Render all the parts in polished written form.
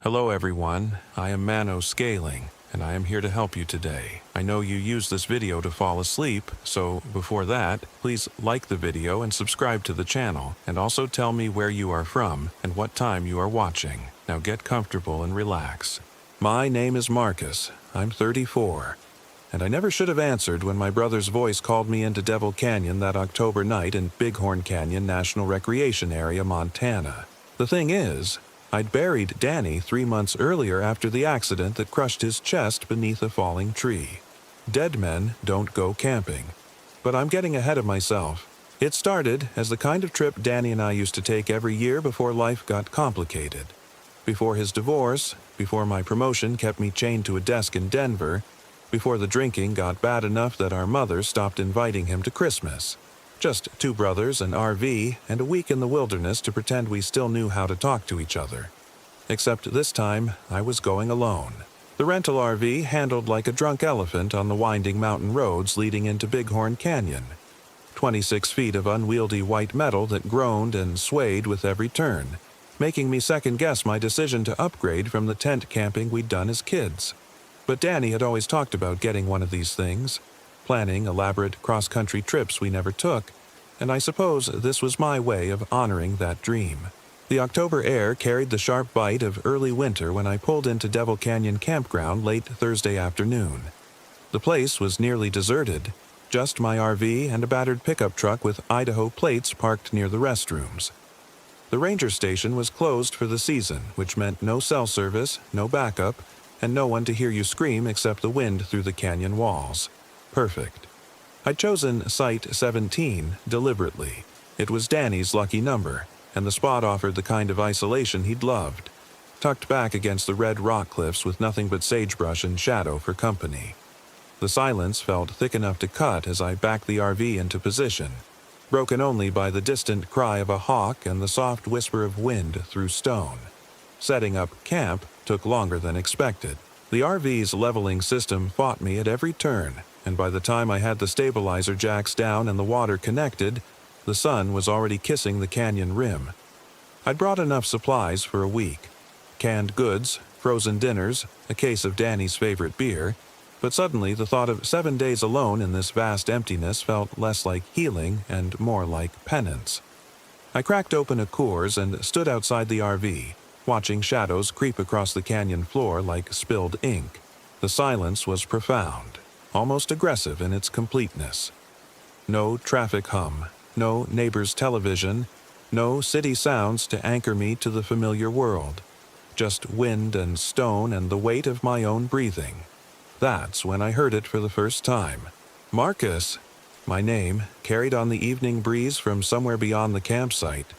Hello everyone, I am Mano Scaling, and I am here to help you today. I know you use this video to fall asleep, so before that, please like the video and subscribe to the channel, and also tell me where you are from and what time you are watching. Now get comfortable and relax. My name is Marcus, I'm 34, and I never should have answered when my brother's voice called me into Devil Canyon that October night in Bighorn Canyon National Recreation Area, Montana. The thing is, I'd buried Danny 3 months earlier after the accident that crushed his chest beneath a falling tree. Dead men don't go camping. But I'm getting ahead of myself. It started as the kind of trip Danny and I used to take every year before life got complicated. Before his divorce, before my promotion kept me chained to a desk in Denver, before the drinking got bad enough that our mother stopped inviting him to Christmas. Just 2 brothers, an RV, and a week in the wilderness to pretend we still knew how to talk to each other. Except this time, I was going alone. The rental RV handled like a drunk elephant on the winding mountain roads leading into Bighorn Canyon. 26 feet of unwieldy white metal that groaned and swayed with every turn, making me second-guess my decision to upgrade from the tent camping we'd done as kids. But Danny had always talked about getting one of these things, planning elaborate cross-country trips we never took, and I suppose this was my way of honoring that dream. The October air carried the sharp bite of early winter when I pulled into Devil Canyon Campground late Thursday afternoon. The place was nearly deserted, just my RV and a battered pickup truck with Idaho plates parked near the restrooms. The ranger station was closed for the season, which meant no cell service, no backup, and no one to hear you scream except the wind through the canyon walls. Perfect. I'd chosen Site 17 deliberately. It was Danny's lucky number, and the spot offered the kind of isolation he'd loved, tucked back against the red rock cliffs with nothing but sagebrush and shadow for company. The silence felt thick enough to cut as I backed the RV into position, broken only by the distant cry of a hawk and the soft whisper of wind through stone. Setting up camp took longer than expected. The RV's leveling system fought me at every turn, and by the time I had the stabilizer jacks down and the water connected, the sun was already kissing the canyon rim. I'd brought enough supplies for a week. Canned goods, frozen dinners, a case of Danny's favorite beer, but suddenly the thought of 7 days alone in this vast emptiness felt less like healing and more like penance. I cracked open a Coors and stood outside the RV, watching shadows creep across the canyon floor like spilled ink. The silence was profound, almost aggressive in its completeness. No traffic hum, no neighbor's television, no city sounds to anchor me to the familiar world. Just wind and stone and the weight of my own breathing. That's when I heard it for the first time. Marcus, my name, carried on the evening breeze from somewhere beyond the campsite.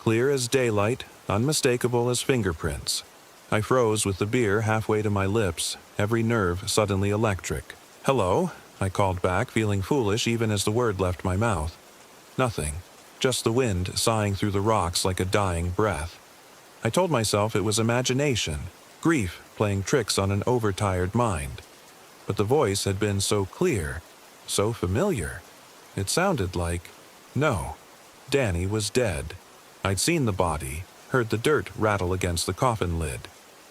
Clear as daylight, unmistakable as fingerprints. I froze with the beer halfway to my lips, every nerve suddenly electric. "Hello," I called back, feeling foolish even as the word left my mouth. Nothing, just the wind sighing through the rocks like a dying breath. I told myself it was imagination, grief playing tricks on an overtired mind. But the voice had been so clear, so familiar. It sounded like, no, Danny was dead. I'd seen the body, heard the dirt rattle against the coffin lid.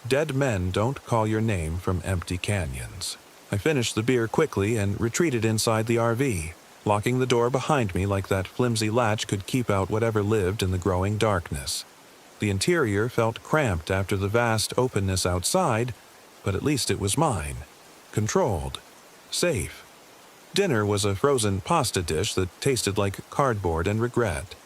Dead men don't call your name from empty canyons. I finished the beer quickly and retreated inside the RV, locking the door behind me like that flimsy latch could keep out whatever lived in the growing darkness. The interior felt cramped after the vast openness outside, but at least it was mine. Controlled. Safe. Dinner was a frozen pasta dish that tasted like cardboard and regret.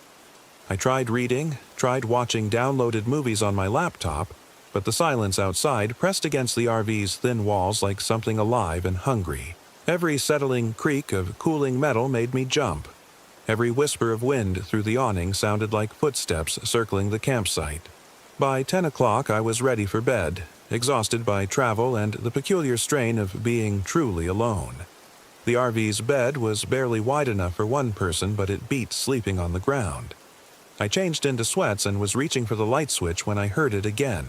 I tried reading, tried watching downloaded movies on my laptop, but the silence outside pressed against the RV's thin walls like something alive and hungry. Every settling creak of cooling metal made me jump. Every whisper of wind through the awning sounded like footsteps circling the campsite. By 10 o'clock I was ready for bed, exhausted by travel and the peculiar strain of being truly alone. The RV's bed was barely wide enough for one person, but it beat sleeping on the ground. I changed into sweats and was reaching for the light switch when I heard it again.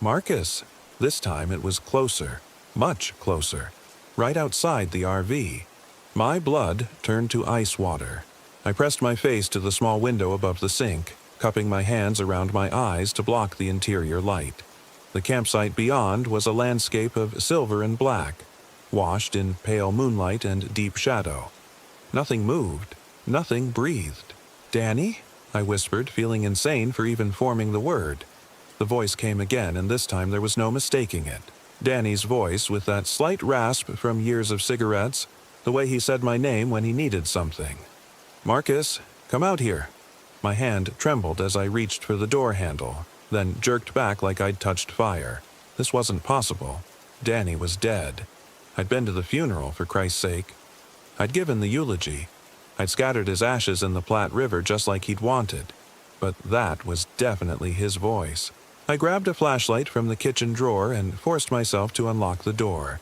Marcus. This time it was closer, much closer, right outside the RV. My blood turned to ice water. I pressed my face to the small window above the sink, cupping my hands around my eyes to block the interior light. The campsite beyond was a landscape of silver and black, washed in pale moonlight and deep shadow. Nothing moved. Nothing breathed. "Danny?" I whispered, feeling insane for even forming the word. The voice came again, and this time there was no mistaking it. Danny's voice, with that slight rasp from years of cigarettes, the way he said my name when he needed something. "Marcus, come out here." My hand trembled as I reached for the door handle, then jerked back like I'd touched fire. This wasn't possible. Danny was dead. I'd been to the funeral, for Christ's sake. I'd given the eulogy. I'd scattered his ashes in the Platte River just like he'd wanted. But that was definitely his voice. I grabbed a flashlight from the kitchen drawer and forced myself to unlock the door.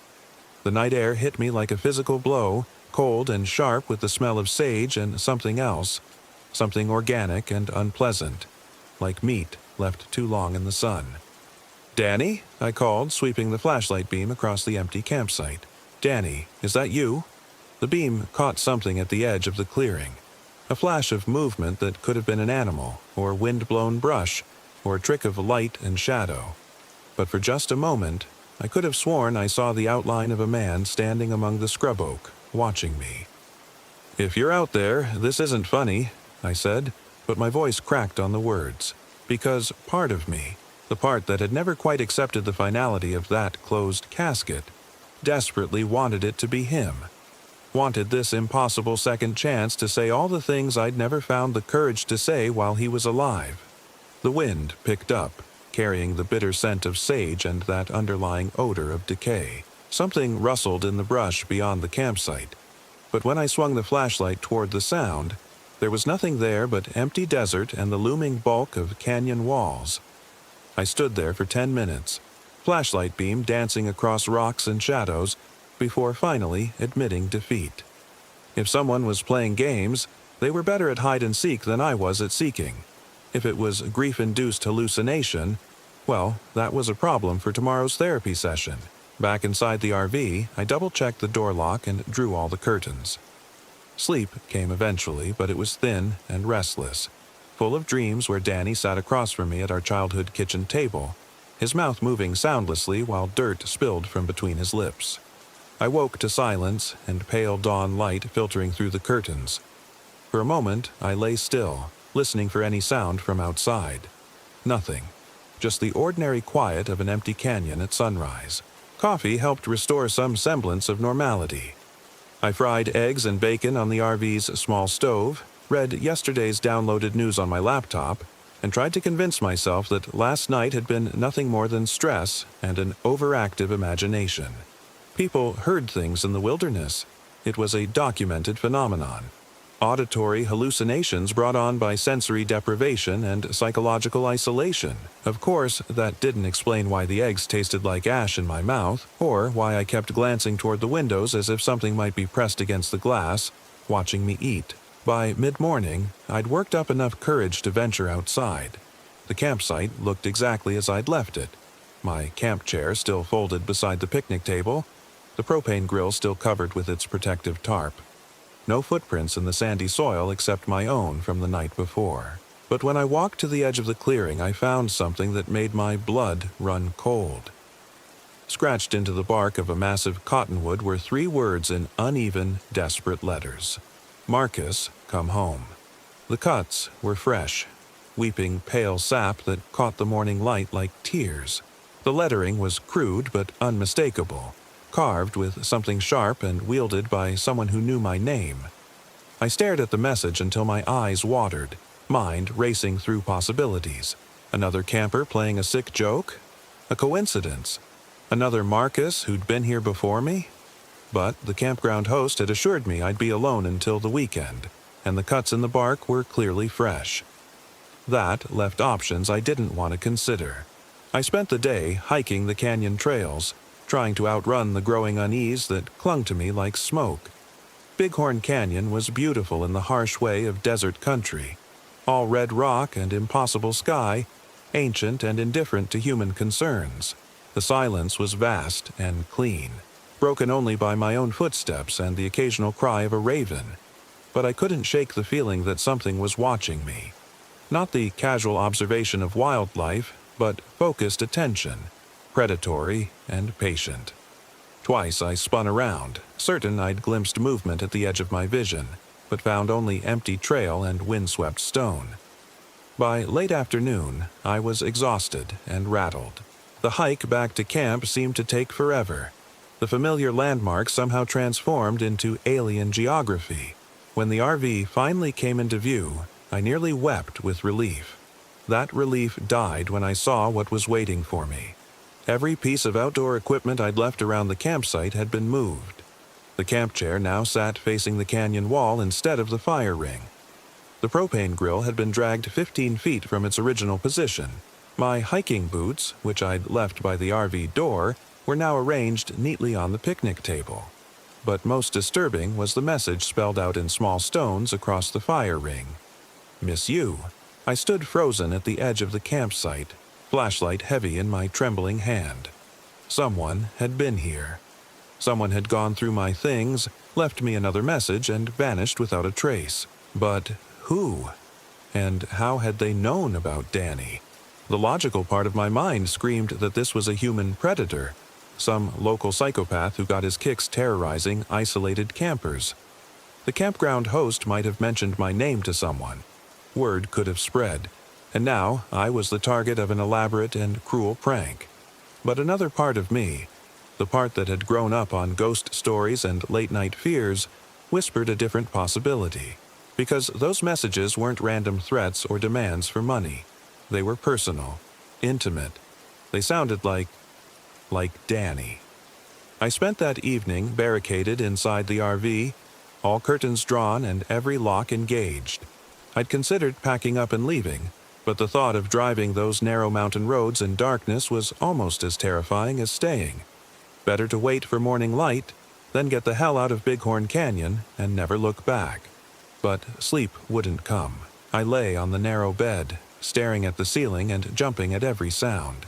The night air hit me like a physical blow, cold and sharp with the smell of sage and something else, something organic and unpleasant, like meat left too long in the sun. "Danny?" I called, sweeping the flashlight beam across the empty campsite. "Danny, is that you?" The beam caught something at the edge of the clearing, a flash of movement that could have been an animal, or wind-blown brush, or a trick of light and shadow. But for just a moment, I could have sworn I saw the outline of a man standing among the scrub oak, watching me. "If you're out there, this isn't funny," I said, but my voice cracked on the words, because part of me, the part that had never quite accepted the finality of that closed casket, desperately wanted it to be him. Wanted this impossible second chance to say all the things I'd never found the courage to say while he was alive. The wind picked up, carrying the bitter scent of sage and that underlying odor of decay. Something rustled in the brush beyond the campsite, but when I swung the flashlight toward the sound, there was nothing there but empty desert and the looming bulk of canyon walls. I stood there for 10 minutes, flashlight beam dancing across rocks and shadows, before finally admitting defeat. If someone was playing games, they were better at hide-and-seek than I was at seeking. If it was grief-induced hallucination, well, that was a problem for tomorrow's therapy session. Back inside the RV, I double-checked the door lock and drew all the curtains. Sleep came eventually, but it was thin and restless, full of dreams where Danny sat across from me at our childhood kitchen table, his mouth moving soundlessly while dirt spilled from between his lips. I woke to silence and pale dawn light filtering through the curtains. For a moment, I lay still, listening for any sound from outside. Nothing. Just the ordinary quiet of an empty canyon at sunrise. Coffee helped restore some semblance of normality. I fried eggs and bacon on the RV's small stove, read yesterday's downloaded news on my laptop, and tried to convince myself that last night had been nothing more than stress and an overactive imagination. People heard things in the wilderness. It was a documented phenomenon. Auditory hallucinations brought on by sensory deprivation and psychological isolation. Of course, that didn't explain why the eggs tasted like ash in my mouth, or why I kept glancing toward the windows as if something might be pressed against the glass, watching me eat. By mid-morning, I'd worked up enough courage to venture outside. The campsite looked exactly as I'd left it. My camp chair still folded beside the picnic table, the propane grill still covered with its protective tarp. No footprints in the sandy soil except my own from the night before. But when I walked to the edge of the clearing, I found something that made my blood run cold. Scratched into the bark of a massive cottonwood were 3 words in uneven, desperate letters. "Marcus, come home." The cuts were fresh, weeping pale sap that caught the morning light like tears. The lettering was crude but unmistakable, carved with something sharp and wielded by someone who knew my name. I stared at the message until my eyes watered, mind racing through possibilities. Another camper playing a sick joke? A coincidence? Another Marcus who'd been here before me? But the campground host had assured me I'd be alone until the weekend, and the cuts in the bark were clearly fresh. That left options I didn't want to consider. I spent the day hiking the canyon trails, trying to outrun the growing unease that clung to me like smoke. Bighorn Canyon was beautiful in the harsh way of desert country, all red rock and impossible sky, ancient and indifferent to human concerns. The silence was vast and clean, broken only by my own footsteps and the occasional cry of a raven. But I couldn't shake the feeling that something was watching me. Not the casual observation of wildlife, but focused attention. predatory and patient. Twice I spun around, certain I'd glimpsed movement at the edge of my vision, but found only empty trail and windswept stone. By late afternoon, I was exhausted and rattled. The hike back to camp seemed to take forever. The familiar landmarks somehow transformed into alien geography. When the RV finally came into view, I nearly wept with relief. That relief died when I saw what was waiting for me. Every piece of outdoor equipment I'd left around the campsite had been moved. The camp chair now sat facing the canyon wall instead of the fire ring. The propane grill had been dragged 15 feet from its original position. My hiking boots, which I'd left by the RV door, were now arranged neatly on the picnic table. But most disturbing was the message spelled out in small stones across the fire ring. Miss you. I stood frozen at the edge of the campsite, flashlight heavy in my trembling hand. Someone had been here. Someone had gone through my things, left me another message, and vanished without a trace. But who? And how had they known about Danny? The logical part of my mind screamed that this was a human predator, some local psychopath who got his kicks terrorizing isolated campers. The campground host might have mentioned my name to someone. Word could have spread, and now I was the target of an elaborate and cruel prank. But another part of me, the part that had grown up on ghost stories and late-night fears, whispered a different possibility. Because those messages weren't random threats or demands for money. They were personal, intimate. They sounded like Danny. I spent that evening barricaded inside the RV, all curtains drawn and every lock engaged. I'd considered packing up and leaving, but the thought of driving those narrow mountain roads in darkness was almost as terrifying as staying. Better to wait for morning light, then get the hell out of Bighorn Canyon and never look back. But sleep wouldn't come. I lay on the narrow bed, staring at the ceiling and jumping at every sound.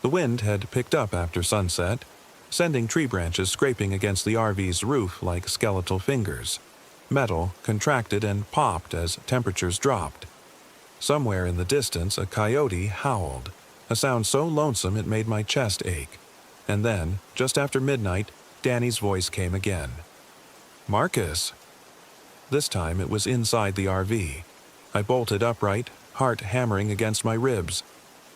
The wind had picked up after sunset, sending tree branches scraping against the RV's roof like skeletal fingers. Metal contracted and popped as temperatures dropped. Somewhere in the distance, a coyote howled, a sound so lonesome it made my chest ache. And then, just after midnight, Danny's voice came again. "Marcus." This time it was inside the RV. I bolted upright, heart hammering against my ribs.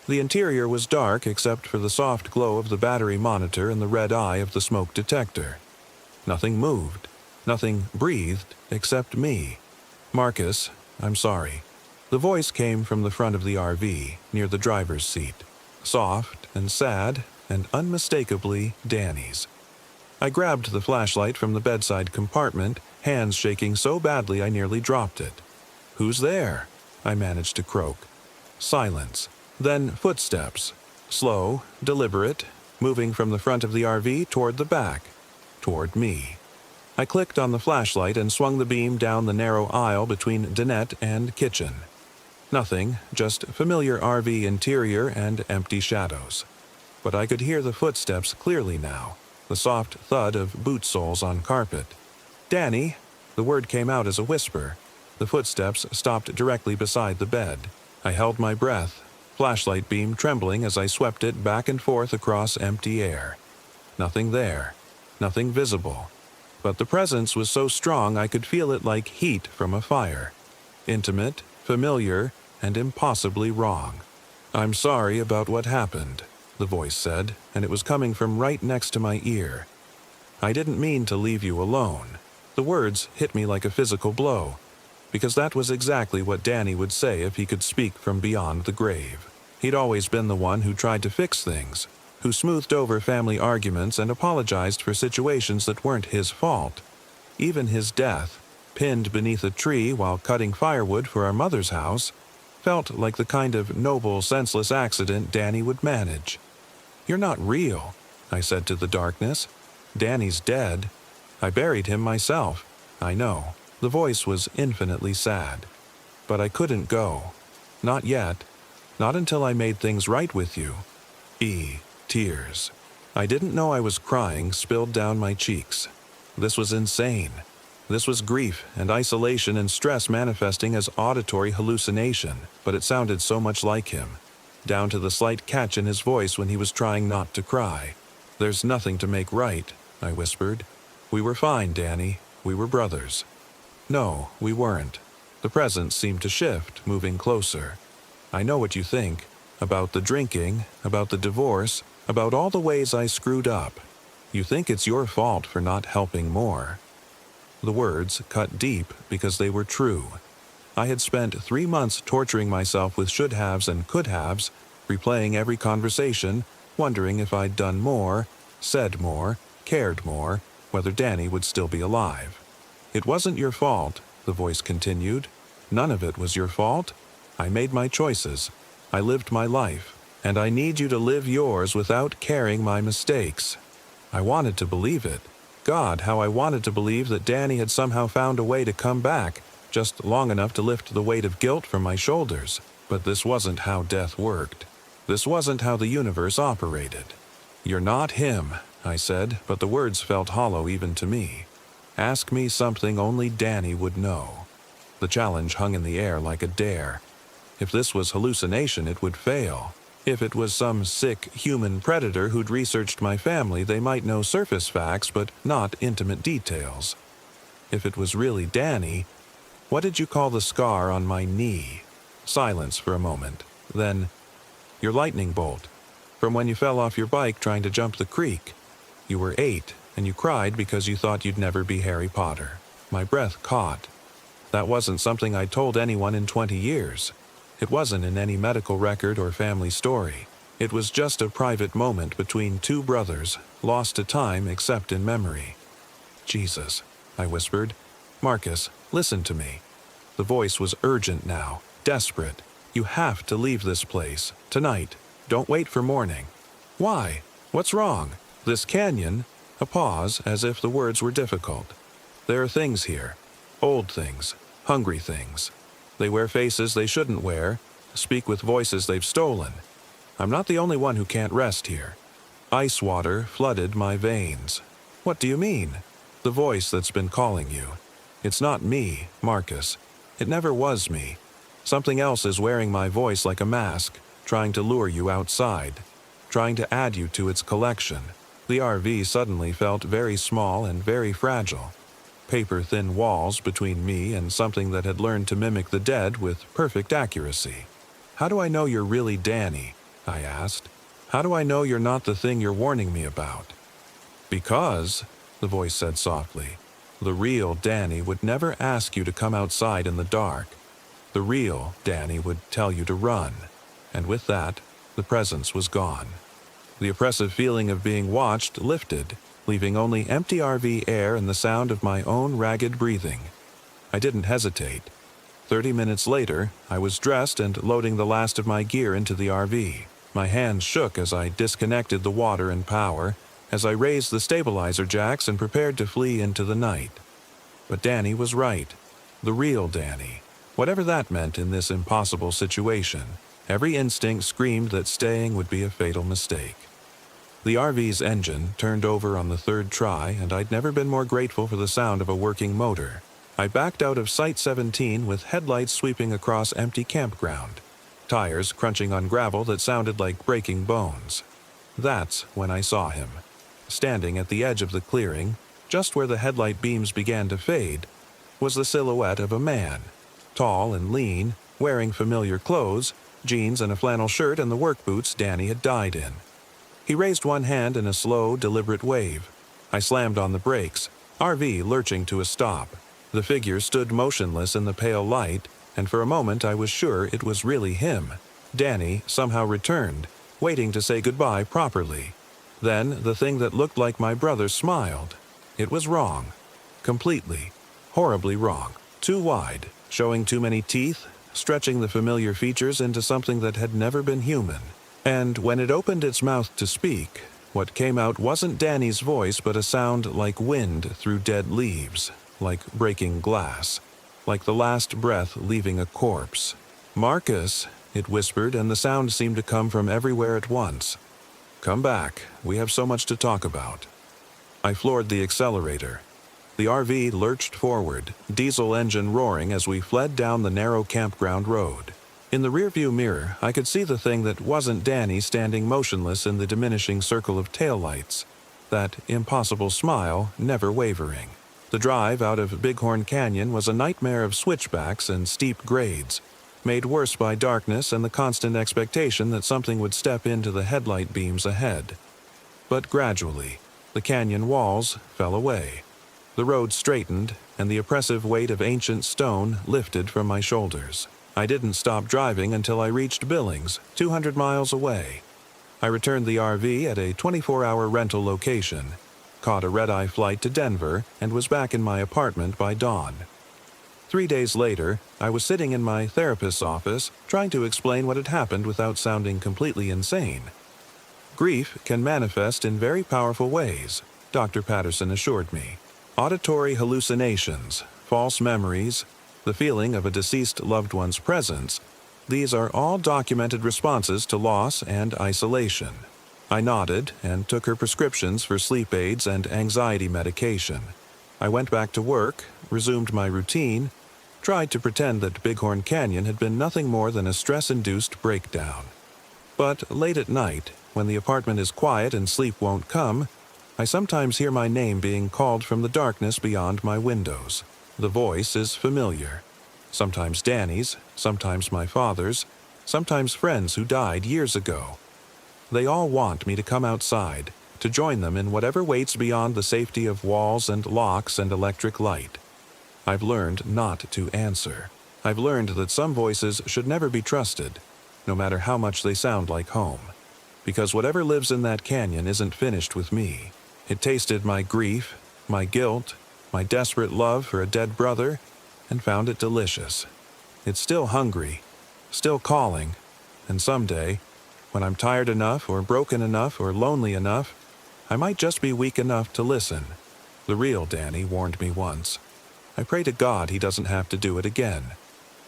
The interior was dark except for the soft glow of the battery monitor and the red eye of the smoke detector. Nothing moved. Nothing breathed except me. "Marcus, I'm sorry." The voice came from the front of the RV, near the driver's seat. Soft and sad and unmistakably Danny's. I grabbed the flashlight from the bedside compartment, hands shaking so badly I nearly dropped it. "Who's there?" I managed to croak. Silence. Then footsteps. Slow, deliberate, moving from the front of the RV toward the back. Toward me. I clicked on the flashlight and swung the beam down the narrow aisle between dinette and kitchen. Nothing, just familiar RV interior and empty shadows. But I could hear the footsteps clearly now, the soft thud of boot soles on carpet. "Danny!" The word came out as a whisper. The footsteps stopped directly beside the bed. I held my breath, flashlight beam trembling as I swept it back and forth across empty air. Nothing there, nothing visible. But the presence was so strong I could feel it like heat from a fire. Intimate, familiar, and impossibly wrong. "I'm sorry about what happened," the voice said, and it was coming from right next to my ear. "I didn't mean to leave you alone." The words hit me like a physical blow, because that was exactly what Danny would say if he could speak from beyond the grave. He'd always been the one who tried to fix things, who smoothed over family arguments and apologized for situations that weren't his fault. Even his death, pinned beneath a tree while cutting firewood for our mother's house, felt like the kind of noble, senseless accident Danny would manage. "You're not real," I said to the darkness. "Danny's dead. I buried him myself." I know. The voice was infinitely sad. But I couldn't go. Not yet. Not until I made things right with you. Tears. I didn't know I was crying spilled down my cheeks. This was insane. This was grief and isolation and stress manifesting as auditory hallucination, but it sounded so much like him. down to the slight catch in his voice when he was trying not to cry. "There's nothing to make right," I whispered. "We were fine, Danny. We were brothers." "No, we weren't." The presence seemed to shift, moving closer. "I know what you think. About the drinking, about the divorce, about all the ways I screwed up. You think it's your fault for not helping more." The words cut deep because they were true. I had spent 3 months torturing myself with should-haves and could-haves, replaying every conversation, wondering if I'd done more, said more, cared more, whether Danny would still be alive. "It wasn't your fault," the voice continued. "None of it was your fault. I made my choices. I lived my life, and I need you to live yours without carrying my mistakes." I wanted to believe it. God, how I wanted to believe that Danny had somehow found a way to come back, just long enough to lift the weight of guilt from my shoulders. But this wasn't how death worked. This wasn't how the universe operated. "You're not him," I said, but the words felt hollow even to me. Ask me something only Danny would know. The challenge hung in the air like a dare. If this was hallucination, it would fail. If it was some sick human predator who'd researched my family, they might know surface facts but not intimate details. If it was really Danny, what did you call the scar on my knee? Silence for a moment. Then, "Your lightning bolt. From when you fell off your bike trying to jump the creek. You were 8, and you cried because you thought you'd never be Harry Potter." My breath caught. That wasn't something I'd told anyone in 20 years. It wasn't in any medical record or family story. It was just a private moment between 2 brothers, lost to time except in memory. "Jesus," I whispered. "Marcus, listen to me." The voice was urgent now, desperate. "You have to leave this place, tonight. Don't wait for morning." "Why? What's wrong? This canyon?" A pause, as if the words were difficult. "There are things here. Old things. Hungry things. They wear faces they shouldn't wear, speak with voices they've stolen. I'm not the only one who can't rest here." Ice water flooded my veins. "What do you mean?" "The voice that's been calling you. It's not me, Marcus. It never was me. Something else is wearing my voice like a mask, trying to lure you outside, trying to add you to its collection." The RV suddenly felt very small and very fragile. Paper-thin walls between me and something that had learned to mimic the dead with perfect accuracy. "How do I know you're really Danny?" I asked. "How do I know you're not the thing you're warning me about?" "Because," the voice said softly, "the real Danny would never ask you to come outside in the dark. The real Danny would tell you to run." And with that, the presence was gone. The oppressive feeling of being watched lifted, leaving only empty RV air and the sound of my own ragged breathing. I didn't hesitate. 30 minutes later, I was dressed and loading the last of my gear into the RV. My hands shook as I disconnected the water and power, as I raised the stabilizer jacks and prepared to flee into the night. But Danny was right. The real Danny. Whatever that meant in this impossible situation, every instinct screamed that staying would be a fatal mistake. The RV's engine turned over on the 3rd try, and I'd never been more grateful for the sound of a working motor. I backed out of Site 17 with headlights sweeping across empty campground, tires crunching on gravel that sounded like breaking bones. That's when I saw him. Standing at the edge of the clearing, just where the headlight beams began to fade, was the silhouette of a man. Tall and lean, wearing familiar clothes, jeans and a flannel shirt and the work boots Danny had died in. He raised one hand in a slow, deliberate wave. I slammed on the brakes, RV lurching to a stop. The figure stood motionless in the pale light, and for a moment I was sure it was really him. Danny somehow returned, waiting to say goodbye properly. Then the thing that looked like my brother smiled. It was wrong. Completely. Horribly wrong. Too wide, showing too many teeth, stretching the familiar features into something that had never been human. And when it opened its mouth to speak, what came out wasn't Danny's voice but a sound like wind through dead leaves, like breaking glass, like the last breath leaving a corpse. "Marcus," it whispered, and the sound seemed to come from everywhere at once. "Come back, we have so much to talk about." I floored the accelerator. The RV lurched forward, diesel engine roaring as we fled down the narrow campground road. In the rearview mirror, I could see the thing that wasn't Danny standing motionless in the diminishing circle of taillights, that impossible smile never wavering. The drive out of Bighorn Canyon was a nightmare of switchbacks and steep grades, made worse by darkness and the constant expectation that something would step into the headlight beams ahead. But gradually, the canyon walls fell away. The road straightened, and the oppressive weight of ancient stone lifted from my shoulders. I didn't stop driving until I reached Billings, 200 miles away. I returned the RV at a 24-hour rental location, caught a red-eye flight to Denver, and was back in my apartment by dawn. 3 days later, I was sitting in my therapist's office, trying to explain what had happened without sounding completely insane. Grief can manifest in very powerful ways, Dr. Patterson assured me. Auditory hallucinations, false memories, the feeling of a deceased loved one's presence, these are all documented responses to loss and isolation. I nodded and took her prescriptions for sleep aids and anxiety medication. I went back to work, resumed my routine, tried to pretend that Bighorn Canyon had been nothing more than a stress-induced breakdown. But late at night, when the apartment is quiet and sleep won't come, I sometimes hear my name being called from the darkness beyond my windows. The voice is familiar. Sometimes Danny's, sometimes my father's, sometimes friends who died years ago. They all want me to come outside, to join them in whatever waits beyond the safety of walls and locks and electric light. I've learned not to answer. I've learned that some voices should never be trusted, no matter how much they sound like home. Because whatever lives in that canyon isn't finished with me. It tasted my grief, my guilt, my desperate love for a dead brother, and found it delicious. It's still hungry, still calling, and someday, when I'm tired enough or broken enough or lonely enough, I might just be weak enough to listen. The real Danny warned me once. I pray to God he doesn't have to do it again.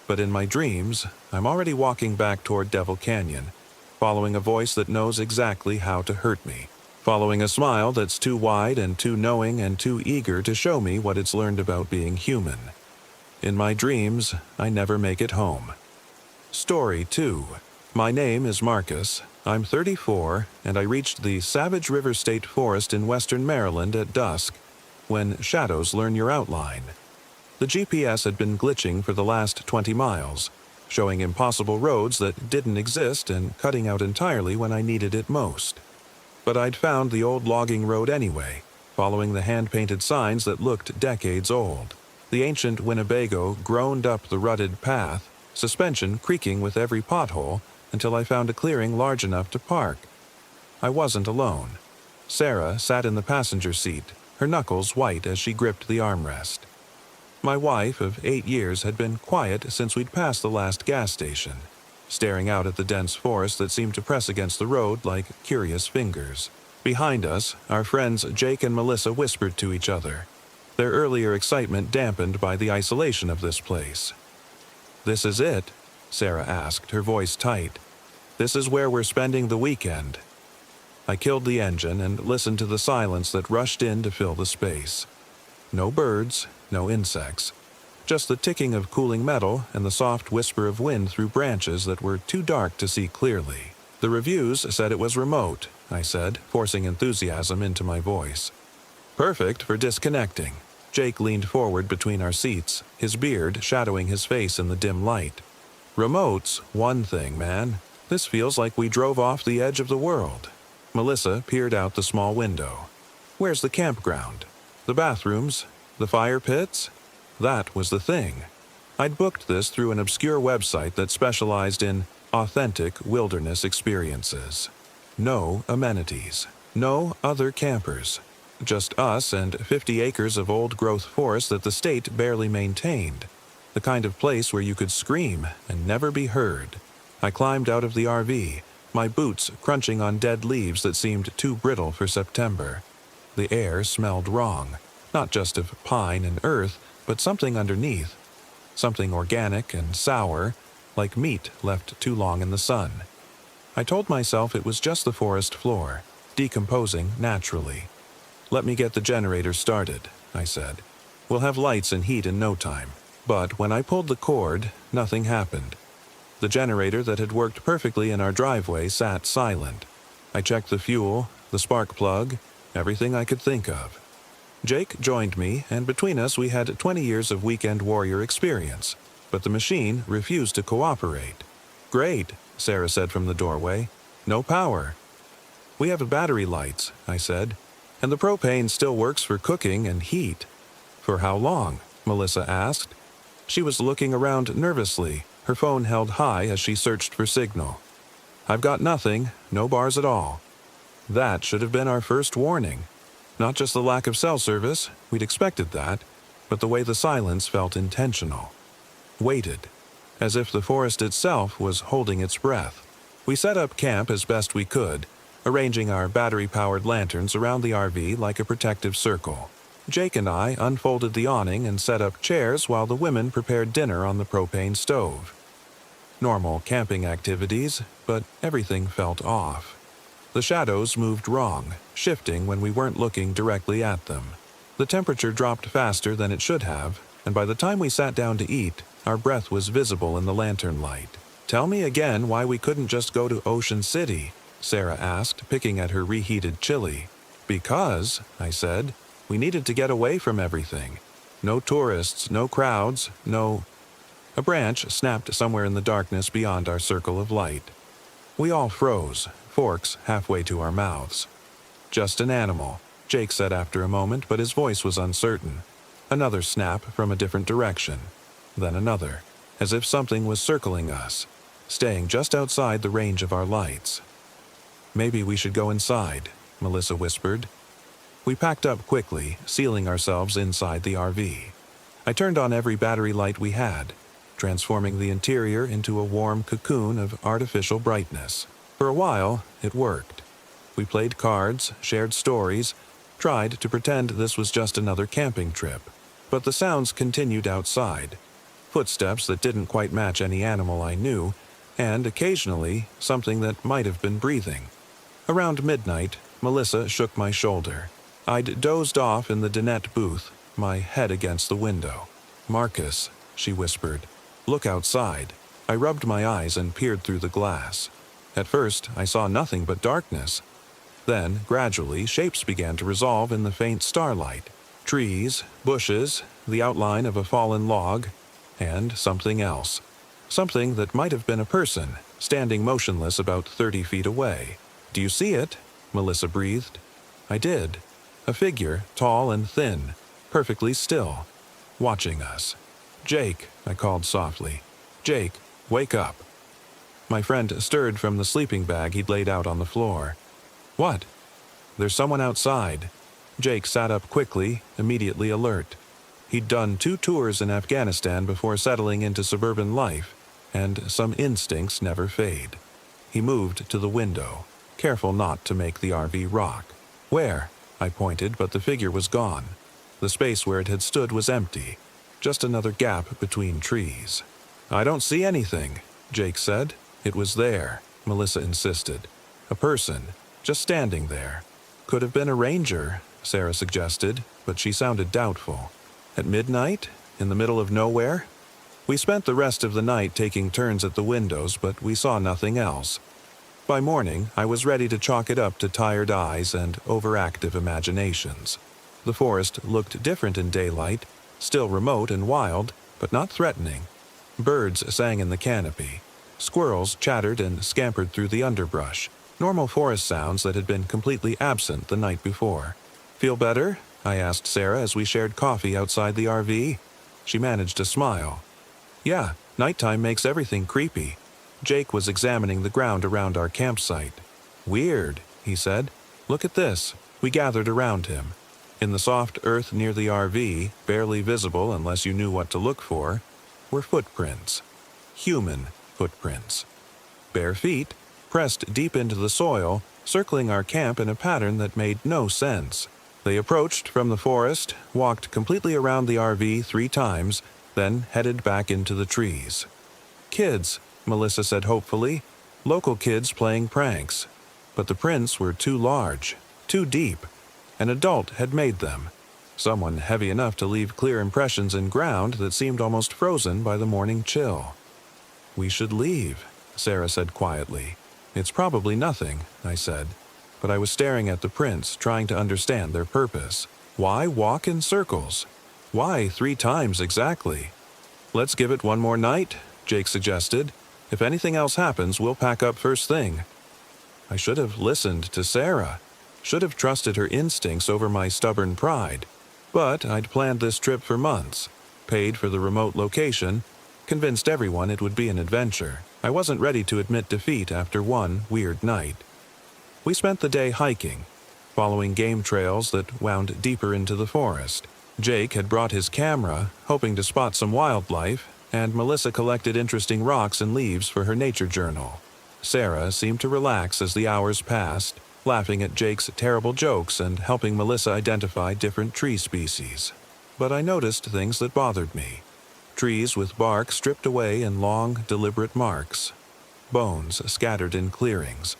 But in my dreams, I'm already walking back toward Devil Canyon, following a voice that knows exactly how to hurt me, following a smile that's too wide and too knowing and too eager to show me what it's learned about being human. In my dreams, I never make it home. Story 2. My name is Marcus. I'm 34, and I reached the Savage River State Forest in western Maryland at dusk, when shadows learn your outline. The GPS had been glitching for the last 20 miles, showing impossible roads that didn't exist and cutting out entirely when I needed it most. But I'd found the old logging road anyway, following the hand-painted signs that looked decades old. The ancient Winnebago groaned up the rutted path, suspension creaking with every pothole, until I found a clearing large enough to park. I wasn't alone. Sarah sat in the passenger seat, her knuckles white as she gripped the armrest. My wife of 8 years had been quiet since we'd passed the last gas station, staring out at the dense forest that seemed to press against the road like curious fingers. Behind us, our friends Jake and Melissa whispered to each other, their earlier excitement dampened by the isolation of this place. "This is it?" Sarah asked, her voice tight. "This is where we're spending the weekend." I killed the engine and listened to the silence that rushed in to fill the space. No birds, no insects. Just the ticking of cooling metal and the soft whisper of wind through branches that were too dark to see clearly. "The reviews said it was remote," I said, forcing enthusiasm into my voice. "Perfect for disconnecting." Jake leaned forward between our seats, his beard shadowing his face in the dim light. "Remote's one thing, man. This feels like we drove off the edge of the world." Melissa peered out the small window. "Where's the campground? The bathrooms? The fire pits?" That was the thing. I'd booked this through an obscure website that specialized in authentic wilderness experiences. No amenities. No other campers. Just us and 50 acres of old-growth forest that the state barely maintained. The kind of place where you could scream and never be heard. I climbed out of the RV, my boots crunching on dead leaves that seemed too brittle for September. The air smelled wrong, not just of pine and earth, but something underneath. Something organic and sour, like meat left too long in the sun. I told myself it was just the forest floor, decomposing naturally. "Let me get the generator started," I said. "We'll have lights and heat in no time." But when I pulled the cord, nothing happened. The generator that had worked perfectly in our driveway sat silent. I checked the fuel, the spark plug, everything I could think of. Jake joined me, and between us we had 20 years of weekend warrior experience, but the machine refused to cooperate. "Great," Sarah said from the doorway. "No power." "We have battery lights," I said, "and the propane still works for cooking and heat." "For how long?" Melissa asked. She was looking around nervously, her phone held high as she searched for signal. "I've got nothing, no bars at all." That should have been our first warning. Not just the lack of cell service, we'd expected that, but the way the silence felt intentional. Waited, as if the forest itself was holding its breath. We set up camp as best we could, arranging our battery-powered lanterns around the RV like a protective circle. Jake and I unfolded the awning and set up chairs while the women prepared dinner on the propane stove. Normal camping activities, but everything felt off. The shadows moved wrong, shifting when we weren't looking directly at them. The temperature dropped faster than it should have, and by the time we sat down to eat, our breath was visible in the lantern light. "Tell me again why we couldn't just go to Ocean City," Sarah asked, picking at her reheated chili. "Because," I said, "we needed to get away from everything. No tourists, no crowds, no—" A branch snapped somewhere in the darkness beyond our circle of light. We all froze, forks halfway to our mouths. "Just an animal," Jake said after a moment, but his voice was uncertain. Another snap from a different direction. Then another, as if something was circling us, staying just outside the range of our lights. "Maybe we should go inside," Melissa whispered. We packed up quickly, sealing ourselves inside the RV. I turned on every battery light we had, transforming the interior into a warm cocoon of artificial brightness. For a while, it worked. We played cards, shared stories, tried to pretend this was just another camping trip. But the sounds continued outside. Footsteps that didn't quite match any animal I knew, and occasionally something that might have been breathing. Around midnight, Melissa shook my shoulder. I'd dozed off in the dinette booth, my head against the window. "Marcus," she whispered, "look outside." I rubbed my eyes and peered through the glass. At first, I saw nothing but darkness. Then, gradually, shapes began to resolve in the faint starlight. Trees, bushes, the outline of a fallen log, and something else. Something that might have been a person, standing motionless about 30 feet away. "Do you see it?" Melissa breathed. I did. A figure, tall and thin, perfectly still, watching us. "Jake," I called softly. "Jake, wake up." My friend stirred from the sleeping bag he'd laid out on the floor. "What?" "There's someone outside." Jake sat up quickly, immediately alert. He'd done 2 tours in Afghanistan before settling into suburban life, and some instincts never fade. He moved to the window, careful not to make the RV rock. "Where?" I pointed, but the figure was gone. The space where it had stood was empty, just another gap between trees. "I don't see anything," Jake said. "It was there," Melissa insisted. "A person, just standing there." "Could have been a ranger," Sarah suggested, but she sounded doubtful. "At midnight? In the middle of nowhere?" We spent the rest of the night taking turns at the windows, but we saw nothing else. By morning, I was ready to chalk it up to tired eyes and overactive imaginations. The forest looked different in daylight, still remote and wild, but not threatening. Birds sang in the canopy. Squirrels chattered and scampered through the underbrush, normal forest sounds that had been completely absent the night before. "Feel better?" I asked Sarah as we shared coffee outside the RV. She managed a smile. "Yeah, nighttime makes everything creepy." Jake was examining the ground around our campsite. "Weird," he said. "Look at this." We gathered around him. In the soft earth near the RV, barely visible unless you knew what to look for, were footprints. Human footprints. Bare feet, pressed deep into the soil, circling our camp in a pattern that made no sense. They approached from the forest, walked completely around the RV 3 times, then headed back into the trees. "Kids," Melissa said hopefully. "Local kids playing pranks." But the prints were too large, too deep. An adult had made them. Someone heavy enough to leave clear impressions in ground that seemed almost frozen by the morning chill. "We should leave," Sarah said quietly. "It's probably nothing," I said. But I was staring at the prints, trying to understand their purpose. Why walk in circles? Why 3 times exactly? "Let's give it one more night," Jake suggested. "If anything else happens, we'll pack up first thing." I should have listened to Sarah. Should have trusted her instincts over my stubborn pride. But I'd planned this trip for months, paid for the remote location, convinced everyone it would be an adventure. I wasn't ready to admit defeat after one weird night. We spent the day hiking, following game trails that wound deeper into the forest. Jake had brought his camera, hoping to spot some wildlife, and Melissa collected interesting rocks and leaves for her nature journal. Sarah seemed to relax as the hours passed, laughing at Jake's terrible jokes and helping Melissa identify different tree species. But I noticed things that bothered me. Trees with bark stripped away in long, deliberate marks. Bones scattered in clearings.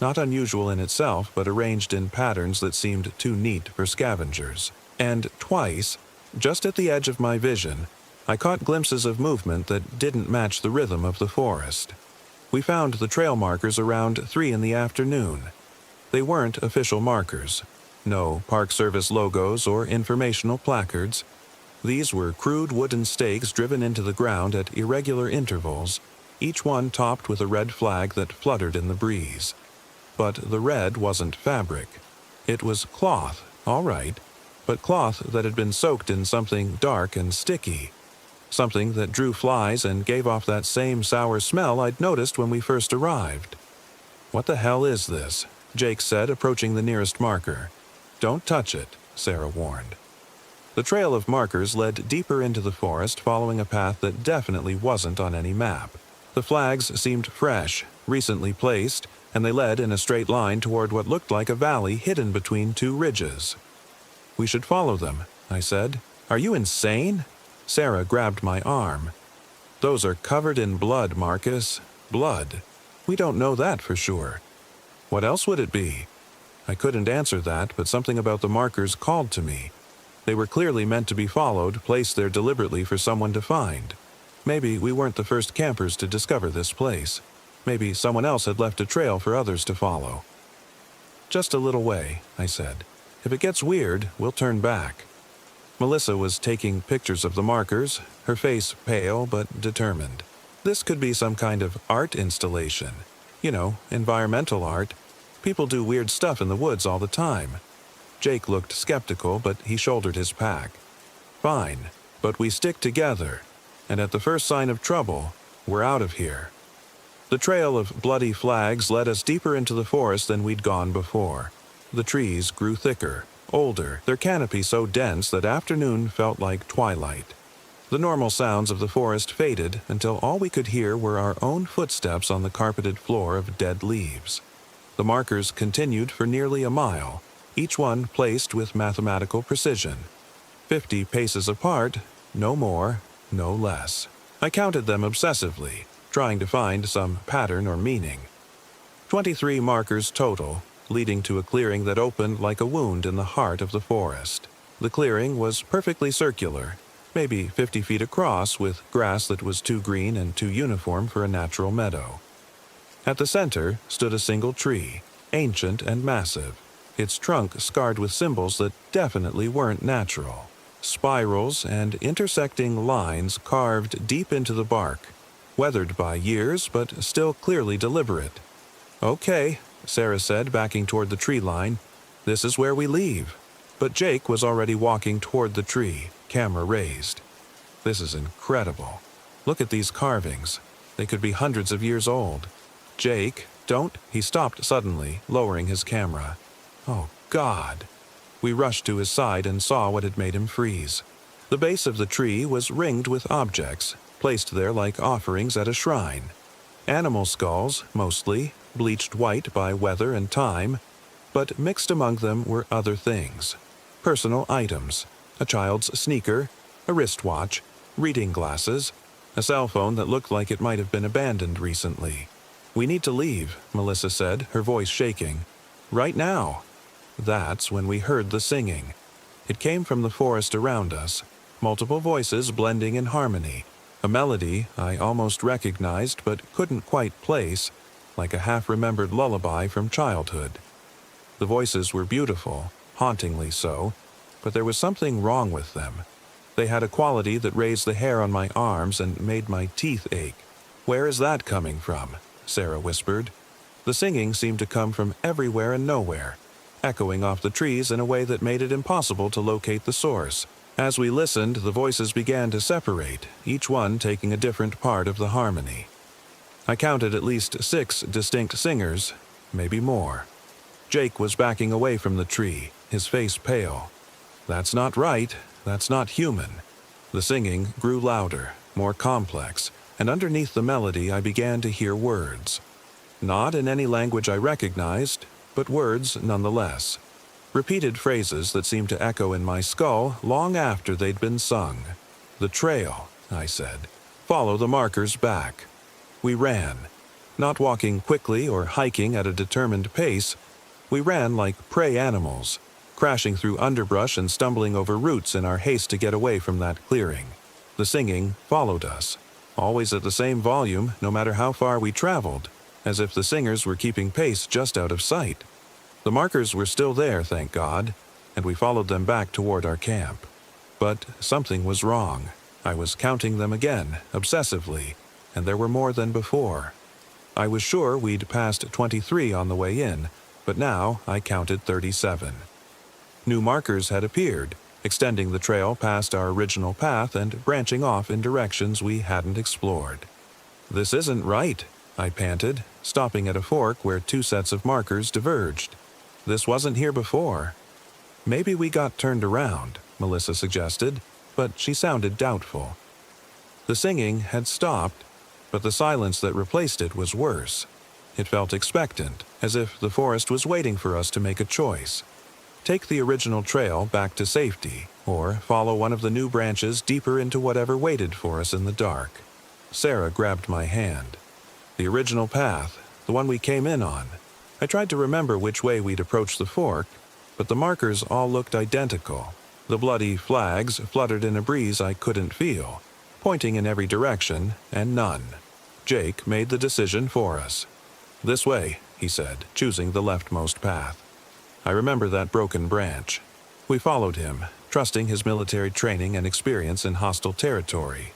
Not unusual in itself, but arranged in patterns that seemed too neat for scavengers. And twice, just at the edge of my vision, I caught glimpses of movement that didn't match the rhythm of the forest. We found the trail markers around 3 in the afternoon. They weren't official markers. No Park Service logos or informational placards. These were crude wooden stakes driven into the ground at irregular intervals, each one topped with a red flag that fluttered in the breeze. But the red wasn't fabric. It was cloth, all right, but cloth that had been soaked in something dark and sticky. Something that drew flies and gave off that same sour smell I'd noticed when we first arrived. "What the hell is this?" Jake said, approaching the nearest marker. "Don't touch it," Sarah warned. The trail of markers led deeper into the forest, following a path that definitely wasn't on any map. The flags seemed fresh, recently placed, and they led in a straight line toward what looked like a valley hidden between 2 ridges. "We should follow them," I said. "Are you insane?" Sarah grabbed my arm. "Those are covered in blood, Marcus. Blood. We don't know that for sure." "What else would it be?" I couldn't answer that, but something about the markers called to me. They were clearly meant to be followed, placed there deliberately for someone to find. Maybe we weren't the first campers to discover this place. Maybe someone else had left a trail for others to follow. "Just a little way," I said. "If it gets weird, we'll turn back." Melissa was taking pictures of the markers, her face pale but determined. This could be some kind of art installation. You know, environmental art. People do weird stuff in the woods all the time. Jake looked skeptical, but he shouldered his pack. "Fine, but we stick together, and at the first sign of trouble, we're out of here." The trail of bloody flags led us deeper into the forest than we'd gone before. The trees grew thicker, older, their canopy so dense that afternoon felt like twilight. The normal sounds of the forest faded until all we could hear were our own footsteps on the carpeted floor of dead leaves. The markers continued for nearly a mile, each one placed with mathematical precision. 50 paces apart, no more, no less. I counted them obsessively, trying to find some pattern or meaning. 23 markers total, leading to a clearing that opened like a wound in the heart of the forest. The clearing was perfectly circular, maybe 50 feet across, with grass that was too green and too uniform for a natural meadow. At the center stood a single tree, ancient and massive, its trunk scarred with symbols that definitely weren't natural. Spirals and intersecting lines carved deep into the bark, weathered by years but still clearly deliberate. "Okay," Sarah said, backing toward the tree line. "This is where we leave." But Jake was already walking toward the tree, camera raised. "This is incredible. Look at these carvings. They could be hundreds of years old." "Jake, don't—" He stopped suddenly, lowering his camera. "Oh, God." We rushed to his side and saw what had made him freeze. The base of the tree was ringed with objects, placed there like offerings at a shrine. Animal skulls, mostly, bleached white by weather and time, but mixed among them were other things. Personal items, a child's sneaker, a wristwatch, reading glasses, a cell phone that looked like it might have been abandoned recently. "We need to leave," Melissa said, her voice shaking. "Right now." That's when we heard the singing. It came from the forest around us, multiple voices blending in harmony, A melody I almost recognized but couldn't quite place, like a half-remembered lullaby from childhood. The voices were beautiful, hauntingly so, but there was something wrong with them. They had a quality that raised the hair on my arms and made my teeth ache. "Where is that coming from?" Sarah whispered. The singing seemed to come from everywhere and nowhere, echoing off the trees in a way that made it impossible to locate the source. As we listened, the voices began to separate, each one taking a different part of the harmony. I counted at least 6 distinct singers, maybe more. Jake was backing away from the tree, his face pale. "That's not right. That's not human." The singing grew louder, more complex, and underneath the melody I began to hear words. Not in any language I recognized, but words nonetheless. Repeated phrases that seemed to echo in my skull long after they'd been sung. "The trail," I said. "Follow the markers back." We ran. Not walking quickly or hiking at a determined pace, we ran like prey animals, crashing through underbrush and stumbling over roots in our haste to get away from that clearing. The singing followed us, always at the same volume no matter how far we traveled, as if the singers were keeping pace just out of sight. The markers were still there, thank God, and we followed them back toward our camp. But something was wrong. I was counting them again, obsessively, and there were more than before. I was sure we'd passed 23 on the way in, but now I counted 37. New markers had appeared, extending the trail past our original path and branching off in directions we hadn't explored. "This isn't right," I panted, stopping at a fork where 2 sets of markers diverged. "This wasn't here before." "Maybe we got turned around," Melissa suggested, but she sounded doubtful. The singing had stopped, but the silence that replaced it was worse. It felt expectant, as if the forest was waiting for us to make a choice. Take the original trail back to safety, or follow one of the new branches deeper into whatever waited for us in the dark. Sarah grabbed my hand. "The original path, the one we came in on." I tried to remember which way we'd approached the fork, but the markers all looked identical. The bloody flags fluttered in a breeze I couldn't feel, pointing in every direction, and none. Jake made the decision for us. "This way," he said, choosing the leftmost path. I remember that broken branch. We followed him, trusting his military training and experience in hostile territory.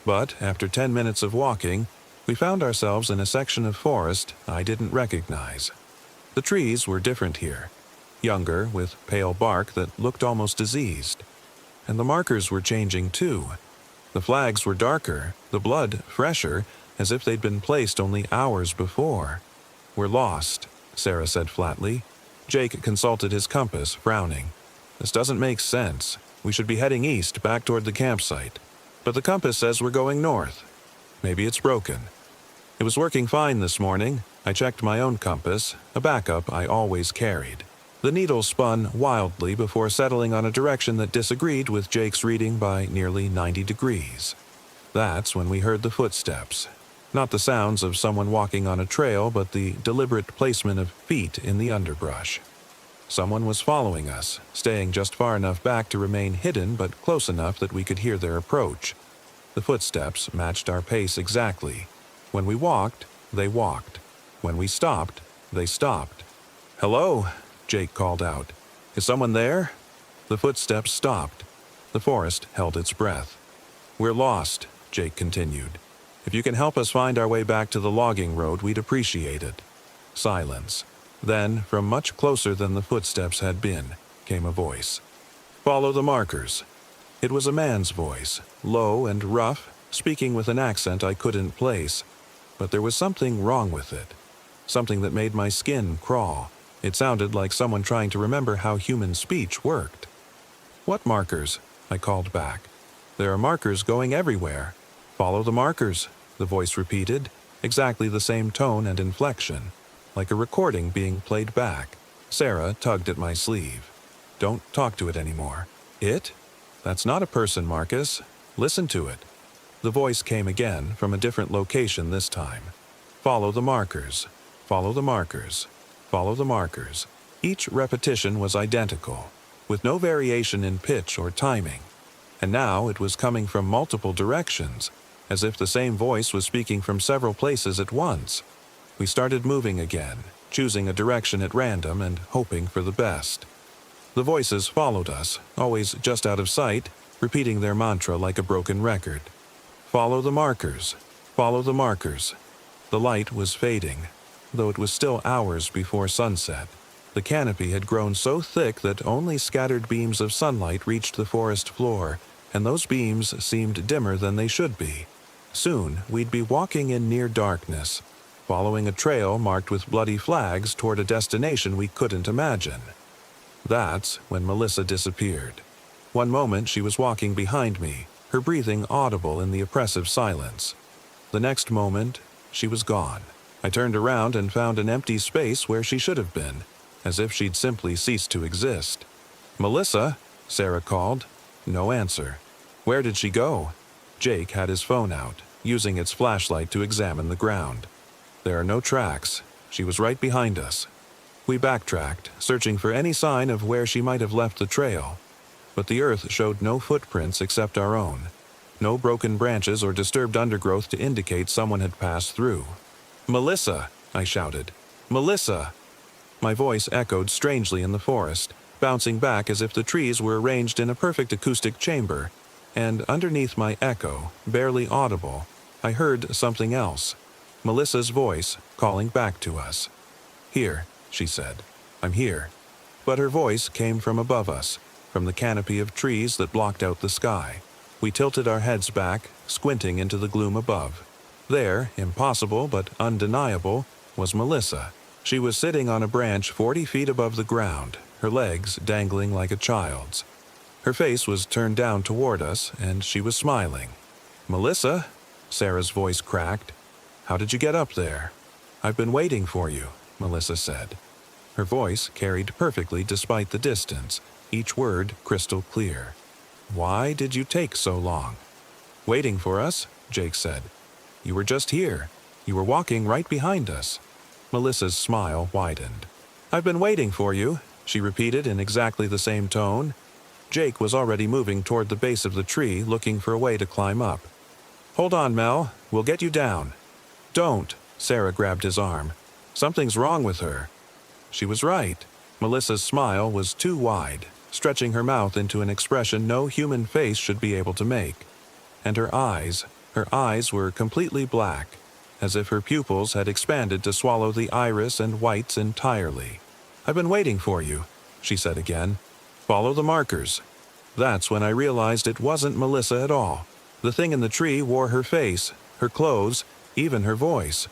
But after 10 minutes of walking, we found ourselves in a section of forest I didn't recognize. The trees were different here, younger, with pale bark that looked almost diseased. And the markers were changing too. The flags were darker, the blood fresher, as if they'd been placed only hours before. "We're lost," Sarah said flatly. Jake consulted his compass, frowning. "This doesn't make sense. We should be heading east, back toward the campsite. But the compass says we're going north. Maybe it's broken." It was working fine this morning. I checked my own compass, a backup I always carried. The needle spun wildly before settling on a direction that disagreed with Jake's reading by nearly 90 degrees. That's when we heard the footsteps. Not the sounds of someone walking on a trail, but the deliberate placement of feet in the underbrush. Someone was following us, staying just far enough back to remain hidden but close enough that we could hear their approach. The footsteps matched our pace exactly. When we walked, they walked. When we stopped, they stopped. "Hello," Jake called out. "Is someone there?" The footsteps stopped. The forest held its breath. "We're lost," Jake continued. "If you can help us find our way back to the logging road, we'd appreciate it." Silence. Then, from much closer than the footsteps had been, came a voice. "Follow the markers." It was a man's voice, low and rough, speaking with an accent I couldn't place. But there was something wrong with it. Something that made my skin crawl. It sounded like someone trying to remember how human speech worked. "What markers?" I called back. "There are markers going everywhere." "Follow the markers," the voice repeated, exactly the same tone and inflection, like a recording being played back. Sarah tugged at my sleeve. "Don't talk to it anymore." "It? That's not a person, Marcus. Listen to it." The voice came again, from a different location this time. "Follow the markers. Follow the markers. Follow the markers." Each repetition was identical, with no variation in pitch or timing. And now it was coming from multiple directions. as if the same voice was speaking from several places at once. We started moving again, choosing a direction at random and hoping for the best. The voices followed us, always just out of sight, repeating their mantra like a broken record. Follow the markers. Follow the markers. The light was fading, though it was still hours before sunset. The canopy had grown so thick that only scattered beams of sunlight reached the forest floor, and those beams seemed dimmer than they should be. Soon, we'd be walking in near darkness, following a trail marked with bloody flags toward a destination we couldn't imagine. That's when Melissa disappeared. One moment she was walking behind me, her breathing audible in the oppressive silence. The next moment, she was gone. I turned around and found an empty space where she should have been, as if she'd simply ceased to exist. "Melissa?" Sarah called. No answer. Where did she go? Jake had his phone out, using its flashlight to examine the ground. There are no tracks. She was right behind us. We backtracked, searching for any sign of where she might have left the trail. But the earth showed no footprints except our own. No broken branches or disturbed undergrowth to indicate someone had passed through. "Melissa!" I shouted. "Melissa!" My voice echoed strangely in the forest, bouncing back as if the trees were arranged in a perfect acoustic chamber, and underneath my echo, barely audible, I heard something else. Melissa's voice calling back to us. "Here," she said. "I'm here." But her voice came from above us, from the canopy of trees that blocked out the sky. We tilted our heads back, squinting into the gloom above. There, impossible but undeniable, was Melissa. She was sitting on a branch 40 feet above the ground, her legs dangling like a child's. Her face was turned down toward us, and she was smiling. "Melissa?" Sarah's voice cracked. "How did you get up there?" "I've been waiting for you," Melissa said. Her voice carried perfectly despite the distance, each word crystal clear. "Why did you take so long?" "Waiting for us," Jake said. "You were just here. You were walking right behind us." Melissa's smile widened. "I've been waiting for you," she repeated in exactly the same tone. Jake was already moving toward the base of the tree, looking for a way to climb up. "Hold on, Mel. We'll get you down." "Don't," Sarah grabbed his arm. "Something's wrong with her." She was right. Melissa's smile was too wide, stretching her mouth into an expression no human face should be able to make. And her eyes were completely black, as if her pupils had expanded to swallow the iris and whites entirely. "I've been waiting for you," she said again. "Follow the markers." That's when I realized it wasn't Melissa at all. The thing in the tree wore her face, her clothes, even her voice.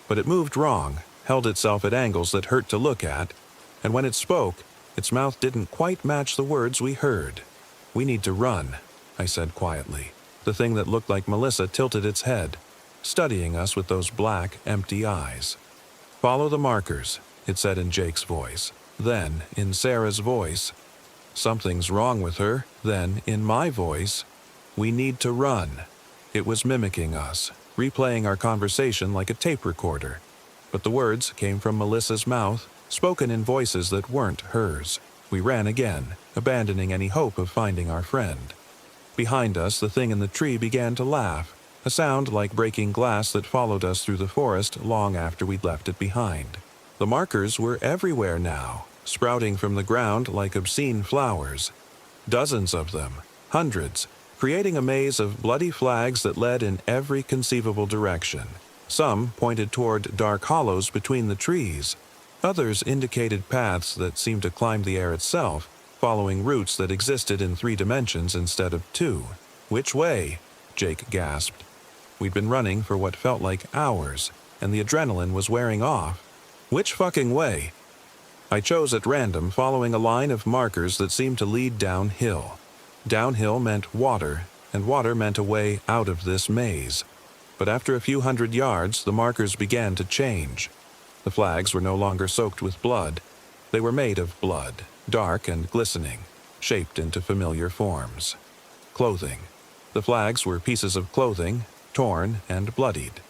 But it moved wrong, held itself at angles that hurt to look at, and when it spoke, its mouth didn't quite match the words we heard. "We need to run," I said quietly. The thing that looked like Melissa tilted its head, studying us with those black, empty eyes. "Follow the markers," it said in Jake's voice. Then, in Sarah's voice, "Something's wrong with her." Then, in my voice, "We need to run." It was mimicking us, replaying our conversation like a tape recorder. But the words came from Melissa's mouth, spoken in voices that weren't hers. We ran again, abandoning any hope of finding our friend. Behind us, the thing in the tree began to laugh, a sound like breaking glass that followed us through the forest long after we'd left it behind. The markers were everywhere now, sprouting from the ground like obscene flowers. Dozens of them, hundreds, creating a maze of bloody flags that led in every conceivable direction. Some pointed toward dark hollows between the trees. Others indicated paths that seemed to climb the air itself, following routes that existed in 3 dimensions instead of 2. "Which way?" Jake gasped. We'd been running for what felt like hours, and the adrenaline was wearing off. "Which fucking way?" I chose at random, following a line of markers that seemed to lead downhill. Downhill meant water, and water meant a way out of this maze. But after a few hundred yards, the markers began to change. The flags were no longer soaked with blood. They were made of blood, dark and glistening, shaped into familiar forms. Clothing. The flags were pieces of clothing, torn and bloodied.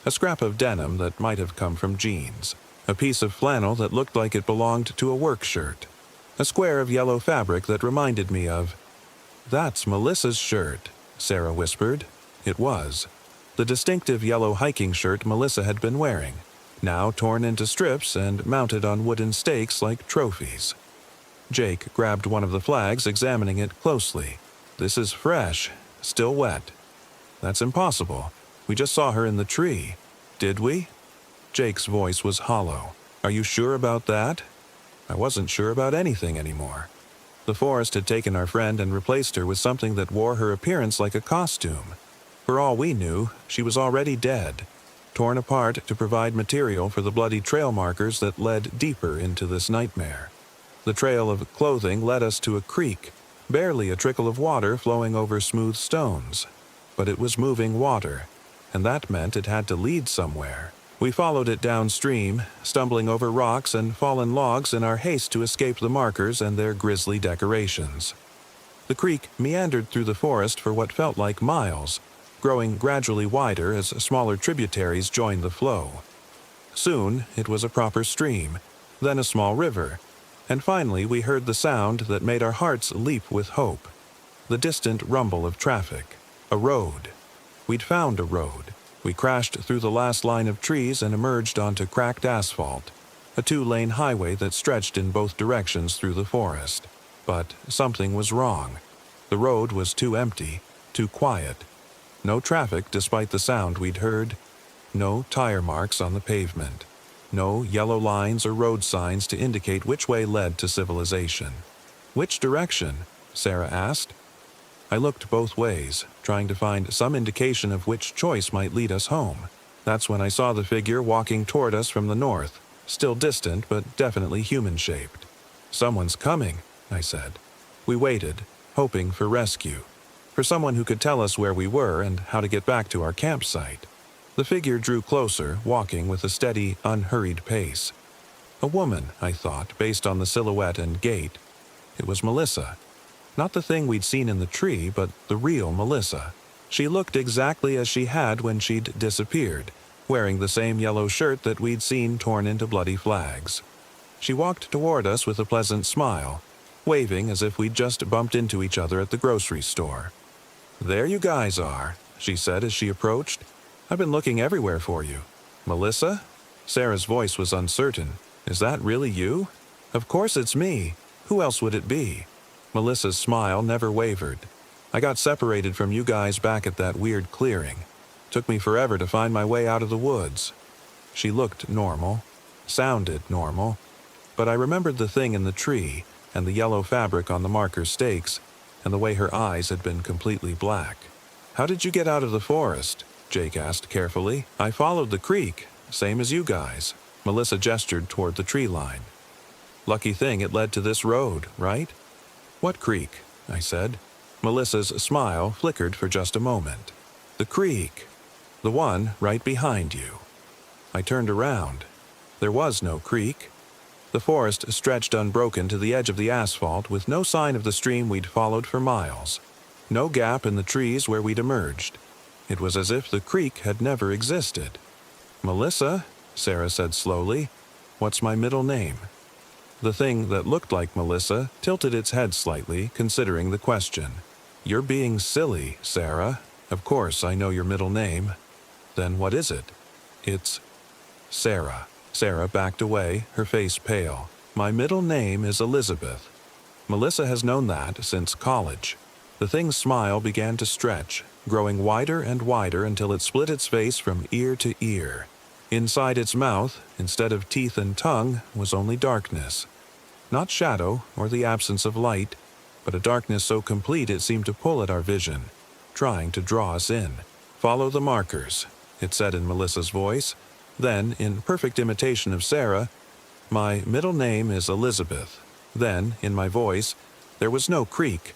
A scrap of denim that might have come from jeans. A piece of flannel that looked like it belonged to a work shirt. A square of yellow fabric that reminded me of... "That's Melissa's shirt," Sarah whispered. It was. The distinctive yellow hiking shirt Melissa had been wearing, now torn into strips and mounted on wooden stakes like trophies. Jake grabbed one of the flags, examining it closely. "This is fresh, still wet." "That's impossible. We just saw her in the tree." "Did we?" Jake's voice was hollow. "Are you sure about that?" I wasn't sure about anything anymore. The forest had taken our friend and replaced her with something that wore her appearance like a costume. For all we knew, she was already dead, torn apart to provide material for the bloody trail markers that led deeper into this nightmare. The trail of clothing led us to a creek, barely a trickle of water flowing over smooth stones. But it was moving water, and that meant it had to lead somewhere. We followed it downstream, stumbling over rocks and fallen logs in our haste to escape the markers and their grisly decorations. The creek meandered through the forest for what felt like miles, growing gradually wider as smaller tributaries joined the flow. Soon it was a proper stream, then a small river, and finally we heard the sound that made our hearts leap with hope. The distant rumble of traffic. A road. We'd found a road. We crashed through the last line of trees and emerged onto cracked asphalt, a 2-lane highway that stretched in both directions through the forest. But something was wrong. The road was too empty, too quiet. No traffic despite the sound we'd heard. No tire marks on the pavement. No yellow lines or road signs to indicate which way led to civilization. "Which direction?" Sarah asked. I looked both ways, trying to find some indication of which choice might lead us home. That's when I saw the figure walking toward us from the north, still distant but definitely human-shaped. "Someone's coming," I said. We waited, hoping for rescue, for someone who could tell us where we were and how to get back to our campsite. The figure drew closer, walking with a steady, unhurried pace. A woman, I thought, based on the silhouette and gait. It was Melissa. Not the thing we'd seen in the tree, but the real Melissa. She looked exactly as she had when she'd disappeared, wearing the same yellow shirt that we'd seen torn into bloody flags. She walked toward us with a pleasant smile, waving as if we'd just bumped into each other at the grocery store. "There you guys are," she said as she approached. "I've been looking everywhere for you." "Melissa?" Sarah's voice was uncertain. "Is that really you?" "Of course it's me. Who else would it be?" Melissa's smile never wavered. "I got separated from you guys back at that weird clearing. Took me forever to find my way out of the woods." She looked normal, sounded normal, but I remembered the thing in the tree and the yellow fabric on the marker stakes and the way her eyes had been completely black. "How did you get out of the forest?" Jake asked carefully. "I followed the creek, same as you guys." Melissa gestured toward the tree line. "Lucky thing it led to this road, right?" "What creek?" I said. Melissa's smile flickered for just a moment. "The creek. The one right behind you." I turned around. There was no creek. The forest stretched unbroken to the edge of the asphalt with no sign of the stream we'd followed for miles. No gap in the trees where we'd emerged. It was as if the creek had never existed. "Melissa," Sarah said slowly, "what's my middle name?" The thing that looked like Melissa tilted its head slightly, considering the question. "You're being silly, Sarah. Of course I know your middle name." "Then what is it?" "It's Sarah." Sarah backed away, her face pale. "My middle name is Elizabeth. Melissa has known that since college." The thing's smile began to stretch, growing wider and wider until it split its face from ear to ear. Inside its mouth, instead of teeth and tongue, was only darkness. Not shadow or the absence of light, but a darkness so complete it seemed to pull at our vision, trying to draw us in. "Follow the markers," it said in Melissa's voice. Then, in perfect imitation of Sarah, "My middle name is Elizabeth." Then, in my voice, there was no creek.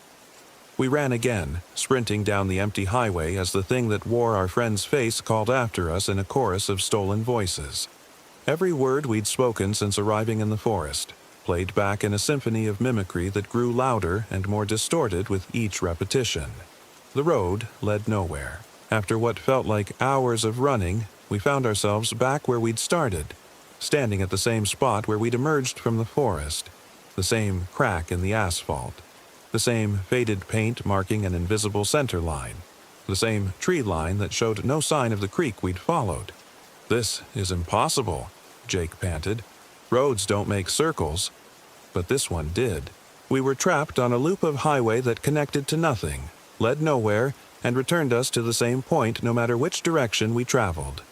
We ran again, sprinting down the empty highway as the thing that wore our friend's face called after us in a chorus of stolen voices. Every word we'd spoken since arriving in the forest, played back in a symphony of mimicry that grew louder and more distorted with each repetition. The road led nowhere. After what felt like hours of running, we found ourselves back where we'd started, standing at the same spot where we'd emerged from the forest, the same crack in the asphalt, the same faded paint marking an invisible center line. the same tree line that showed no sign of the creek we'd followed. "This is impossible," Jake panted. "Roads don't make circles." But this one did. We were trapped on a loop of highway that connected to nothing, led nowhere, and returned us to the same point no matter which direction we traveled.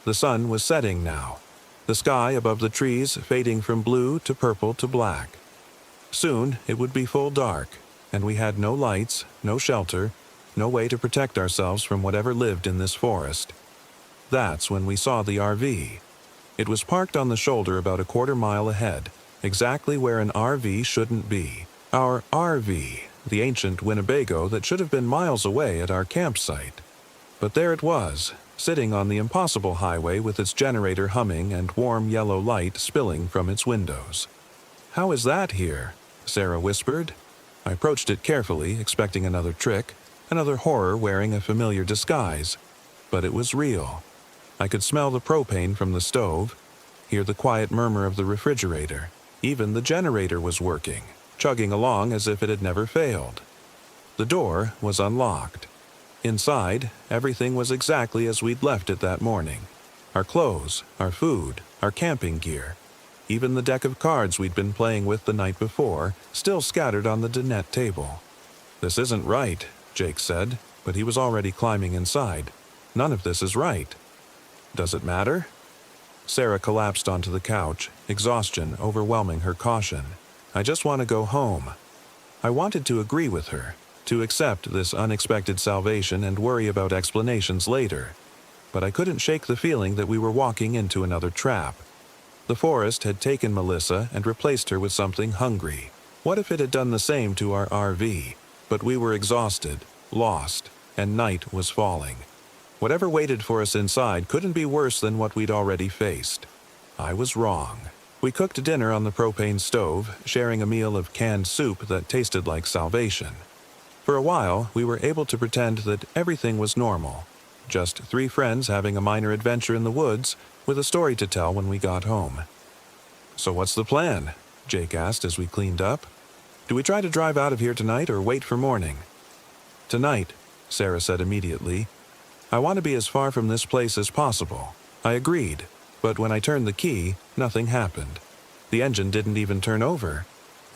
The sun was setting now, the sky above the trees fading from blue to purple to black. Soon it would be full dark, and we had no lights, no shelter, no way to protect ourselves from whatever lived in this forest. That's when we saw the RV. It was parked on the shoulder about a quarter-mile ahead, exactly where an RV shouldn't be. Our RV, the ancient Winnebago that should have been miles away at our campsite. But there it was, sitting on the impossible highway with its generator humming and warm yellow light spilling from its windows. "How is that here?" Sarah whispered. I approached it carefully, expecting another trick, another horror wearing a familiar disguise. But it was real. I could smell the propane from the stove, hear the quiet murmur of the refrigerator. Even the generator was working, chugging along as if it had never failed. The door was unlocked. Inside, everything was exactly as we'd left it that morning. Our clothes, our food, our camping gear. Even the deck of cards we'd been playing with the night before, still scattered on the dinette table. "This isn't right," Jake said, but he was already climbing inside. "None of this is right." "Does it matter?" Sarah collapsed onto the couch, exhaustion overwhelming her caution. "I just want to go home." I wanted to agree with her, to accept this unexpected salvation and worry about explanations later. But I couldn't shake the feeling that we were walking into another trap. The forest had taken Melissa and replaced her with something hungry. What if it had done the same to our RV? But we were exhausted, lost, and night was falling. Whatever waited for us inside couldn't be worse than what we'd already faced. I was wrong. We cooked dinner on the propane stove, sharing a meal of canned soup that tasted like salvation. For a while, we were able to pretend that everything was normal. Just 3 friends having a minor adventure in the woods, with a story to tell when we got home. "So what's the plan?" Jake asked as we cleaned up. "Do we try to drive out of here tonight or wait for morning?" "Tonight," Sarah said immediately. "I want to be as far from this place as possible." I agreed, but when I turned the key, nothing happened. The engine didn't even turn over.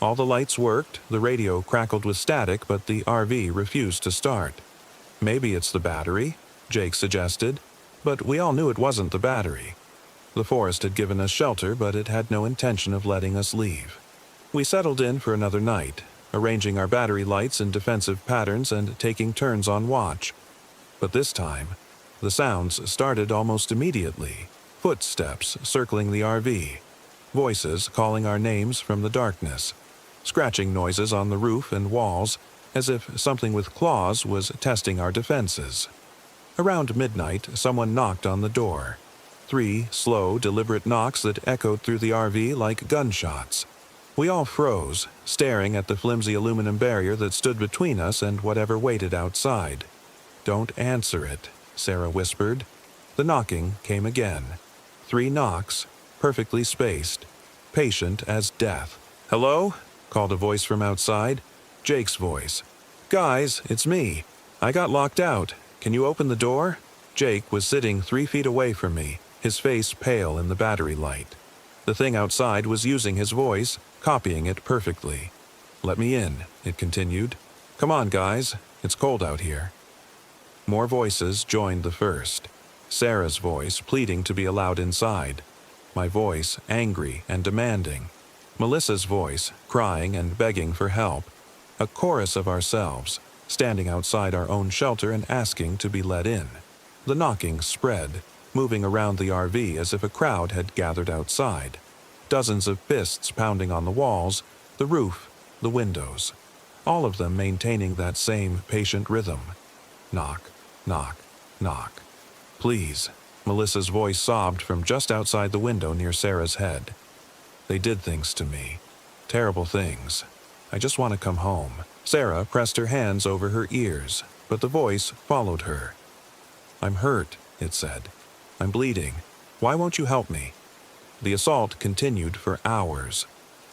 All the lights worked, the radio crackled with static, but the RV refused to start. "Maybe it's the battery," Jake suggested, but we all knew it wasn't the battery. The forest had given us shelter, but it had no intention of letting us leave. We settled in for another night, arranging our battery lights in defensive patterns and taking turns on watch. But this time, the sounds started almost immediately. Footsteps circling the RV, voices calling our names from the darkness, scratching noises on the roof and walls, as if something with claws was testing our defenses. Around midnight, someone knocked on the door. 3 slow, deliberate knocks that echoed through the RV like gunshots. We all froze, staring at the flimsy aluminum barrier that stood between us and whatever waited outside. "Don't answer it," Sarah whispered. The knocking came again. 3 knocks, perfectly spaced, patient as death. "Hello?" called a voice from outside. Jake's voice. "Guys, it's me. I got locked out. Can you open the door?" Jake was sitting 3 feet away from me, his face pale in the battery light. The thing outside was using his voice, copying it perfectly. "Let me in," it continued. "Come on, guys. It's cold out here." More voices joined the first. Sarah's voice pleading to be allowed inside. My voice angry and demanding. Melissa's voice crying and begging for help. A chorus of ourselves, standing outside our own shelter and asking to be let in. The knocking spread, moving around the RV as if a crowd had gathered outside. Dozens of fists pounding on the walls, the roof, the windows. All of them maintaining that same patient rhythm. Knock, knock, knock. "Please," Melissa's voice sobbed from just outside the window near Sarah's head. "They did things to me. Terrible things. I just want to come home." Sarah pressed her hands over her ears, but the voice followed her. "I'm hurt," it said. "I'm bleeding. Why won't you help me?" The assault continued for hours.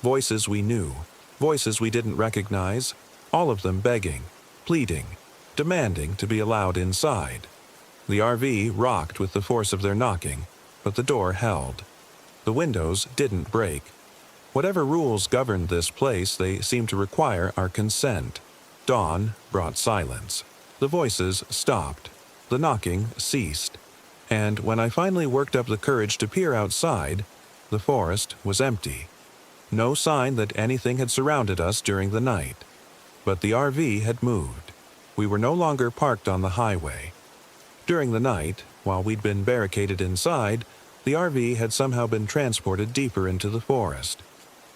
Voices we knew, voices we didn't recognize, all of them begging, pleading. demanding to be allowed inside. The RV rocked with the force of their knocking, but the door held. The windows didn't break. Whatever rules governed this place, they seemed to require our consent. Dawn brought silence. The voices stopped. The knocking ceased. And when I finally worked up the courage to peer outside, the forest was empty. No sign that anything had surrounded us during the night. But the RV had moved. We were no longer parked on the highway. During the night, while we'd been barricaded inside, the RV had somehow been transported deeper into the forest.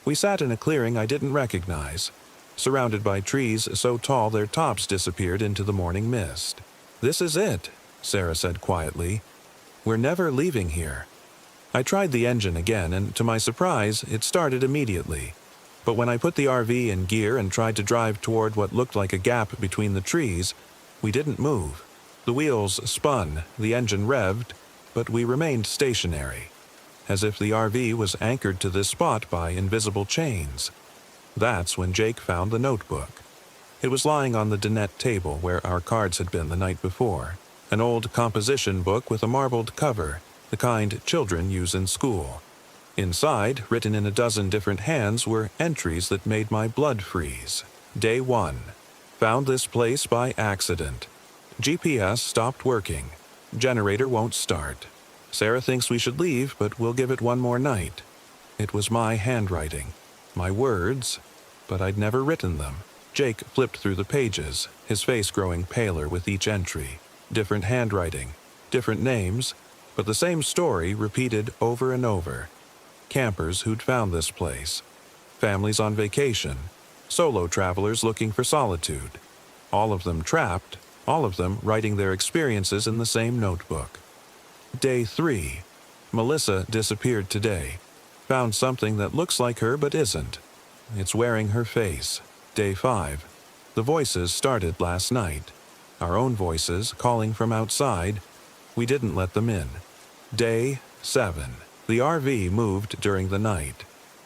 We sat in a clearing I didn't recognize, surrounded by trees so tall their tops disappeared into the morning mist. "This is it," Sarah said quietly. "We're never leaving here." I tried the engine again, and to my surprise, it started immediately. But when I put the RV in gear and tried to drive toward what looked like a gap between the trees, we didn't move. The wheels spun, the engine revved, but we remained stationary, as if the RV was anchored to this spot by invisible chains. That's when Jake found the notebook. It was lying on the dinette table where our cards had been the night before, an old composition book with a marbled cover, the kind children use in school. Inside, written in a dozen different hands, were entries that made my blood freeze. Day 1. Found this place by accident. GPS stopped working. Generator won't start. Sarah thinks we should leave, but we'll give it one more night. It was my handwriting. My words, but I'd never written them. Jake flipped through the pages, his face growing paler with each entry. Different handwriting, different names, but the same story repeated over and over. Campers who'd found this place. Families on vacation. Solo travelers looking for solitude. All of them trapped, all of them writing their experiences in the same notebook. Day 3. Melissa disappeared today. Found something that looks like her but isn't. It's wearing her face. Day 5. The voices started last night. Our own voices calling from outside. We didn't let them in. Day 7. The RV moved during the night.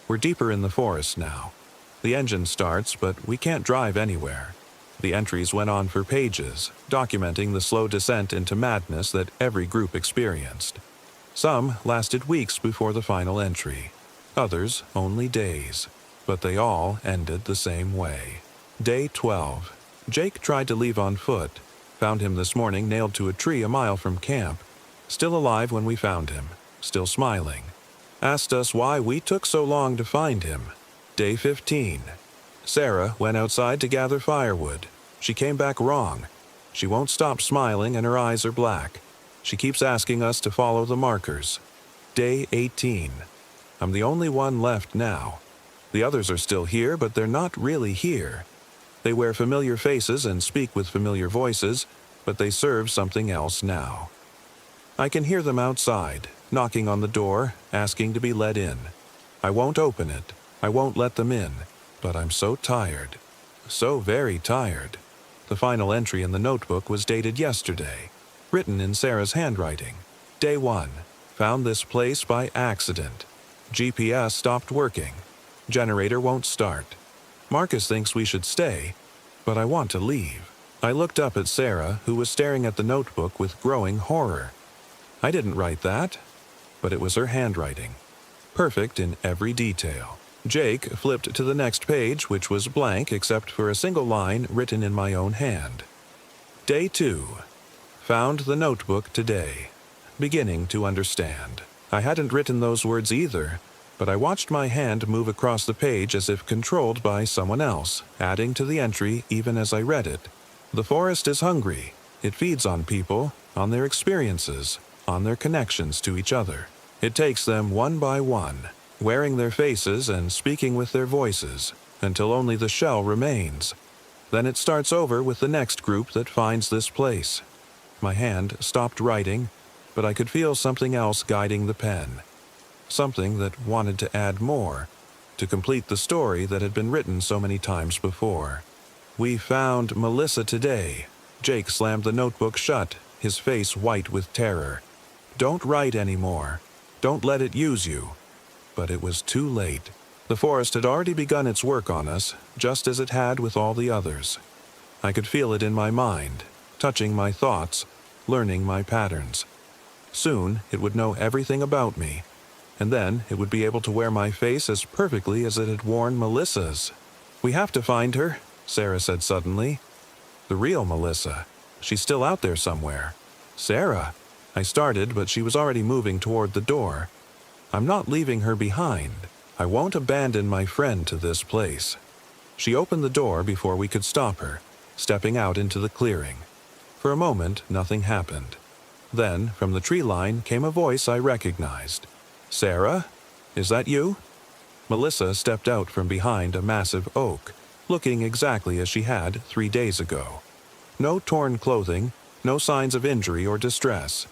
We're deeper in the forest now. The engine starts, but we can't drive anywhere. The entries went on for pages, documenting the slow descent into madness that every group experienced. Some lasted weeks before the final entry. Others only days. But they all ended the same way. Day 12. Jake tried to leave on foot. Found him this morning nailed to a tree a mile from camp. Still alive when we found him. Still smiling. Asked us why we took so long to find him. Day 15. Sarah went outside to gather firewood. She came back wrong. She won't stop smiling and her eyes are black. She keeps asking us to follow the markers. Day 18. I'm the only one left now. The others are still here, but they're not really here. They wear familiar faces and speak with familiar voices, but they serve something else now. I can hear them outside, knocking on the door, asking to be let in. I won't open it. I won't let them in. But I'm so tired. So very tired. The final entry in the notebook was dated yesterday, written in Sarah's handwriting. Day 1. Found this place by accident. GPS stopped working. Generator won't start. Marcus thinks we should stay, but I want to leave. I looked up at Sarah, who was staring at the notebook with growing horror. I didn't write that, but it was her handwriting. Perfect in every detail. Jake flipped to the next page, which was blank except for a single line written in my own hand. Day 2. Found the notebook today. Beginning to understand. I hadn't written those words either, but I watched my hand move across the page as if controlled by someone else, adding to the entry even as I read it. The forest is hungry. It feeds on people, on their experiences, on their connections to each other. It takes them one by one, wearing their faces and speaking with their voices, until only the shell remains. Then it starts over with the next group that finds this place. My hand stopped writing, but I could feel something else guiding the pen. Something that wanted to add more, to complete the story that had been written so many times before. We found Melissa today. Jake slammed the notebook shut, his face white with terror. Don't write anymore. Don't let it use you. But it was too late. The forest had already begun its work on us, just as it had with all the others. I could feel it in my mind, touching my thoughts, learning my patterns. Soon, it would know everything about me, and then it would be able to wear my face as perfectly as it had worn Melissa's. "We have to find her," Sarah said suddenly. "The real Melissa. She's still out there somewhere." "Sarah," I started, but she was already moving toward the door. "I'm not leaving her behind. I won't abandon my friend to this place." She opened the door before we could stop her, stepping out into the clearing. For a moment, nothing happened. Then, from the tree line came a voice I recognized. "Sarah? Is that you?" Melissa stepped out from behind a massive oak, looking exactly as she had 3 days ago. No torn clothing, no signs of injury or distress.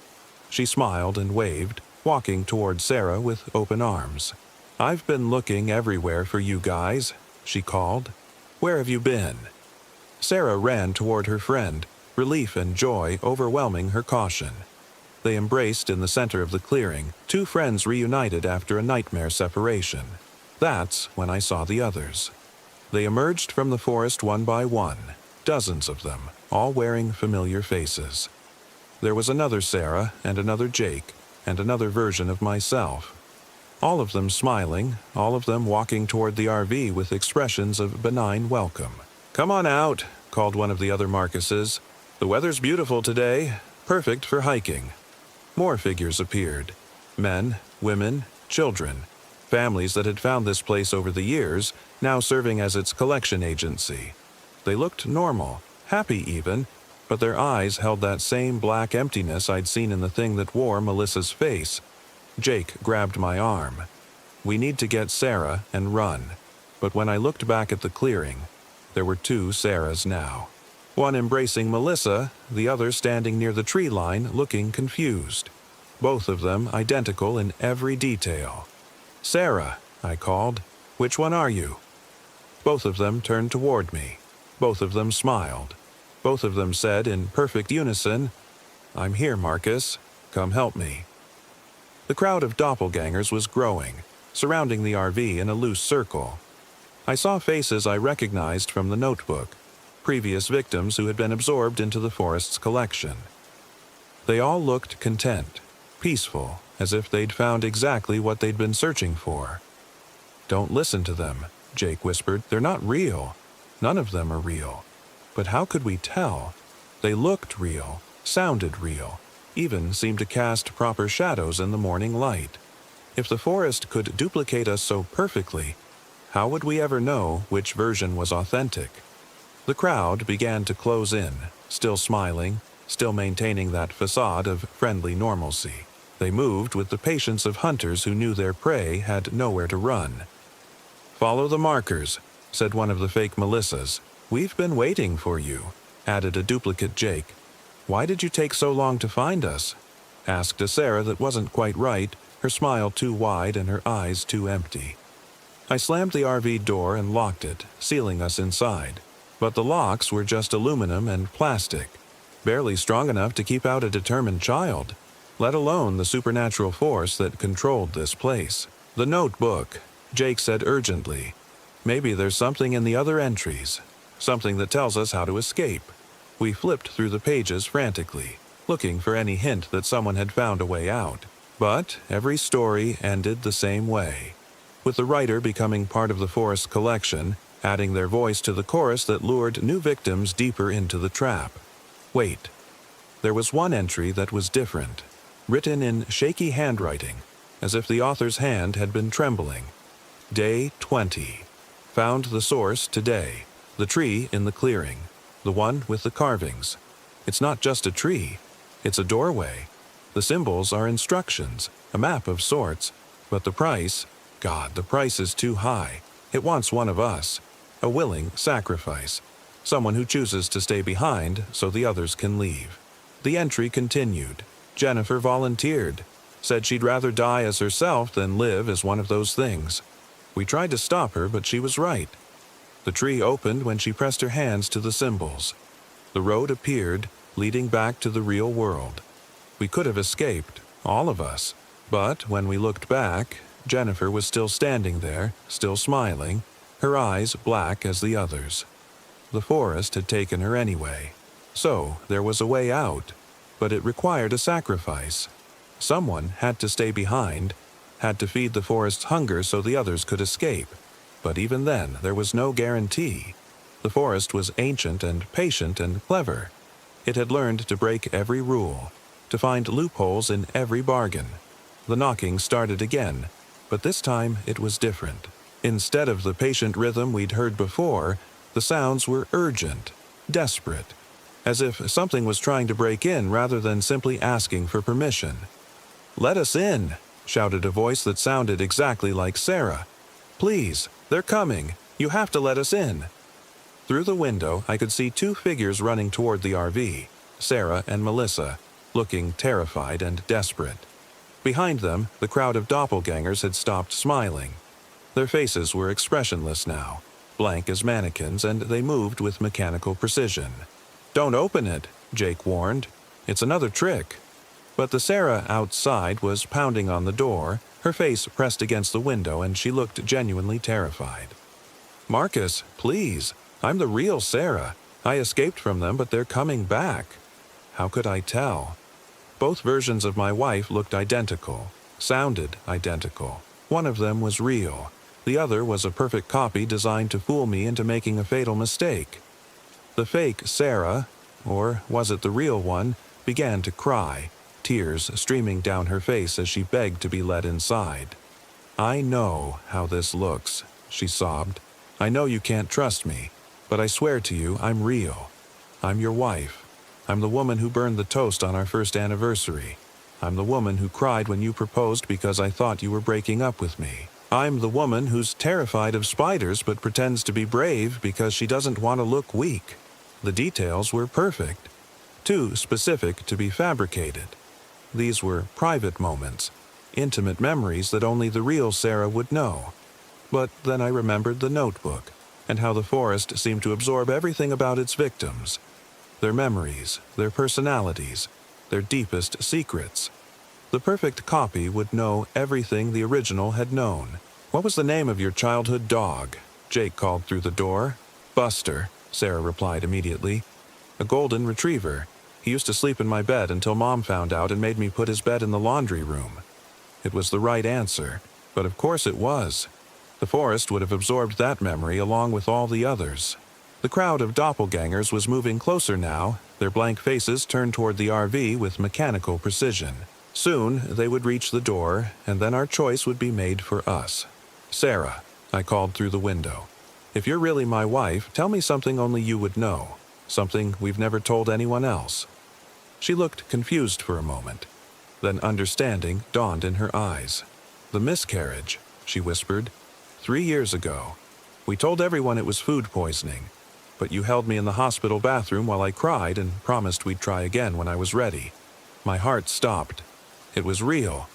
She smiled and waved, walking toward Sarah with open arms. "I've been looking everywhere for you guys," she called. "Where have you been?" Sarah ran toward her friend, relief and joy overwhelming her caution. They embraced in the center of the clearing, two friends reunited after a nightmare separation. That's when I saw the others. They emerged from the forest one by one, dozens of them, all wearing familiar faces. There was another Sarah and another Jake and another version of myself. All of them smiling, all of them walking toward the RV with expressions of benign welcome. "Come on out," called one of the other Marcuses. "The weather's beautiful today, perfect for hiking." More figures appeared. Men, women, children. Families that had found this place over the years, now serving as its collection agency. They looked normal, happy even, but their eyes held that same black emptiness I'd seen in the thing that wore Melissa's face. Jake grabbed my arm. "We need to get Sarah and run." But when I looked back at the clearing, there were two Sarahs now. One embracing Melissa, the other standing near the tree line looking confused. Both of them identical in every detail. "Sarah," I called. "Which one are you?" Both of them turned toward me. Both of them smiled. Both of them said in perfect unison, "I'm here, Marcus. Come help me." The crowd of doppelgangers was growing, surrounding the RV in a loose circle. I saw faces I recognized from the notebook, previous victims who had been absorbed into the forest's collection. They all looked content, peaceful, as if they'd found exactly what they'd been searching for. "Don't listen to them," Jake whispered. "They're not real. None of them are real. But how could we tell? They looked real, sounded real, even seemed to cast proper shadows in the morning light. If the forest could duplicate us so perfectly, how would we ever know which version was authentic?" The crowd began to close in, still smiling, still maintaining that facade of friendly normalcy. They moved with the patience of hunters who knew their prey had nowhere to run. "Follow the markers," said one of the fake Melissas. "We've been waiting for you," added a duplicate Jake. "Why did you take so long to find us?" asked a Sarah that wasn't quite right, her smile too wide and her eyes too empty. I slammed the RV door and locked it, sealing us inside. But the locks were just aluminum and plastic, barely strong enough to keep out a determined child, let alone the supernatural force that controlled this place. "The notebook," Jake said urgently. "Maybe there's something in the other entries, something that tells us how to escape." We flipped through the pages frantically, looking for any hint that someone had found a way out. But every story ended the same way, with the writer becoming part of the forest collection, adding their voice to the chorus that lured new victims deeper into the trap. Wait. There was one entry that was different, written in shaky handwriting, as if the author's hand had been trembling. Day 20. Found the source today. The tree in the clearing. The one with the carvings. It's not just a tree. It's a doorway. The symbols are instructions, a map of sorts. But the price, God, the price is too high. It wants one of us. A willing sacrifice. Someone who chooses to stay behind so the others can leave. The entry continued. Jennifer volunteered. Said she'd rather die as herself than live as one of those things. We tried to stop her, but she was right. The tree opened when she pressed her hands to the symbols. The road appeared, leading back to the real world. We could have escaped, all of us. But when we looked back, Jennifer was still standing there, still smiling, her eyes black as the others. The forest had taken her anyway. So there was a way out, but it required a sacrifice. Someone had to stay behind, had to feed the forest's hunger so the others could escape. But even then, there was no guarantee. The forest was ancient and patient and clever. It had learned to break every rule, to find loopholes in every bargain. The knocking started again, but this time it was different. Instead of the patient rhythm we'd heard before, the sounds were urgent, desperate, as if something was trying to break in rather than simply asking for permission. "Let us in," shouted a voice that sounded exactly like Sarah. "Please, they're coming. You have to let us in." Through the window, I could see two figures running toward the RV, Sarah and Melissa, looking terrified and desperate. Behind them, the crowd of doppelgangers had stopped smiling. Their faces were expressionless now, blank as mannequins, and they moved with mechanical precision. "Don't open it," Jake warned. "It's another trick." But the Sarah outside was pounding on the door, her face pressed against the window, and she looked genuinely terrified. "Marcus, please. I'm the real Sarah. I escaped from them, but they're coming back." How could I tell? Both versions of my wife looked identical, sounded identical. One of them was real. The other was a perfect copy designed to fool me into making a fatal mistake. The fake Sarah, or was it the real one, began to cry, tears streaming down her face as she begged to be let inside. "I know how this looks," she sobbed. "I know you can't trust me, but I swear to you I'm real. I'm your wife. I'm the woman who burned the toast on our first anniversary. I'm the woman who cried when you proposed because I thought you were breaking up with me. I'm the woman who's terrified of spiders but pretends to be brave because she doesn't want to look weak." The details were perfect, too specific to be fabricated. These were private moments, intimate memories that only the real Sarah would know. But then I remembered the notebook, and how the forest seemed to absorb everything about its victims. Their memories, their personalities, their deepest secrets. The perfect copy would know everything the original had known. "What was the name of your childhood dog?" Jake called through the door. "Buster," Sarah replied immediately. "A golden retriever. He used to sleep in my bed until Mom found out and made me put his bed in the laundry room." It was the right answer, but of course it was. The forest would have absorbed that memory along with all the others. The crowd of doppelgangers was moving closer now, their blank faces turned toward the RV with mechanical precision. Soon they would reach the door, and then our choice would be made for us. "Sarah," I called through the window, "if you're really my wife, tell me something only you would know, something we've never told anyone else." She looked confused for a moment. Then understanding dawned in her eyes. "The miscarriage," she whispered. 3 years ago. We told everyone it was food poisoning, but you held me in the hospital bathroom while I cried and promised we'd try again when I was ready." My heart stopped. It was real.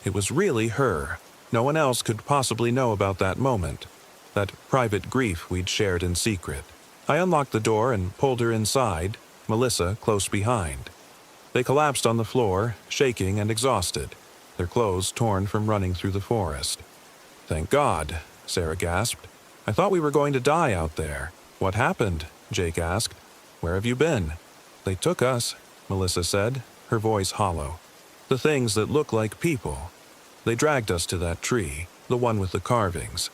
It was really her. No one else could possibly know about that moment, that private grief we'd shared in secret. I unlocked the door and pulled her inside, Melissa close behind. They collapsed on the floor, shaking and exhausted, their clothes torn from running through the forest. "Thank God," Sarah gasped. "I thought we were going to die out there." "What happened?" Jake asked. "Where have you been?" "They took us," Melissa said, her voice hollow. "The things that look like people. They dragged us to that tree, the one with the carvings.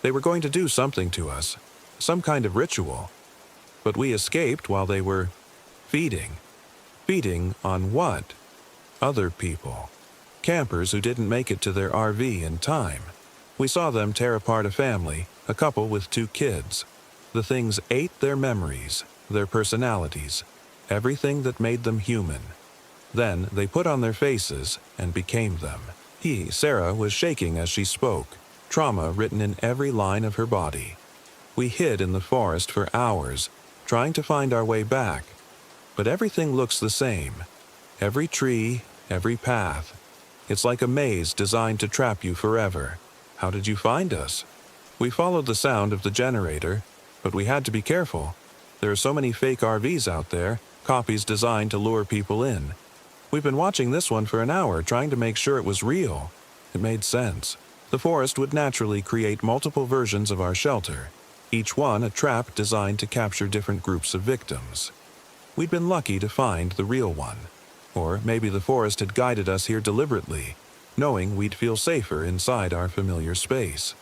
They were going to do something to us, some kind of ritual. But we escaped while they were feeding. Feeding on what? Other people. Campers who didn't make it to their RV in time. We saw them tear apart a family, a couple with 2 kids. The things ate their memories, their personalities, everything that made them human. Then they put on their faces and became them." Sarah, was shaking as she spoke, trauma written in every line of her body. "We hid in the forest for hours, trying to find our way back. But everything looks the same. Every tree, every path. It's like a maze designed to trap you forever. How did you find us?" "We followed the sound of the generator, but we had to be careful. There are so many fake RVs out there, copies designed to lure people in. We've been watching this one for an hour, trying to make sure it was real. It made sense. The forest would naturally create multiple versions of our shelter. each one a trap designed to capture different groups of victims. We'd been lucky to find the real one. Or maybe the forest had guided us here deliberately, knowing we'd feel safer inside our familiar space.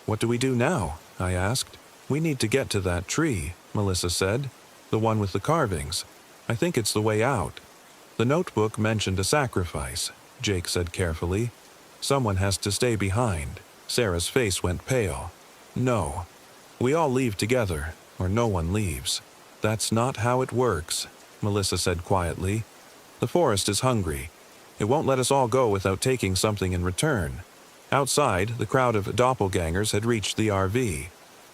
"What do we do now?" I asked. "We need to get to that tree," Melissa said. "The one with the carvings. I think it's the way out." "The notebook mentioned a sacrifice," Jake said carefully. "Someone has to stay behind." Sarah's face went pale. "No. We all leave together, or no one leaves." "That's not how it works," Melissa said quietly. "The forest is hungry. It won't let us all go without taking something in return." Outside, the crowd of doppelgangers had reached the RV.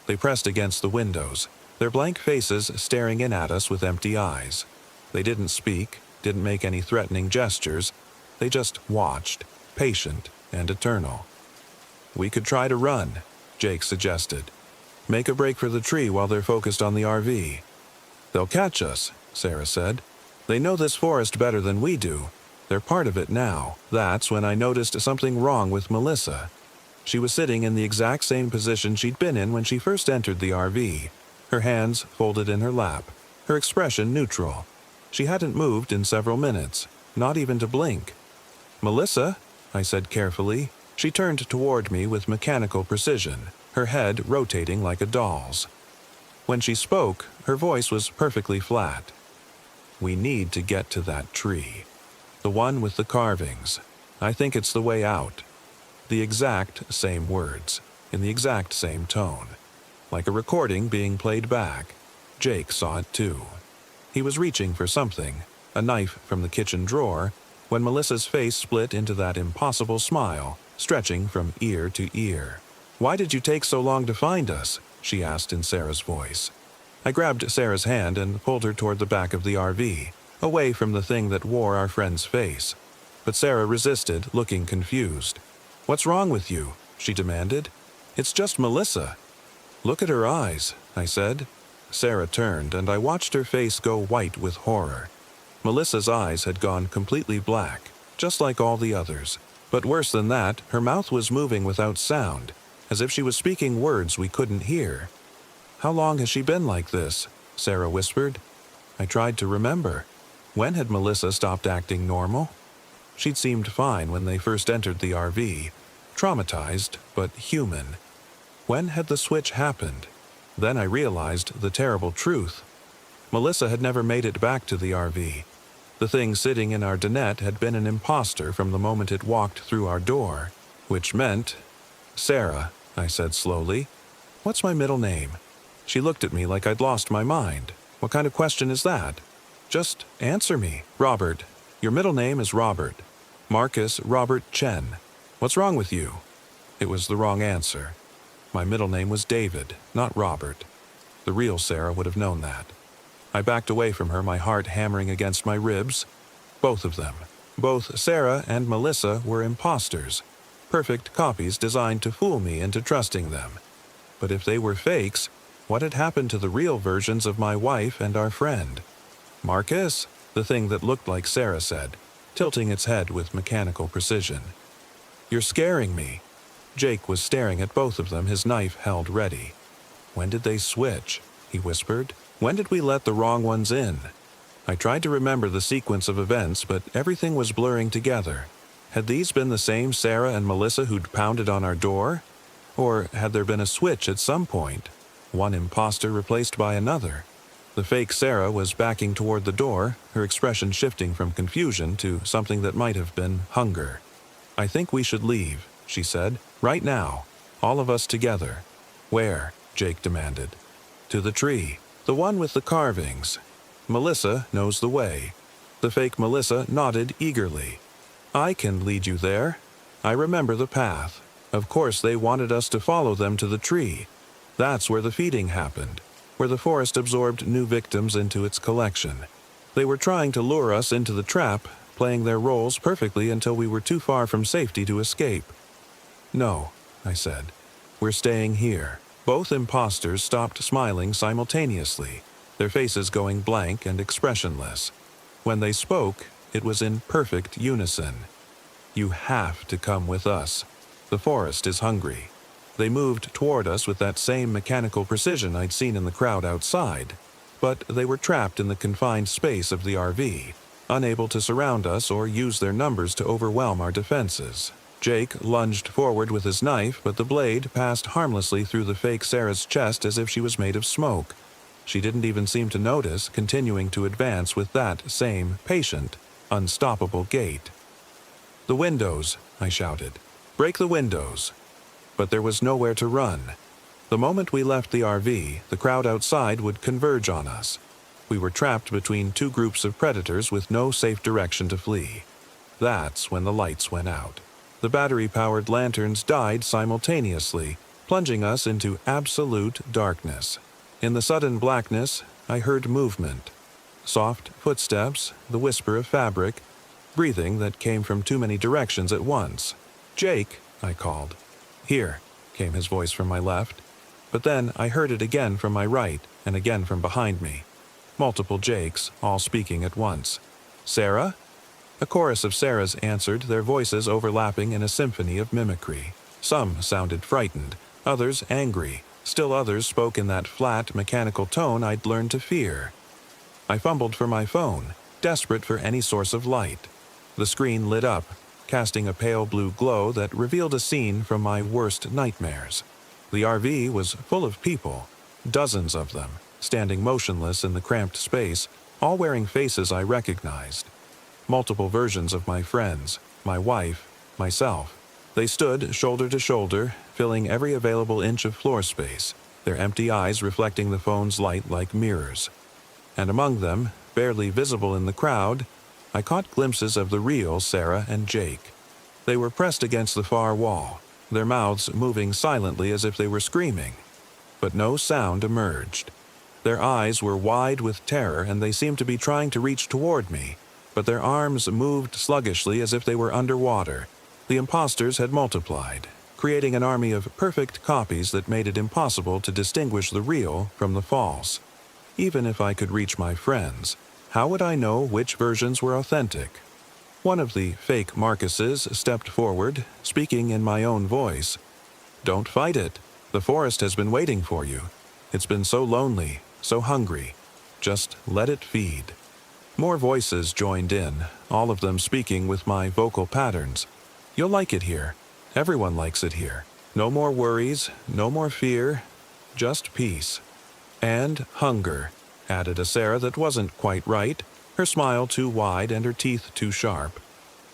They pressed against the windows, their blank faces staring in at us with empty eyes. They didn't speak, didn't make any threatening gestures. They just watched, patient and eternal. "We could try to run," Jake suggested. "Make a break for the tree while they're focused on the RV." "They'll catch us," Sarah said. "They know this forest better than we do. They're part of it now." That's when I noticed something wrong with Melissa. She was sitting in the exact same position she'd been in when she first entered the RV, her hands folded in her lap, her expression neutral. She hadn't moved in several minutes, not even to blink. "Melissa," I said carefully. She turned toward me with mechanical precision, her head rotating like a doll's. When she spoke, her voice was perfectly flat. "We need to get to that tree. The one with the carvings. I think it's the way out." The exact same words, in the exact same tone. Like a recording being played back. Jake saw it too. He was reaching for something, a knife from the kitchen drawer, when Melissa's face split into that impossible smile, stretching from ear to ear. "Why did you take so long to find us?" she asked in Sarah's voice. I grabbed Sarah's hand and pulled her toward the back of the RV, away from the thing that wore our friend's face. But Sarah resisted, looking confused. "What's wrong with you?" she demanded. "It's just Melissa." "Look at her eyes," I said. Sarah turned, and I watched her face go white with horror. Melissa's eyes had gone completely black, just like all the others. But worse than that, her mouth was moving without sound, as if she was speaking words we couldn't hear. "How long has she been like this?" Sarah whispered. I tried to remember. When had Melissa stopped acting normal? She'd seemed fine when they first entered the RV, traumatized but human. When had the switch happened? Then I realized the terrible truth. Melissa had never made it back to the RV. The thing sitting in our dinette had been an imposter from the moment it walked through our door, which meant... "Sarah," I said slowly. "What's my middle name?" She looked at me like I'd lost my mind. "What kind of question is that?" "Just answer me." "Robert. Your middle name is Robert. Marcus Robert Chen. What's wrong with you?" It was the wrong answer. My middle name was David, not Robert. The real Sarah would have known that. I backed away from her, my heart hammering against my ribs. Both of them. Both Sarah and Melissa were imposters. Perfect copies designed to fool me into trusting them. But if they were fakes, what had happened to the real versions of my wife and our friend? "Marcus?" the thing that looked like Sarah said, tilting its head with mechanical precision. "You're scaring me." Jake was staring at both of them, his knife held ready. "When did they switch?" he whispered. "When did we let the wrong ones in?" I tried to remember the sequence of events, but everything was blurring together. Had these been the same Sarah and Melissa who'd pounded on our door? Or had there been a switch at some point? One imposter replaced by another. The fake Sarah was backing toward the door, her expression shifting from confusion to something that might have been hunger. "I think we should leave," she said. "Right now. All of us together." "Where?" Jake demanded. "To the tree. The one with the carvings. Melissa knows the way." The fake Melissa nodded eagerly. "I can lead you there. I remember the path. Of course they wanted us to follow them to the tree. That's where the feeding happened, where the forest absorbed new victims into its collection. They were trying to lure us into the trap, playing their roles perfectly until we were too far from safety to escape." "No," I said. "We're staying here." Both imposters stopped smiling simultaneously, their faces going blank and expressionless. When they spoke, it was in perfect unison. "You have to come with us. The forest is hungry." They moved toward us with that same mechanical precision I'd seen in the crowd outside, but they were trapped in the confined space of the RV, unable to surround us or use their numbers to overwhelm our defenses. Jake lunged forward with his knife, but the blade passed harmlessly through the fake Sarah's chest as if she was made of smoke. She didn't even seem to notice, continuing to advance with that same patient, unstoppable gait. "The windows," I shouted. "Break the windows." But there was nowhere to run. The moment we left the RV, the crowd outside would converge on us. We were trapped between two groups of predators with no safe direction to flee. That's when the lights went out. The battery-powered lanterns died simultaneously, plunging us into absolute darkness. In the sudden blackness, I heard movement. Soft footsteps, the whisper of fabric, breathing that came from too many directions at once. "Jake," I called. "Here," came his voice from my left. But then I heard it again from my right and again from behind me. Multiple Jakes, all speaking at once. "Sarah?" A chorus of Sarahs answered, their voices overlapping in a symphony of mimicry. Some sounded frightened, others angry. Still others spoke in that flat, mechanical tone I'd learned to fear. I fumbled for my phone, desperate for any source of light. The screen lit up, casting a pale blue glow that revealed a scene from my worst nightmares. The RV was full of people, dozens of them, standing motionless in the cramped space, all wearing faces I recognized. Multiple versions of my friends, my wife, myself. They stood shoulder to shoulder, filling every available inch of floor space, their empty eyes reflecting the phone's light like mirrors. And among them, barely visible in the crowd, I caught glimpses of the real Sarah and Jake. They were pressed against the far wall, their mouths moving silently as if they were screaming. But no sound emerged. Their eyes were wide with terror and they seemed to be trying to reach toward me, but their arms moved sluggishly as if they were underwater. The imposters had multiplied, creating an army of perfect copies that made it impossible to distinguish the real from the false. Even if I could reach my friends, how would I know which versions were authentic? One of the fake Marcuses stepped forward, speaking in my own voice. "Don't fight it. The forest has been waiting for you. It's been so lonely, so hungry. Just let it feed." More voices joined in, all of them speaking with my vocal patterns. "You'll like it here. Everyone likes it here. No more worries, no more fear, just peace. And hunger," added a Sarah that wasn't quite right, her smile too wide and her teeth too sharp.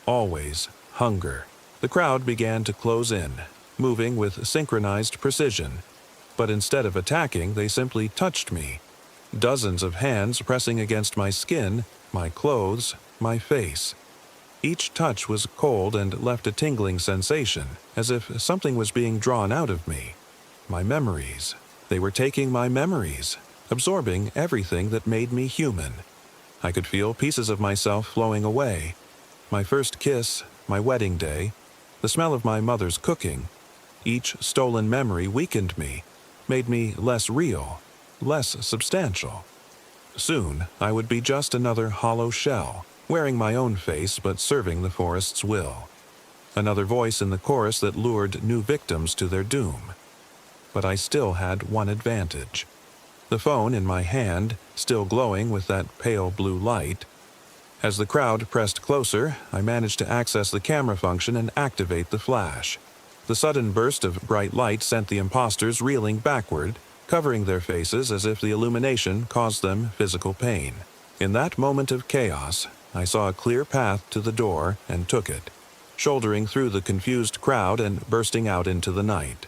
"Always hunger." The crowd began to close in, moving with synchronized precision. But instead of attacking, they simply touched me. Dozens of hands pressing against my skin, my clothes, my face. Each touch was cold and left a tingling sensation, as if something was being drawn out of me. My memories. They were taking my memories, absorbing everything that made me human. I could feel pieces of myself flowing away. My first kiss, my wedding day, the smell of my mother's cooking. Each stolen memory weakened me, made me less real, less substantial. Soon, I would be just another hollow shell, wearing my own face but serving the forest's will. Another voice in the chorus that lured new victims to their doom. But I still had one advantage. The phone in my hand, still glowing with that pale blue light. As the crowd pressed closer, I managed to access the camera function and activate the flash. The sudden burst of bright light sent the imposters reeling backward, covering their faces as if the illumination caused them physical pain. In that moment of chaos, I saw a clear path to the door and took it, shouldering through the confused crowd and bursting out into the night.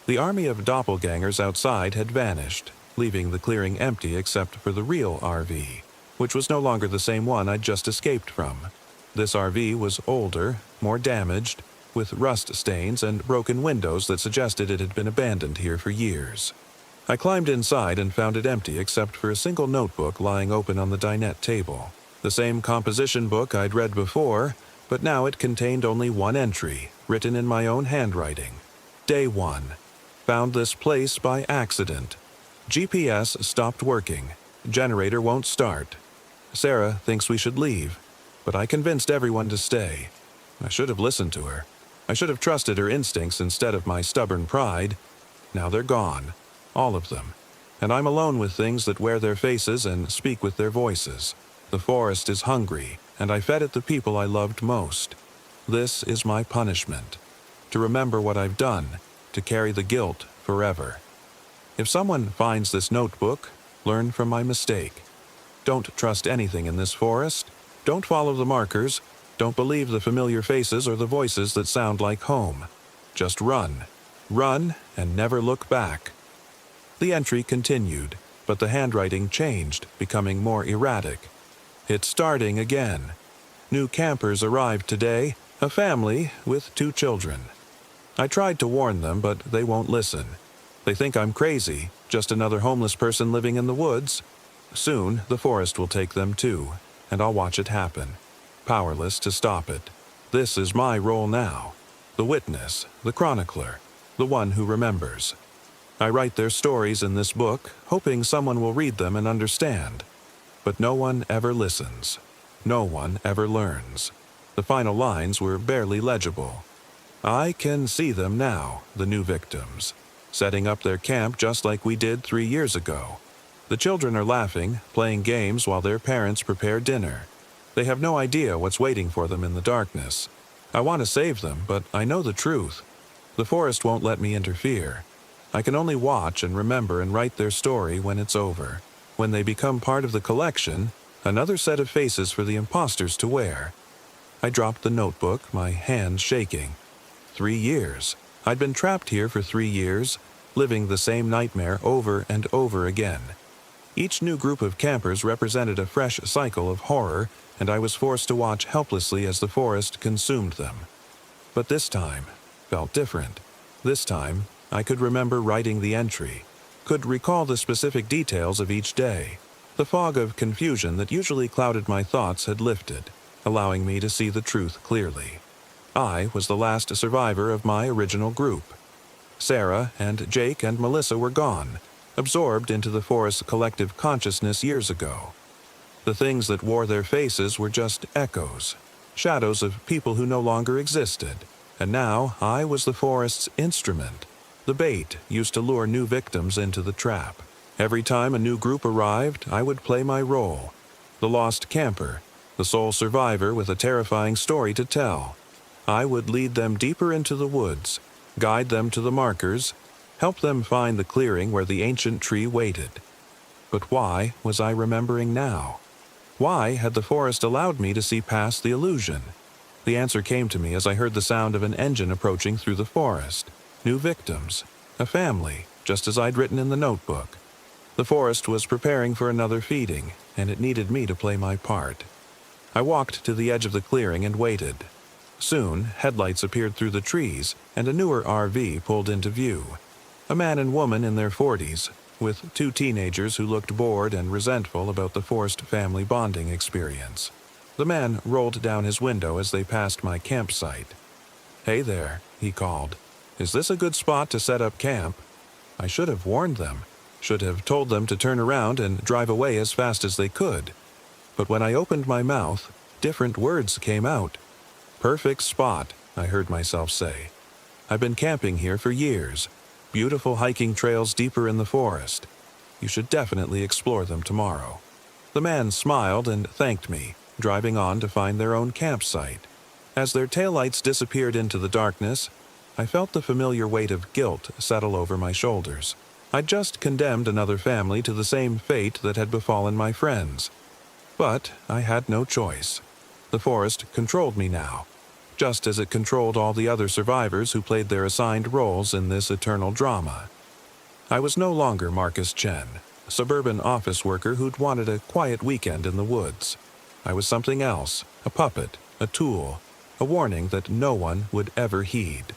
The army of doppelgangers outside had vanished, leaving the clearing empty except for the real RV, which was no longer the same one I'd just escaped from. This RV was older, more damaged, with rust stains and broken windows that suggested it had been abandoned here for years. I climbed inside and found it empty except for a single notebook lying open on the dinette table. The same composition book I'd read before, but now it contained only one entry, written in my own handwriting. Day 1. Found this place by accident. GPS stopped working. Generator won't start. Sarah thinks we should leave, but I convinced everyone to stay. I should have listened to her. I should have trusted her instincts instead of my stubborn pride. Now they're gone, all of them, and I'm alone with things that wear their faces and speak with their voices. The forest is hungry, and I fed it the people I loved most. This is my punishment, to remember what I've done, to carry the guilt forever. If someone finds this notebook, learn from my mistake. Don't trust anything in this forest. Don't follow the markers. Don't believe the familiar faces or the voices that sound like home. Just run. Run and never look back. The entry continued, but the handwriting changed, becoming more erratic. It's starting again. New campers arrived today, a family with 2 children. I tried to warn them, but they won't listen. They think I'm crazy, just another homeless person living in the woods. Soon, the forest will take them too, and I'll watch it happen, powerless to stop it. This is my role now. The witness, the chronicler, the one who remembers. I write their stories in this book, hoping someone will read them and understand. But no one ever listens. No one ever learns. The final lines were barely legible. I can see them now, the new victims, setting up their camp just like we did 3 years ago. The children are laughing, playing games while their parents prepare dinner. They have no idea what's waiting for them in the darkness. I want to save them, but I know the truth. The forest won't let me interfere. I can only watch and remember and write their story when it's over. When they become part of the collection, another set of faces for the imposters to wear. I dropped the notebook, my hands shaking. 3 years. I'd been trapped here for 3 years, living the same nightmare over and over again. Each new group of campers represented a fresh cycle of horror, and I was forced to watch helplessly as the forest consumed them. But this time felt different. This time, I could remember writing the entry, could recall the specific details of each day. The fog of confusion that usually clouded my thoughts had lifted, allowing me to see the truth clearly. I was the last survivor of my original group. Sarah and Jake and Melissa were gone, absorbed into the forest's collective consciousness years ago. The things that wore their faces were just echoes, shadows of people who no longer existed. And now I was the forest's instrument, the bait used to lure new victims into the trap. Every time a new group arrived, I would play my role. The lost camper, the sole survivor with a terrifying story to tell. I would lead them deeper into the woods, guide them to the markers, help them find the clearing where the ancient tree waited. But why was I remembering now? Why had the forest allowed me to see past the illusion? The answer came to me as I heard the sound of an engine approaching through the forest. New victims, a family, just as I'd written in the notebook. The forest was preparing for another feeding, and it needed me to play my part. I walked to the edge of the clearing and waited. Soon, headlights appeared through the trees, and a newer RV pulled into view. A man and woman in their 40s, with 2 teenagers who looked bored and resentful about the forced family bonding experience. The man rolled down his window as they passed my campsite. "Hey there," he called. "Is this a good spot to set up camp?" I should have warned them, should have told them to turn around and drive away as fast as they could. But when I opened my mouth, different words came out. "Perfect spot," I heard myself say. "I've been camping here for years. Beautiful hiking trails deeper in the forest. You should definitely explore them tomorrow." The man smiled and thanked me, driving on to find their own campsite. As their taillights disappeared into the darkness, I felt the familiar weight of guilt settle over my shoulders. I'd just condemned another family to the same fate that had befallen my friends. But I had no choice. The forest controlled me now, just as it controlled all the other survivors who played their assigned roles in this eternal drama. I was no longer Marcus Chen, a suburban office worker who'd wanted a quiet weekend in the woods. I was something else, a puppet, a tool, a warning that no one would ever heed.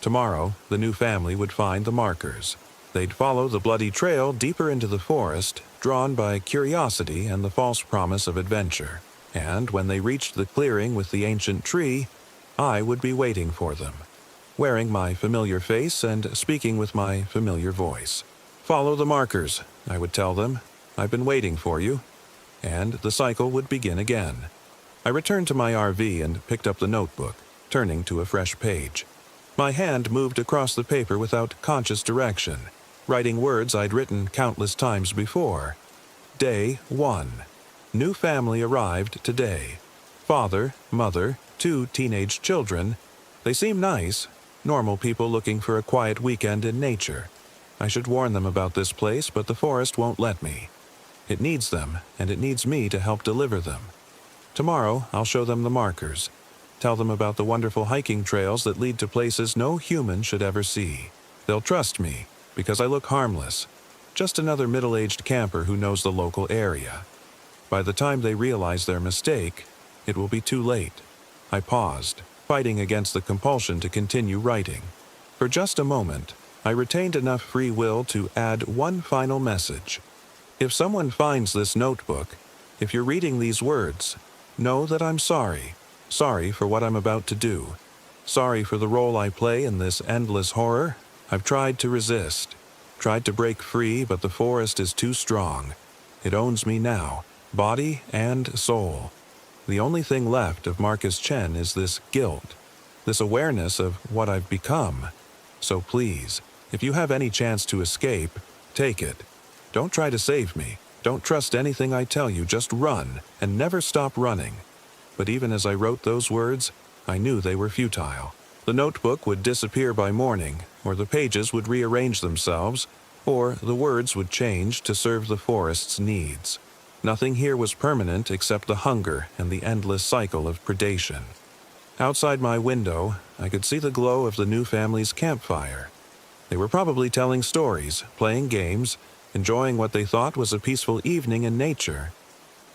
Tomorrow, the new family would find the markers. They'd follow the bloody trail deeper into the forest, drawn by curiosity and the false promise of adventure. And when they reached the clearing with the ancient tree, I would be waiting for them, wearing my familiar face and speaking with my familiar voice. "Follow the markers," I would tell them. "I've been waiting for you." And the cycle would begin again. I returned to my RV and picked up the notebook. turning to a fresh page. My hand moved across the paper without conscious direction, writing words I'd written countless times before. Day 1. New family arrived today. Father, mother, 2 teenage children. They seem nice, normal people looking for a quiet weekend in nature. I should warn them about this place, but the forest won't let me. It needs them, and it needs me to help deliver them. Tomorrow, I'll show them the markers. Tell them about the wonderful hiking trails that lead to places no human should ever see. They'll trust me, because I look harmless. Just another middle-aged camper who knows the local area. By the time they realize their mistake, it will be too late. I paused, fighting against the compulsion to continue writing. For just a moment, I retained enough free will to add one final message. If someone finds this notebook, if you're reading these words, know that I'm sorry. Sorry for what I'm about to do. Sorry for the role I play in this endless horror. I've tried to resist. Tried to break free, but the forest is too strong. It owns me now, body and soul. The only thing left of Marcus Chen is this guilt, this awareness of what I've become. So please, if you have any chance to escape, take it. Don't try to save me. Don't trust anything I tell you. Just run, and never stop running. But even as I wrote those words, I knew they were futile. The notebook would disappear by morning, or the pages would rearrange themselves, or the words would change to serve the forest's needs. Nothing here was permanent except the hunger and the endless cycle of predation. Outside my window, I could see the glow of the new family's campfire. They were probably telling stories, playing games, enjoying what they thought was a peaceful evening in nature.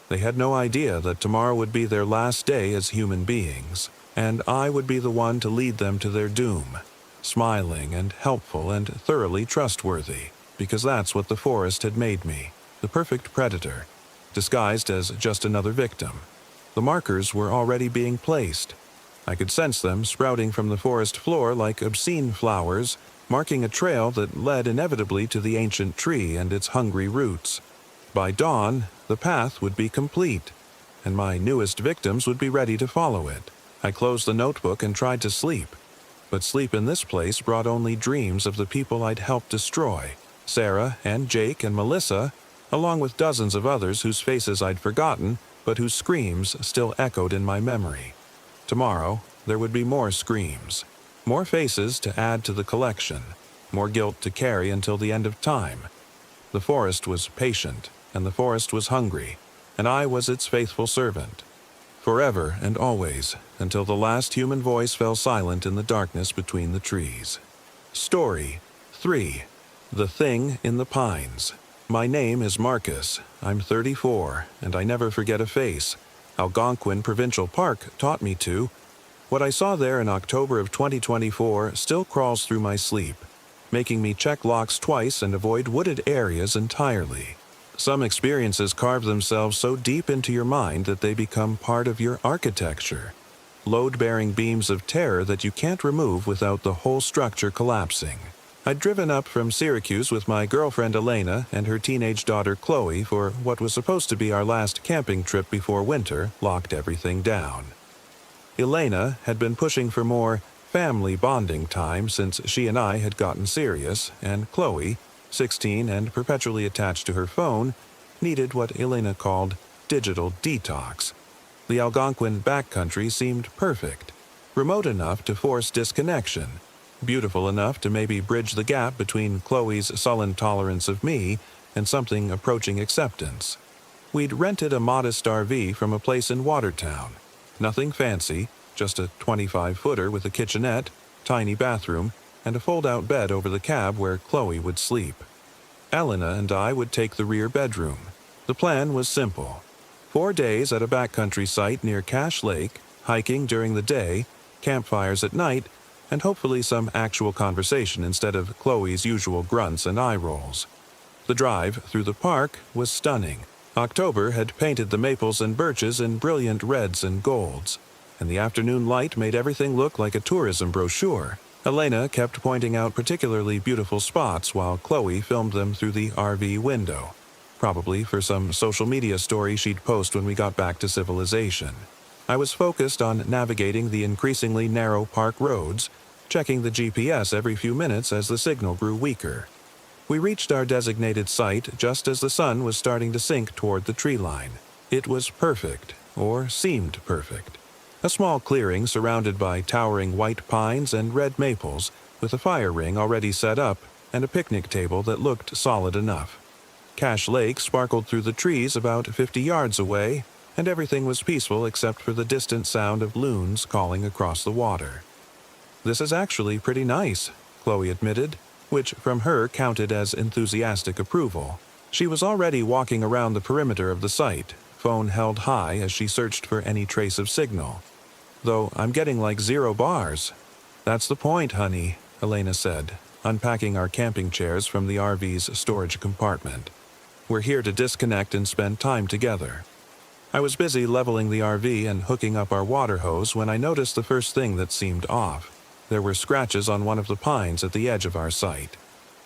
They had no idea that tomorrow would be their last day as human beings, and I would be the one to lead them to their doom, smiling and helpful and thoroughly trustworthy, because that's what the forest had made me, the perfect predator, disguised as just another victim. The markers were already being placed. I could sense them sprouting from the forest floor like obscene flowers, marking a trail that led inevitably to the ancient tree and its hungry roots. By dawn, the path would be complete, and my newest victims would be ready to follow it. I closed the notebook and tried to sleep, but sleep in this place brought only dreams of the people I'd helped destroy, Sarah and Jake and Melissa, along with dozens of others whose faces I'd forgotten, but whose screams still echoed in my memory. Tomorrow, there would be more screams, more faces to add to the collection, more guilt to carry until the end of time. The forest was patient, and the forest was hungry, and I was its faithful servant. Forever and always, until the last human voice fell silent in the darkness between the trees. Story 3. The Thing in the Pines. My name is Marcus. I'm 34, and I never forget a face. Algonquin Provincial Park taught me to. What I saw there in October of 2024 still crawls through my sleep, making me check locks twice and avoid wooded areas entirely. Some experiences carve themselves so deep into your mind that they become part of your architecture, load-bearing beams of terror that you can't remove without the whole structure collapsing. I'd driven up from Syracuse with my girlfriend Elena and her teenage daughter Chloe for what was supposed to be our last camping trip before winter locked everything down. Elena had been pushing for more family bonding time since she and I had gotten serious, and Chloe, 16 and perpetually attached to her phone, needed what Elena called digital detox. The Algonquin backcountry seemed perfect, remote enough to force disconnection, beautiful enough to maybe bridge the gap between Chloe's sullen tolerance of me and something approaching acceptance. We'd rented a modest RV from a place in Watertown. Nothing fancy, just a 25-footer with a kitchenette, tiny bathroom, and a fold-out bed over the cab where Chloe would sleep. Elena and I would take the rear bedroom. The plan was simple. 4 days at a backcountry site near Cache Lake, hiking during the day, campfires at night, and hopefully some actual conversation instead of Chloe's usual grunts and eye rolls. The drive through the park was stunning. October had painted the maples and birches in brilliant reds and golds, and the afternoon light made everything look like a tourism brochure. Elena kept pointing out particularly beautiful spots while Chloe filmed them through the RV window, probably for some social media story she'd post when we got back to civilization. I was focused on navigating the increasingly narrow park roads, checking the GPS every few minutes as the signal grew weaker. We reached our designated site just as the sun was starting to sink toward the tree line. It was perfect, or seemed perfect. A small clearing surrounded by towering white pines and red maples, with a fire ring already set up and a picnic table that looked solid enough. Cache Lake sparkled through the trees about 50 yards away, and everything was peaceful except for the distant sound of loons calling across the water. "This is actually pretty nice," Chloe admitted, which from her counted as enthusiastic approval. She was already walking around the perimeter of the site, phone held high as she searched for any trace of signal. "Though I'm getting like 0 bars. "That's the point, honey," Elena said, unpacking our camping chairs from the RV's storage compartment. "We're here to disconnect and spend time together." I was busy leveling the RV and hooking up our water hose when I noticed the first thing that seemed off. There were scratches on one of the pines at the edge of our site.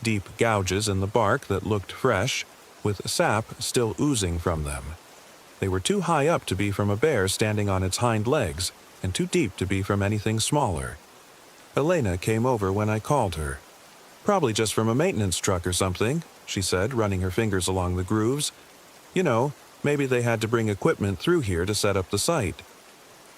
Deep gouges in the bark that looked fresh, with sap still oozing from them. They were too high up to be from a bear standing on its hind legs, and too deep to be from anything smaller. Elena came over when I called her. "Probably just from a maintenance truck or something," she said, running her fingers along the grooves. "You know, maybe they had to bring equipment through here to set up the site."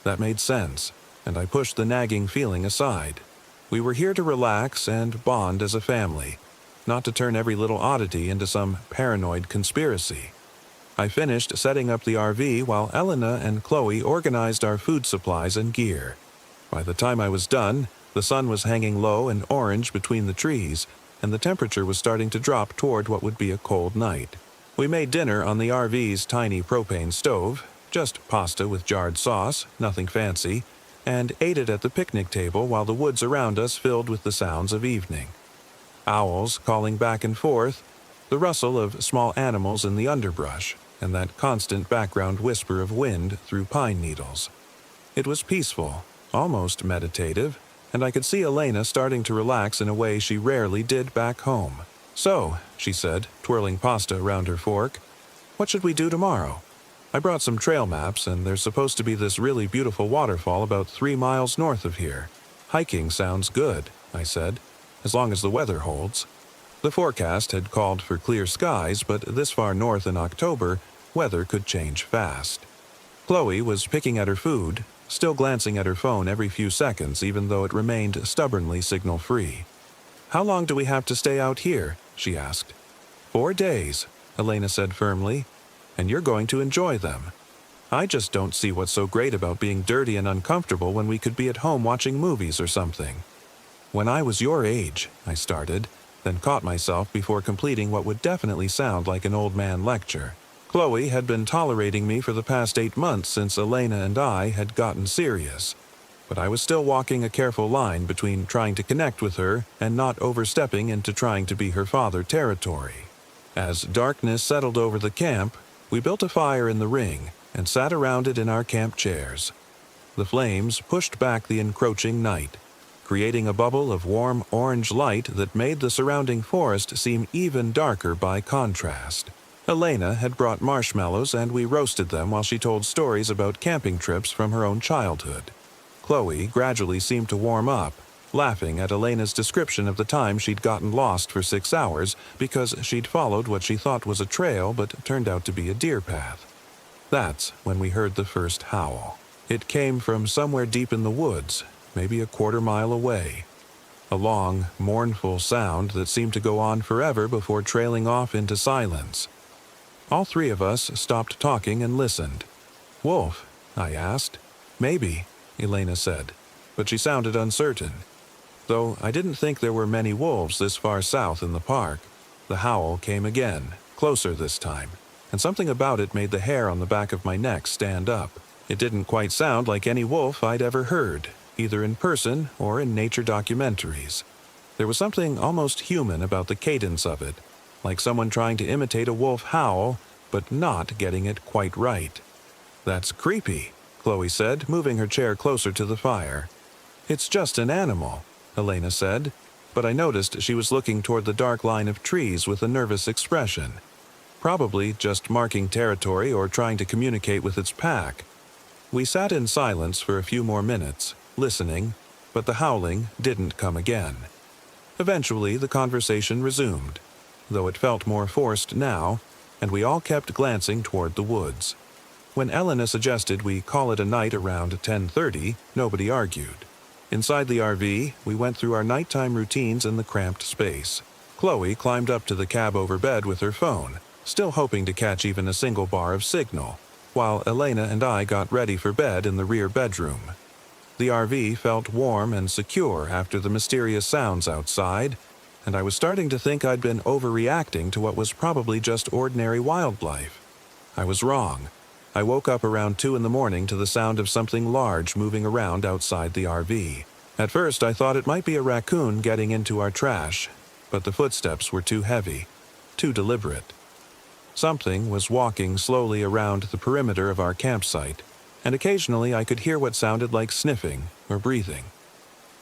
That made sense, and I pushed the nagging feeling aside. We were here to relax and bond as a family, not to turn every little oddity into some paranoid conspiracy. I finished setting up the RV while Elena and Chloe organized our food supplies and gear. By the time I was done, the sun was hanging low and orange between the trees, and the temperature was starting to drop toward what would be a cold night. We made dinner on the RV's tiny propane stove, just pasta with jarred sauce, nothing fancy, and ate it at the picnic table while the woods around us filled with the sounds of evening. Owls calling back and forth, the rustle of small animals in the underbrush, and that constant background whisper of wind through pine needles. It was peaceful, almost meditative, and I could see Elena starting to relax in a way she rarely did back home. "So," she said, twirling pasta around her fork, "what should we do tomorrow? I brought some trail maps, and there's supposed to be this really beautiful waterfall about 3 miles north of here. Hiking sounds good," I said, "as long as the weather holds." The forecast had called for clear skies, but this far north in October, weather could change fast. Chloe was picking at her food, still glancing at her phone every few seconds even though it remained stubbornly signal-free. "How long do we have to stay out here?" she asked. 4 days, Elena said firmly, "and you're going to enjoy them. I just don't see what's so great about being dirty and uncomfortable when we could be at home watching movies or something." "When I was your age," I started, then caught myself before completing what would definitely sound like an old man lecture. Chloe had been tolerating me for the past 8 months since Elena and I had gotten serious, but I was still walking a careful line between trying to connect with her and not overstepping into trying to be her father territory. As darkness settled over the camp, we built a fire in the ring and sat around it in our camp chairs. The flames pushed back the encroaching night, creating a bubble of warm orange light that made the surrounding forest seem even darker by contrast. Elena had brought marshmallows and we roasted them while she told stories about camping trips from her own childhood. Chloe gradually seemed to warm up, laughing at Elena's description of the time she'd gotten lost for 6 hours because she'd followed what she thought was a trail but turned out to be a deer path. That's when we heard the first howl. It came from somewhere deep in the woods, maybe a 1/4 mile away. A long, mournful sound that seemed to go on forever before trailing off into silence. All 3 of us stopped talking and listened. "Wolf?" I asked. "Maybe," Elena said, but she sounded uncertain. Though I didn't think there were many wolves this far south in the park. The howl came again, closer this time, and something about it made the hair on the back of my neck stand up. It didn't quite sound like any wolf I'd ever heard, either in person or in nature documentaries. There was something almost human about the cadence of it, like someone trying to imitate a wolf howl, but not getting it quite right. "That's creepy," Chloe said, moving her chair closer to the fire. "It's just an animal," Elena said, but I noticed she was looking toward the dark line of trees with a nervous expression. Probably just marking territory or trying to communicate with its pack. We sat in silence for a few more minutes, listening, but the howling didn't come again. Eventually, the conversation resumed, though it felt more forced now, and we all kept glancing toward the woods. When Elena suggested we call it a night around 10:30, nobody argued. Inside the RV, we went through our nighttime routines in the cramped space. Chloe climbed up to the cab over bed with her phone, still hoping to catch even a single bar of signal, while Elena and I got ready for bed in the rear bedroom. The RV felt warm and secure after the mysterious sounds outside, and I was starting to think I'd been overreacting to what was probably just ordinary wildlife. I was wrong. I woke up around 2 in the morning to the sound of something large moving around outside the RV. At first, I thought it might be a raccoon getting into our trash, but the footsteps were too heavy, too deliberate. Something was walking slowly around the perimeter of our campsite, and occasionally I could hear what sounded like sniffing or breathing.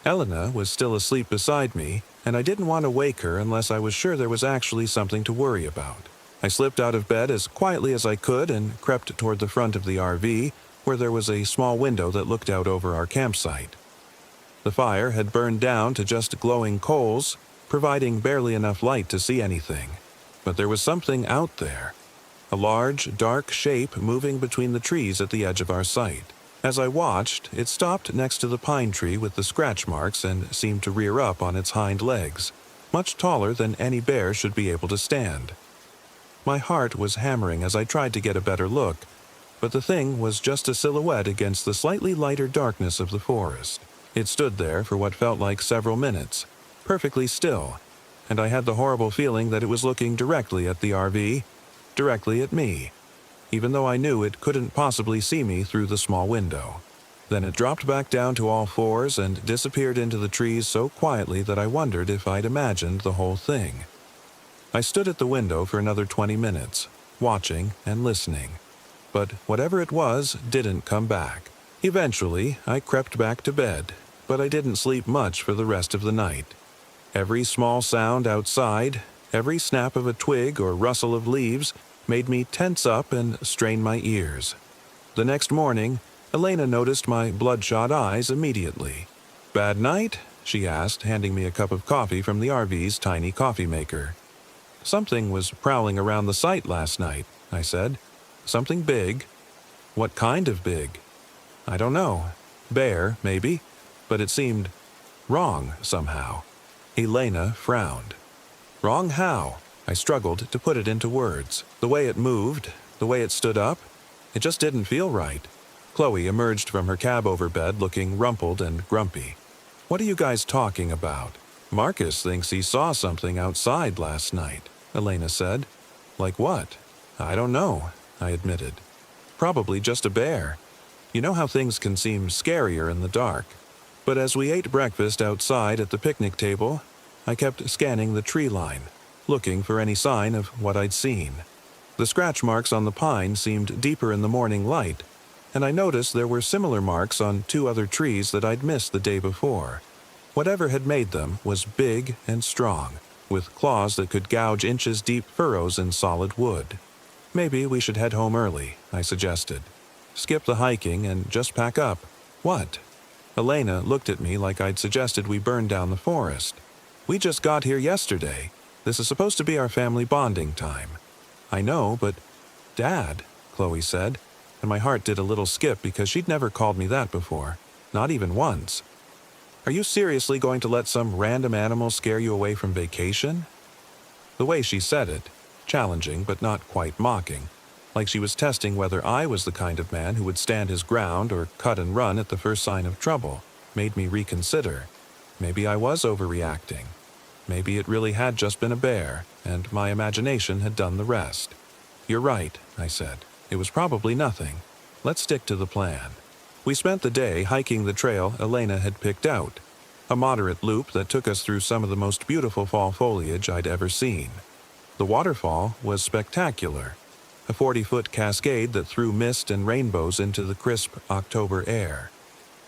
Elena was still asleep beside me, and I didn't want to wake her unless I was sure there was actually something to worry about. I slipped out of bed as quietly as I could and crept toward the front of the RV, where there was a small window that looked out over our campsite. The fire had burned down to just glowing coals, providing barely enough light to see anything. But there was something out there, a large, dark shape moving between the trees at the edge of our site. As I watched, it stopped next to the pine tree with the scratch marks and seemed to rear up on its hind legs, much taller than any bear should be able to stand. My heart was hammering as I tried to get a better look, but the thing was just a silhouette against the slightly lighter darkness of the forest. It stood there for what felt like several minutes, perfectly still, and I had the horrible feeling that it was looking directly at the RV, directly at me, even though I knew it couldn't possibly see me through the small window. Then it dropped back down to all fours and disappeared into the trees so quietly that I wondered if I'd imagined the whole thing. I stood at the window for another 20 minutes, watching and listening, but whatever it was didn't come back. Eventually, I crept back to bed, but I didn't sleep much for the rest of the night. Every small sound outside, every snap of a twig or rustle of leaves made me tense up and strain my ears. The next morning, Elena noticed my bloodshot eyes immediately. "Bad night?" she asked, handing me a cup of coffee from the RV's tiny coffee maker. "Something was prowling around the site last night," I said. "Something big." "What kind of big?" "I don't know. Bear, maybe. But it seemed wrong somehow." Elena frowned. "Wrong how?" I struggled to put it into words. The way it moved, the way it stood up, it just didn't feel right. Chloe emerged from her cab over bed looking rumpled and grumpy. "What are you guys talking about?" "Marcus thinks he saw something outside last night," Elena said. "Like what?" "I don't know," I admitted. "Probably just a bear. You know how things can seem scarier in the dark." But as we ate breakfast outside at the picnic table, I kept scanning the tree line, looking for any sign of what I'd seen. The scratch marks on the pine seemed deeper in the morning light, and I noticed there were similar marks on 2 other trees that I'd missed the day before. Whatever had made them was big and strong, with claws that could gouge inches-deep furrows in solid wood. "Maybe we should head home early," I suggested. "Skip the hiking and just pack up." "What?" Elena looked at me like I'd suggested we burn down the forest. "We just got here yesterday. This is supposed to be our family bonding time." "I know, but—" "Dad," Chloe said, and my heart did a little skip because she'd never called me that before, not even once. "Are you seriously going to let some random animal scare you away from vacation?" The way she said it, challenging but not quite mocking, like she was testing whether I was the kind of man who would stand his ground or cut and run at the first sign of trouble, made me reconsider. Maybe I was overreacting. Maybe it really had just been a bear, and my imagination had done the rest. "You're right," I said. "It was probably nothing. Let's stick to the plan." We spent the day hiking the trail Elena had picked out, a moderate loop that took us through some of the most beautiful fall foliage I'd ever seen. The waterfall was spectacular, a 40-foot cascade that threw mist and rainbows into the crisp October air.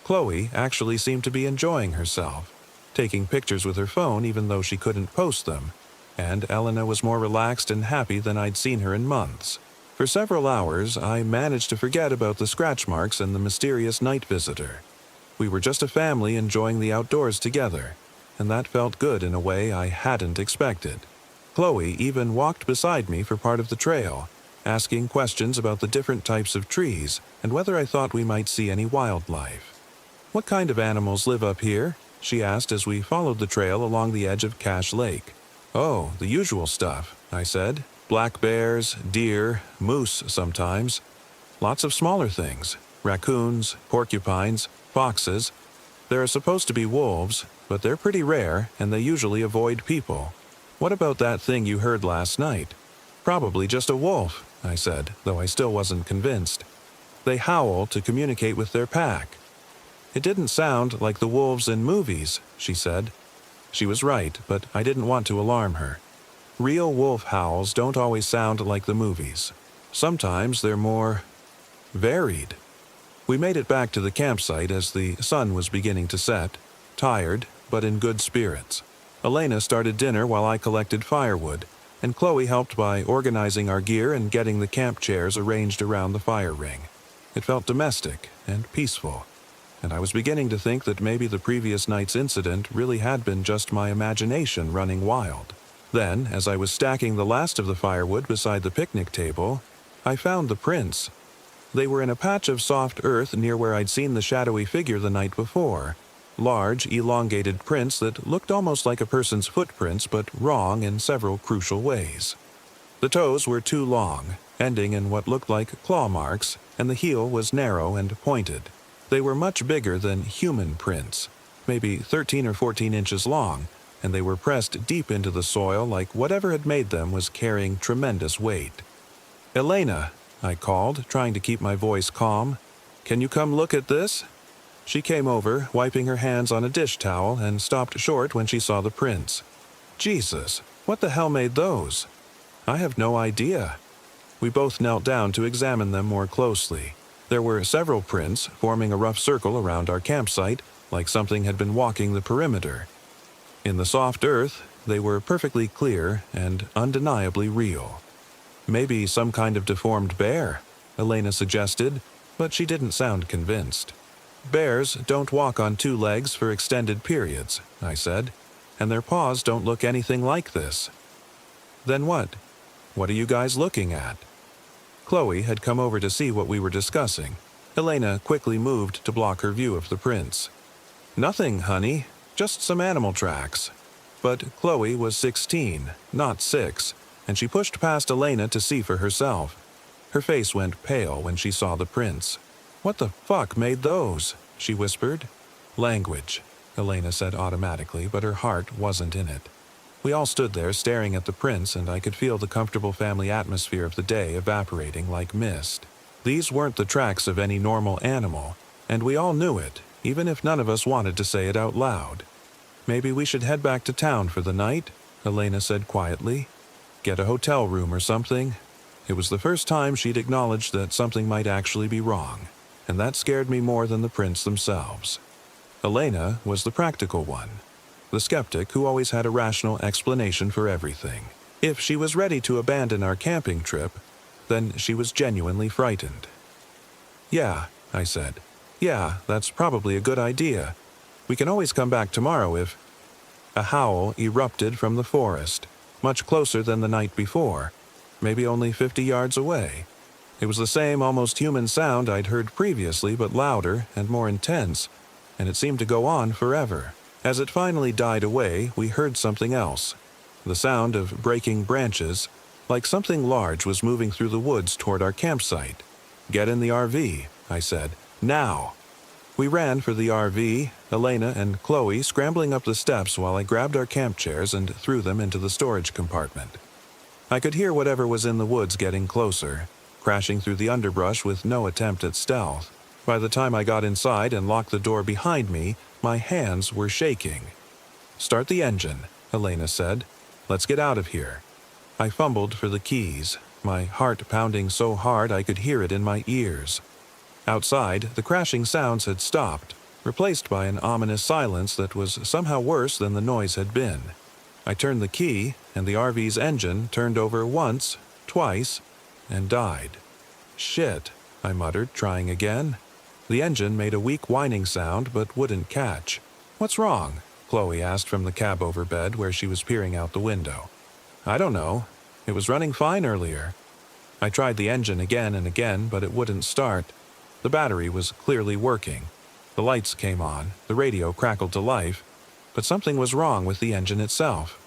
Chloe actually seemed to be enjoying herself, taking pictures with her phone even though she couldn't post them, and Elena was more relaxed and happy than I'd seen her in months. For several hours, I managed to forget about the scratch marks and the mysterious night visitor. We were just a family enjoying the outdoors together, and that felt good in a way I hadn't expected. Chloe even walked beside me for part of the trail, asking questions about the different types of trees and whether I thought we might see any wildlife. "What kind of animals live up here?" she asked as we followed the trail along the edge of Cache Lake. "Oh, the usual stuff," I said. "Black bears, deer, moose sometimes. Lots of smaller things. Raccoons, porcupines, foxes. There are supposed to be wolves, but they're pretty rare and they usually avoid people. What about that thing you heard last night?" "Probably just a wolf," I said, though I still wasn't convinced. "They howl to communicate with their pack." "It didn't sound like the wolves in movies," she said. She was right, but I didn't want to alarm her. Real wolf howls don't always sound like the movies. Sometimes they're more varied. We made it back to the campsite as the sun was beginning to set, tired, but in good spirits. Elena started dinner while I collected firewood, and Chloe helped by organizing our gear and getting the camp chairs arranged around the fire ring. It felt domestic and peaceful, and I was beginning to think that maybe the previous night's incident really had been just my imagination running wild. Then, as I was stacking the last of the firewood beside the picnic table, I found the prints. They were in a patch of soft earth near where I'd seen the shadowy figure the night before. Large, elongated prints that looked almost like a person's footprints but wrong in several crucial ways. The toes were too long, ending in what looked like claw marks, and the heel was narrow and pointed. They were much bigger than human prints, maybe 13 or 14 inches long, and they were pressed deep into the soil like whatever had made them was carrying tremendous weight. "Elena," I called, trying to keep my voice calm. "Can you come look at this?" She came over, wiping her hands on a dish towel, and stopped short when she saw the prints. "Jesus, what the hell made those?" "I have no idea." We both knelt down to examine them more closely. There were several prints forming a rough circle around our campsite, like something had been walking the perimeter. In the soft earth, they were perfectly clear and undeniably real. "Maybe some kind of deformed bear," Elena suggested, but she didn't sound convinced. "Bears don't walk on two legs for extended periods," I said, "and their paws don't look anything like this." "Then what? What are you guys looking at?" Chloe had come over to see what we were discussing. Elena quickly moved to block her view of the prints. "Nothing, honey, just some animal tracks." But Chloe was 16, not 6, and she pushed past Elena to see for herself. Her face went pale when she saw the prints. "What the fuck made those?" she whispered. "Language," Elena said automatically, but her heart wasn't in it. We all stood there staring at the prints, and I could feel the comfortable family atmosphere of the day evaporating like mist. These weren't the tracks of any normal animal, and we all knew it, even if none of us wanted to say it out loud. "Maybe we should head back to town for the night," Elena said quietly. "Get a hotel room or something." It was the first time she'd acknowledged that something might actually be wrong, and that scared me more than the prints themselves. Elena was the practical one, the skeptic who always had a rational explanation for everything. If she was ready to abandon our camping trip, then she was genuinely frightened. "Yeah," I said. "Yeah, that's probably a good idea. We can always come back tomorrow if—" A howl erupted from the forest, much closer than the night before, maybe only 50 yards away. It was the same almost human sound I'd heard previously, but louder and more intense, and it seemed to go on forever. As it finally died away, we heard something else. The sound of breaking branches, like something large was moving through the woods toward our campsite. "Get in the RV," I said. "Now!" We ran for the RV, Elena and Chloe scrambling up the steps while I grabbed our camp chairs and threw them into the storage compartment. I could hear whatever was in the woods getting closer, crashing through the underbrush with no attempt at stealth. By the time I got inside and locked the door behind me, my hands were shaking. "Start the engine," Elena said. "Let's get out of here." I fumbled for the keys, my heart pounding so hard I could hear it in my ears. Outside, the crashing sounds had stopped, replaced by an ominous silence that was somehow worse than the noise had been. I turned the key, and the RV's engine turned over once, twice, and died. "Shit," I muttered, trying again. The engine made a weak whining sound but wouldn't catch. "What's wrong?" Chloe asked from the cab over bed where she was peering out the window. "I don't know. It was running fine earlier." I tried the engine again and again, but it wouldn't start. The battery was clearly working. The lights came on, the radio crackled to life, but something was wrong with the engine itself.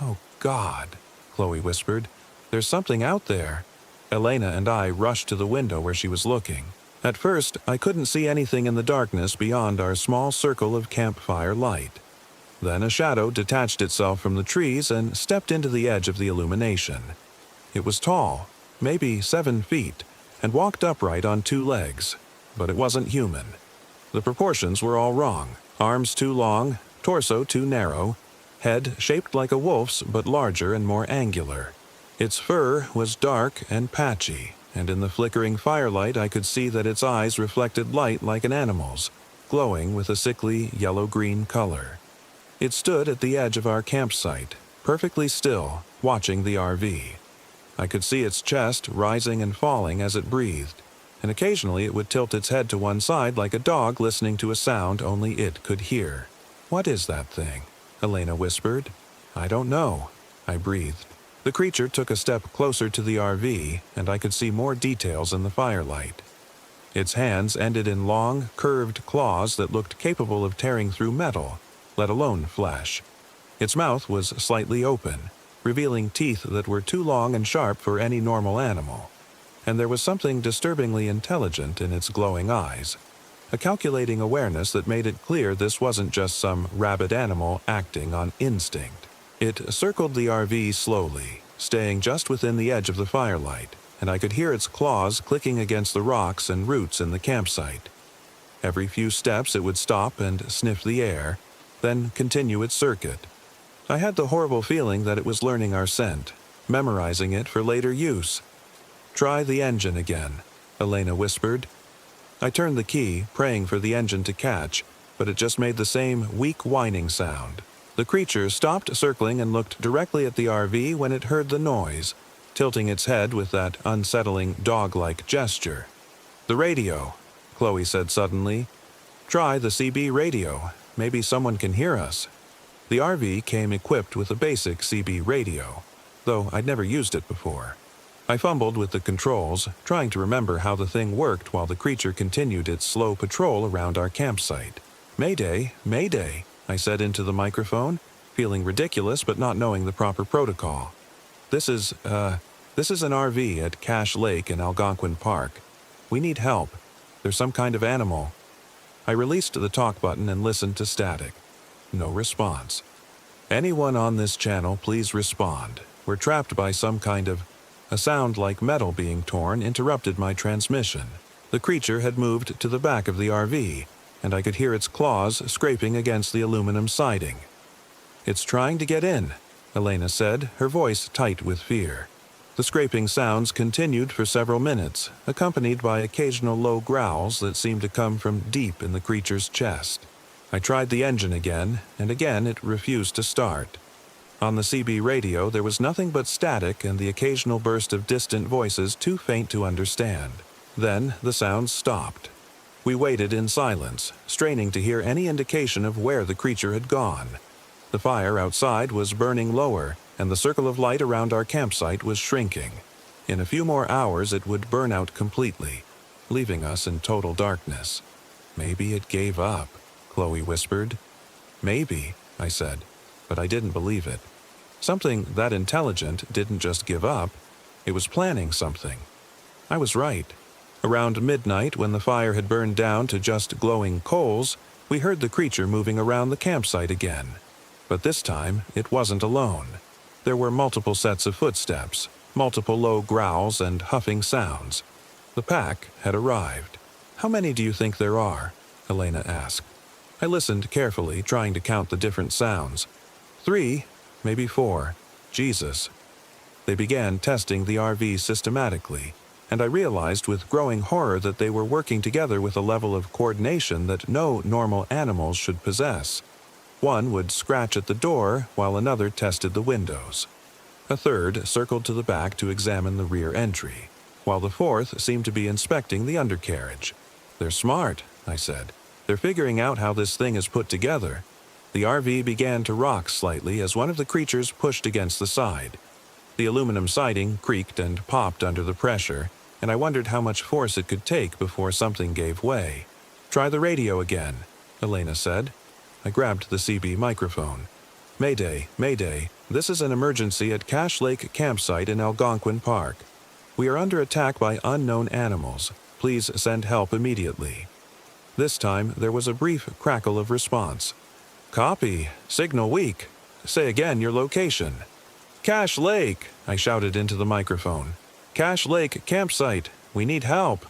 "Oh, God," Chloe whispered. "There's something out there." Elena and I rushed to the window where she was looking. At first, I couldn't see anything in the darkness beyond our small circle of campfire light. Then a shadow detached itself from the trees and stepped into the edge of the illumination. It was tall, maybe 7 feet, and walked upright on 2 legs, but it wasn't human. The proportions were all wrong. Arms too long, torso too narrow, head shaped like a wolf's but larger and more angular. Its fur was dark and patchy, and in the flickering firelight I could see that its eyes reflected light like an animal's, glowing with a sickly yellow-green color. It stood at the edge of our campsite, perfectly still, watching the RV. I could see its chest rising and falling as it breathed, and occasionally it would tilt its head to one side like a dog listening to a sound only it could hear. "What is that thing?" Elena whispered. "I don't know," I breathed. The creature took a step closer to the RV, and I could see more details in the firelight. Its hands ended in long, curved claws that looked capable of tearing through metal, let alone flesh. Its mouth was slightly open, revealing teeth that were too long and sharp for any normal animal. And there was something disturbingly intelligent in its glowing eyes, a calculating awareness that made it clear this wasn't just some rabid animal acting on instinct. It circled the RV slowly, staying just within the edge of the firelight, and I could hear its claws clicking against the rocks and roots in the campsite. Every few steps it would stop and sniff the air, then continue its circuit. I had the horrible feeling that it was learning our scent, memorizing it for later use. "Try the engine again," Elena whispered. I turned the key, praying for the engine to catch, but it just made the same weak whining sound. The creature stopped circling and looked directly at the RV when it heard the noise, tilting its head with that unsettling dog-like gesture. "The radio," Chloe said suddenly. "Try the CB radio. Maybe someone can hear us." The RV came equipped with a basic CB radio, though I'd never used it before. I fumbled with the controls, trying to remember how the thing worked while the creature continued its slow patrol around our campsite. "Mayday, Mayday," I said into the microphone, feeling ridiculous but not knowing the proper protocol. This is an RV at Cache Lake in Algonquin Park. We need help. There's some kind of animal." I released the talk button and listened to static. No response. "Anyone on this channel, please respond. We're trapped by some kind of..." A sound like metal being torn interrupted my transmission. The creature had moved to the back of the RV, and I could hear its claws scraping against the aluminum siding. "It's trying to get in," Elena said, her voice tight with fear. The scraping sounds continued for several minutes, accompanied by occasional low growls that seemed to come from deep in the creature's chest. I tried the engine again, and again it refused to start. On the CB radio there was nothing but static and the occasional burst of distant voices too faint to understand. Then the sounds stopped. We waited in silence, straining to hear any indication of where the creature had gone. The fire outside was burning lower, and the circle of light around our campsite was shrinking. In a few more hours it would burn out completely, leaving us in total darkness. "Maybe it gave up," Chloe whispered. "Maybe," I said, but I didn't believe it. Something that intelligent didn't just give up, it was planning something. I was right. Around midnight, when the fire had burned down to just glowing coals, we heard the creature moving around the campsite again. But this time, it wasn't alone. There were multiple sets of footsteps, multiple low growls and huffing sounds. The pack had arrived. "How many do you think there are?" Elena asked. I listened carefully, trying to count the different sounds. 3, maybe 4. Jesus. They began testing the RV systematically, and I realized with growing horror that they were working together with a level of coordination that no normal animals should possess. One would scratch at the door while another tested the windows. A third circled to the back to examine the rear entry, while the fourth seemed to be inspecting the undercarriage. "They're smart," I said. "They're figuring out how this thing is put together." The RV began to rock slightly as one of the creatures pushed against the side. The aluminum siding creaked and popped under the pressure, and I wondered how much force it could take before something gave way. "Try the radio again," Elena said. I grabbed the CB microphone. "Mayday, Mayday, this is an emergency at Cache Lake campsite in Algonquin Park. We are under attack by unknown animals. Please send help immediately." This time, there was a brief crackle of response. "Copy. Signal weak. Say again your location." "Cache Lake," I shouted into the microphone. "Cache Lake campsite. We need help."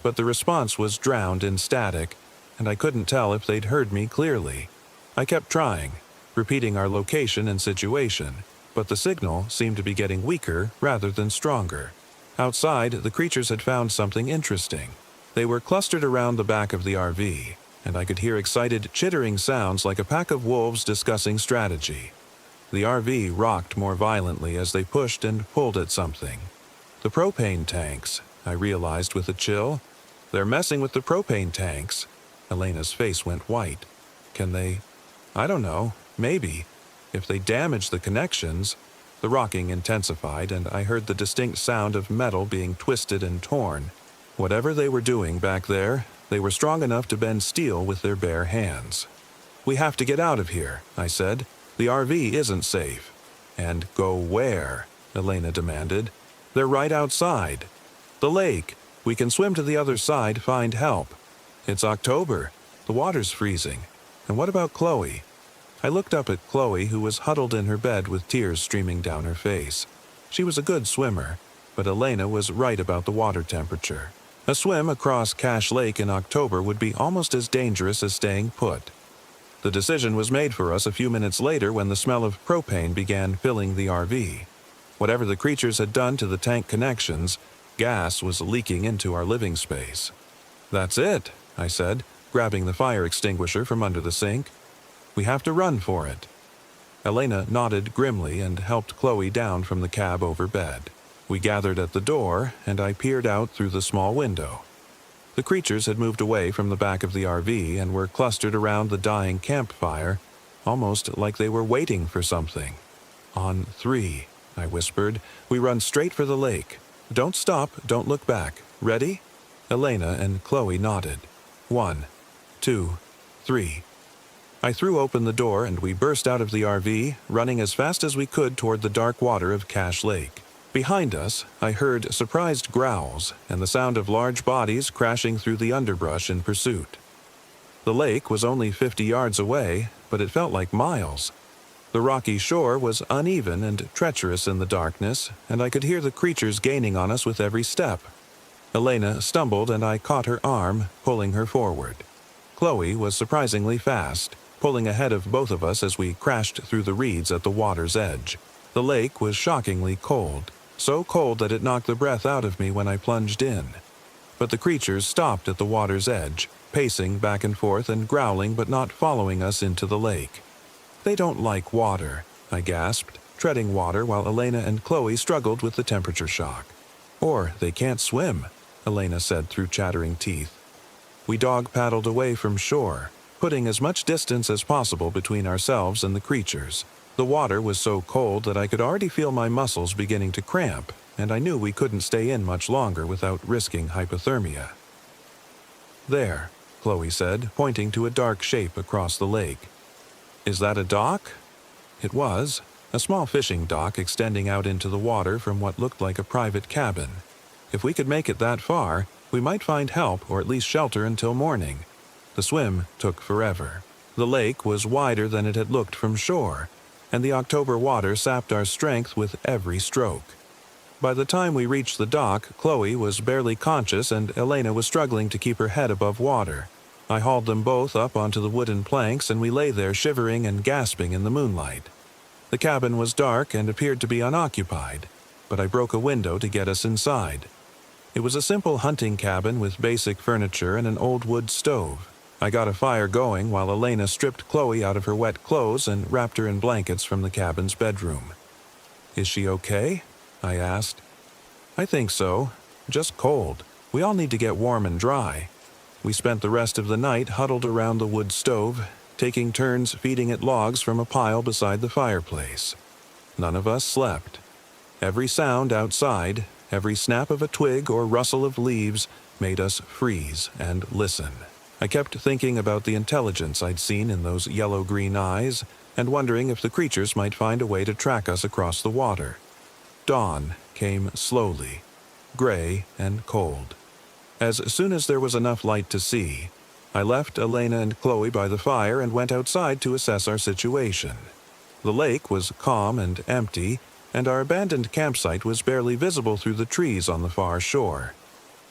But the response was drowned in static, and I couldn't tell if they'd heard me clearly. I kept trying, repeating our location and situation, but the signal seemed to be getting weaker rather than stronger. Outside, the creatures had found something interesting. They were clustered around the back of the RV, and I could hear excited, chittering sounds like a pack of wolves discussing strategy. The RV rocked more violently as they pushed and pulled at something. "The propane tanks," I realized with a chill. "They're messing with the propane tanks." Elena's face went white. "Can they? I don't know. Maybe. If they damage the connections." The rocking intensified, and I heard the distinct sound of metal being twisted and torn. Whatever they were doing back there, they were strong enough to bend steel with their bare hands. "We have to get out of here," I said. "The RV isn't safe." "And go where?" Elena demanded. "They're right outside. The lake. We can swim to the other side, find help." "It's October. The water's freezing. And what about Chloe?" I looked up at Chloe, who was huddled in her bed with tears streaming down her face. She was a good swimmer, but Elena was right about the water temperature. A swim across Cache Lake in October would be almost as dangerous as staying put. The decision was made for us a few minutes later when the smell of propane began filling the RV. Whatever the creatures had done to the tank connections, gas was leaking into our living space. "That's it," I said, grabbing the fire extinguisher from under the sink. "We have to run for it." Elena nodded grimly and helped Chloe down from the cab over bed. We gathered at the door, and I peered out through the small window. The creatures had moved away from the back of the RV and were clustered around the dying campfire, almost like they were waiting for something. "On 3, I whispered. "We run straight for the lake. Don't stop, don't look back. Ready?" Elena and Chloe nodded. 1, 2, 3. I threw open the door and we burst out of the RV, running as fast as we could toward the dark water of Cache Lake. Behind us, I heard surprised growls and the sound of large bodies crashing through the underbrush in pursuit. The lake was only 50 yards away, but it felt like miles. The rocky shore was uneven and treacherous in the darkness, and I could hear the creatures gaining on us with every step. Elena stumbled and I caught her arm, pulling her forward. Chloe was surprisingly fast, pulling ahead of both of us as we crashed through the reeds at the water's edge. The lake was shockingly cold, so cold that it knocked the breath out of me when I plunged in. But the creatures stopped at the water's edge, pacing back and forth and growling but not following us into the lake. "They don't like water," I gasped, treading water while Elena and Chloe struggled with the temperature shock. "Or they can't swim," Elena said through chattering teeth. We dog-paddled away from shore, putting as much distance as possible between ourselves and the creatures. The water was so cold that I could already feel my muscles beginning to cramp, and I knew we couldn't stay in much longer without risking hypothermia. "There," Chloe said, pointing to a dark shape across the lake. "Is that a dock?" It was, a small fishing dock extending out into the water from what looked like a private cabin. If we could make it that far, we might find help or at least shelter until morning. The swim took forever. The lake was wider than it had looked from shore, and the October water sapped our strength with every stroke. By the time we reached the dock, Chloe was barely conscious and Elena was struggling to keep her head above water. I hauled them both up onto the wooden planks and we lay there shivering and gasping in the moonlight. The cabin was dark and appeared to be unoccupied, but I broke a window to get us inside. It was a simple hunting cabin with basic furniture and an old wood stove. I got a fire going while Elena stripped Chloe out of her wet clothes and wrapped her in blankets from the cabin's bedroom. "Is she okay?" I asked. "I think so. Just cold. We all need to get warm and dry." We spent the rest of the night huddled around the wood stove, taking turns feeding it logs from a pile beside the fireplace. None of us slept. Every sound outside, every snap of a twig or rustle of leaves, made us freeze and listen. I kept thinking about the intelligence I'd seen in those yellow-green eyes, and wondering if the creatures might find a way to track us across the water. Dawn came slowly, gray and cold. As soon as there was enough light to see, I left Elena and Chloe by the fire and went outside to assess our situation. The lake was calm and empty, and our abandoned campsite was barely visible through the trees on the far shore.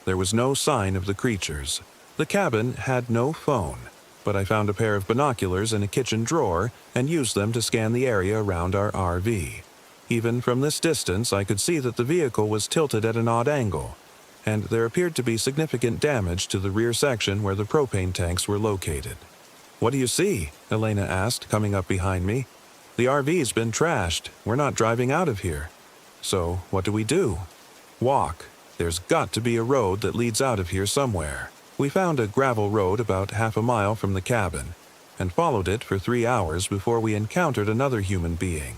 There was no sign of the creatures. The cabin had no phone, but I found a pair of binoculars in a kitchen drawer and used them to scan the area around our RV. Even from this distance, I could see that the vehicle was tilted at an odd angle, and there appeared to be significant damage to the rear section where the propane tanks were located. "What do you see?" Elena asked, coming up behind me. "The RV's been trashed. We're not driving out of here." "So, what do we do?" "Walk. There's got to be a road that leads out of here somewhere." We found a gravel road about half a mile from the cabin, and followed it for 3 hours before we encountered another human being.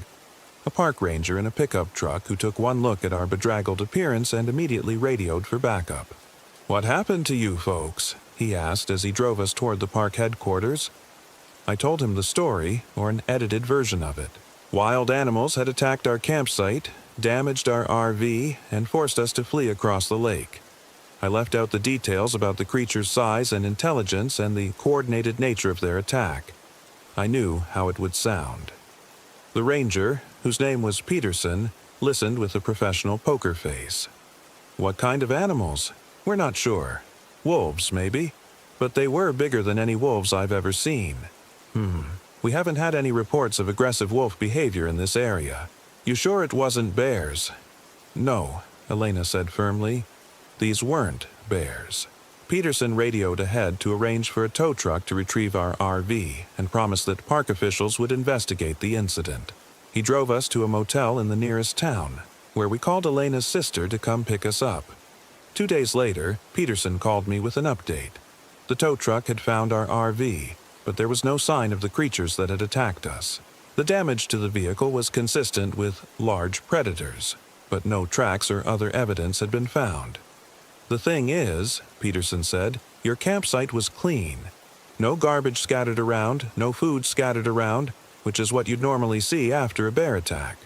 A park ranger in a pickup truck who took one look at our bedraggled appearance and immediately radioed for backup. "What happened to you folks?" he asked as he drove us toward the park headquarters. I told him the story, or an edited version of it. Wild animals had attacked our campsite, damaged our RV, and forced us to flee across the lake. I left out the details about the creature's size and intelligence and the coordinated nature of their attack. I knew how it would sound. The ranger, whose name was Peterson, listened with a professional poker face. "What kind of animals?" "We're not sure. Wolves, maybe. But they were bigger than any wolves I've ever seen." We haven't had any reports of aggressive wolf behavior in this area." "You sure it wasn't bears?" "No," Elena said firmly. "These weren't bears." Peterson radioed ahead to arrange for a tow truck to retrieve our RV and promised that park officials would investigate the incident. He drove us to a motel in the nearest town, where we called Elena's sister to come pick us up. 2 days later, Peterson called me with an update. The tow truck had found our RV, but there was no sign of the creatures that had attacked us. The damage to the vehicle was consistent with large predators, but no tracks or other evidence had been found. "The thing is," Peterson said, "your campsite was clean. No garbage scattered around, no food scattered around, which is what you'd normally see after a bear attack.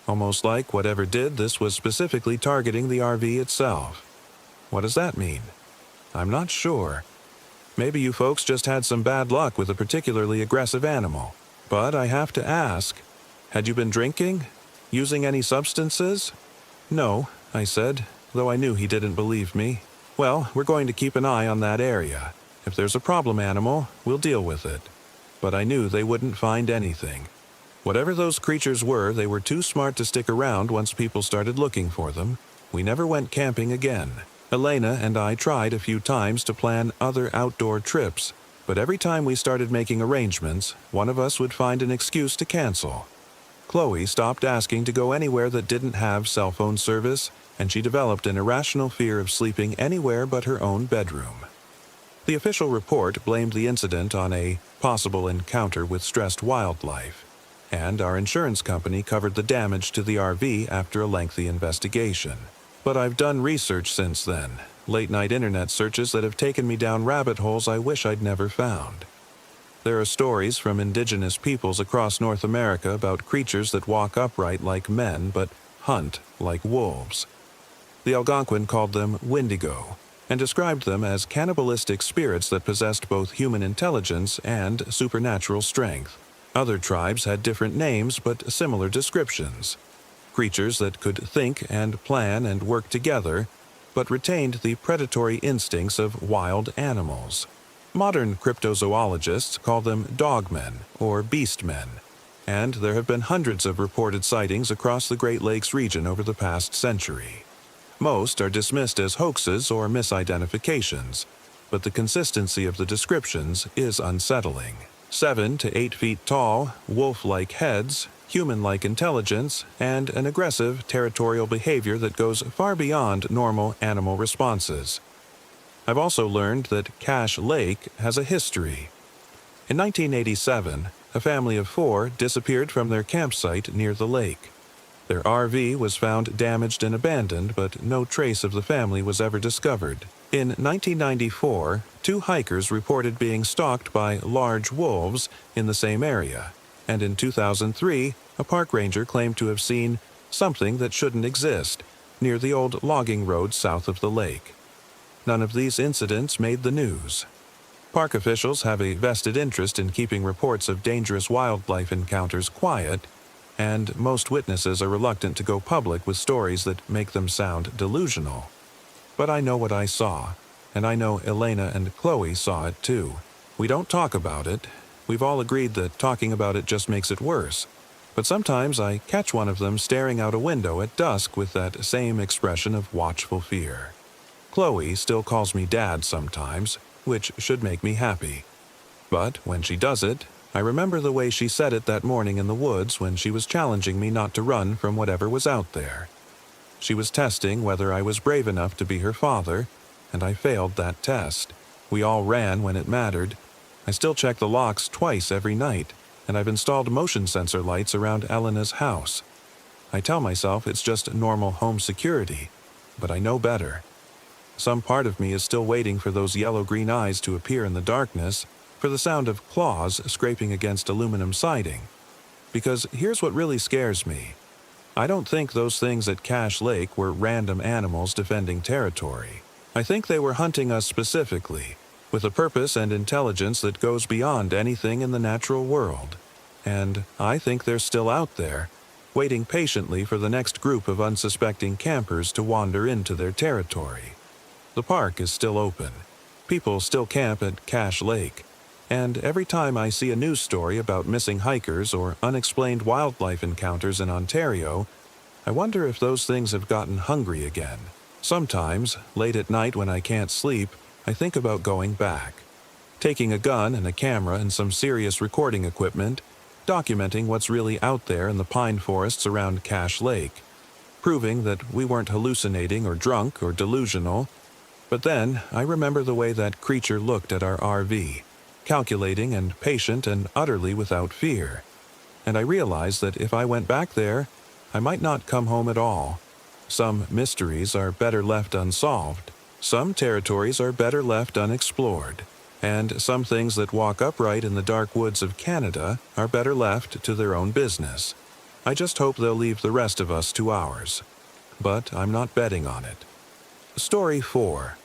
Almost like whatever did this was specifically targeting the RV itself." "What does that mean?" "I'm not sure. Maybe you folks just had some bad luck with a particularly aggressive animal. But I have to ask, had you been drinking? Using any substances?" "No," I said, though I knew he didn't believe me. "Well, we're going to keep an eye on that area. If there's a problem animal, we'll deal with it." But I knew they wouldn't find anything. Whatever those creatures were, they were too smart to stick around once people started looking for them. We never went camping again. Elena and I tried a few times to plan other outdoor trips, but every time we started making arrangements, one of us would find an excuse to cancel. Chloe stopped asking to go anywhere that didn't have cell phone service, and she developed an irrational fear of sleeping anywhere but her own bedroom. The official report blamed the incident on a possible encounter with stressed wildlife, and our insurance company covered the damage to the RV after a lengthy investigation. But I've done research since then, late-night internet searches that have taken me down rabbit holes I wish I'd never found. There are stories from indigenous peoples across North America about creatures that walk upright like men but hunt like wolves. The Algonquin called them Wendigo, and described them as cannibalistic spirits that possessed both human intelligence and supernatural strength. Other tribes had different names but similar descriptions. Creatures that could think and plan and work together, but retained the predatory instincts of wild animals. Modern cryptozoologists call them dogmen or beastmen, and there have been hundreds of reported sightings across the Great Lakes region over the past century. Most are dismissed as hoaxes or misidentifications, but the consistency of the descriptions is unsettling. 7 to 8 feet tall, wolf-like heads, human-like intelligence, and an aggressive, territorial behavior that goes far beyond normal animal responses. I've also learned that Cache Lake has a history. In 1987, a family of 4 disappeared from their campsite near the lake. Their RV was found damaged and abandoned, but no trace of the family was ever discovered. In 1994, 2 hikers reported being stalked by large wolves in the same area, and in 2003, a park ranger claimed to have seen something that shouldn't exist near the old logging road south of the lake. None of these incidents made the news. Park officials have a vested interest in keeping reports of dangerous wildlife encounters quiet, and most witnesses are reluctant to go public with stories that make them sound delusional. But I know what I saw, and I know Elena and Chloe saw it too. We don't talk about it. We've all agreed that talking about it just makes it worse. But sometimes I catch one of them staring out a window at dusk with that same expression of watchful fear. Chloe still calls me Dad sometimes, which should make me happy. But when she does it, I remember the way she said it that morning in the woods when she was challenging me not to run from whatever was out there. She was testing whether I was brave enough to be her father, and I failed that test. We all ran when it mattered. I still check the locks twice every night, and I've installed motion sensor lights around Elena's house. I tell myself it's just normal home security, but I know better. Some part of me is still waiting for those yellow-green eyes to appear in the darkness, for the sound of claws scraping against aluminum siding. Because here's what really scares me. I don't think those things at Cache Lake were random animals defending territory. I think they were hunting us specifically, with a purpose and intelligence that goes beyond anything in the natural world. And I think they're still out there, waiting patiently for the next group of unsuspecting campers to wander into their territory. The park is still open. People still camp at Cache Lake. And every time I see a news story about missing hikers or unexplained wildlife encounters in Ontario, I wonder if those things have gotten hungry again. Sometimes, late at night when I can't sleep, I think about going back. Taking a gun and a camera and some serious recording equipment, documenting what's really out there in the pine forests around Cache Lake, proving that we weren't hallucinating or drunk or delusional. But then, I remember the way that creature looked at our RV, calculating and patient and utterly without fear. And I realized that if I went back there, I might not come home at all. Some mysteries are better left unsolved. Some territories are better left unexplored. And some things that walk upright in the dark woods of Canada are better left to their own business. I just hope they'll leave the rest of us to ours. But I'm not betting on it. Story 4.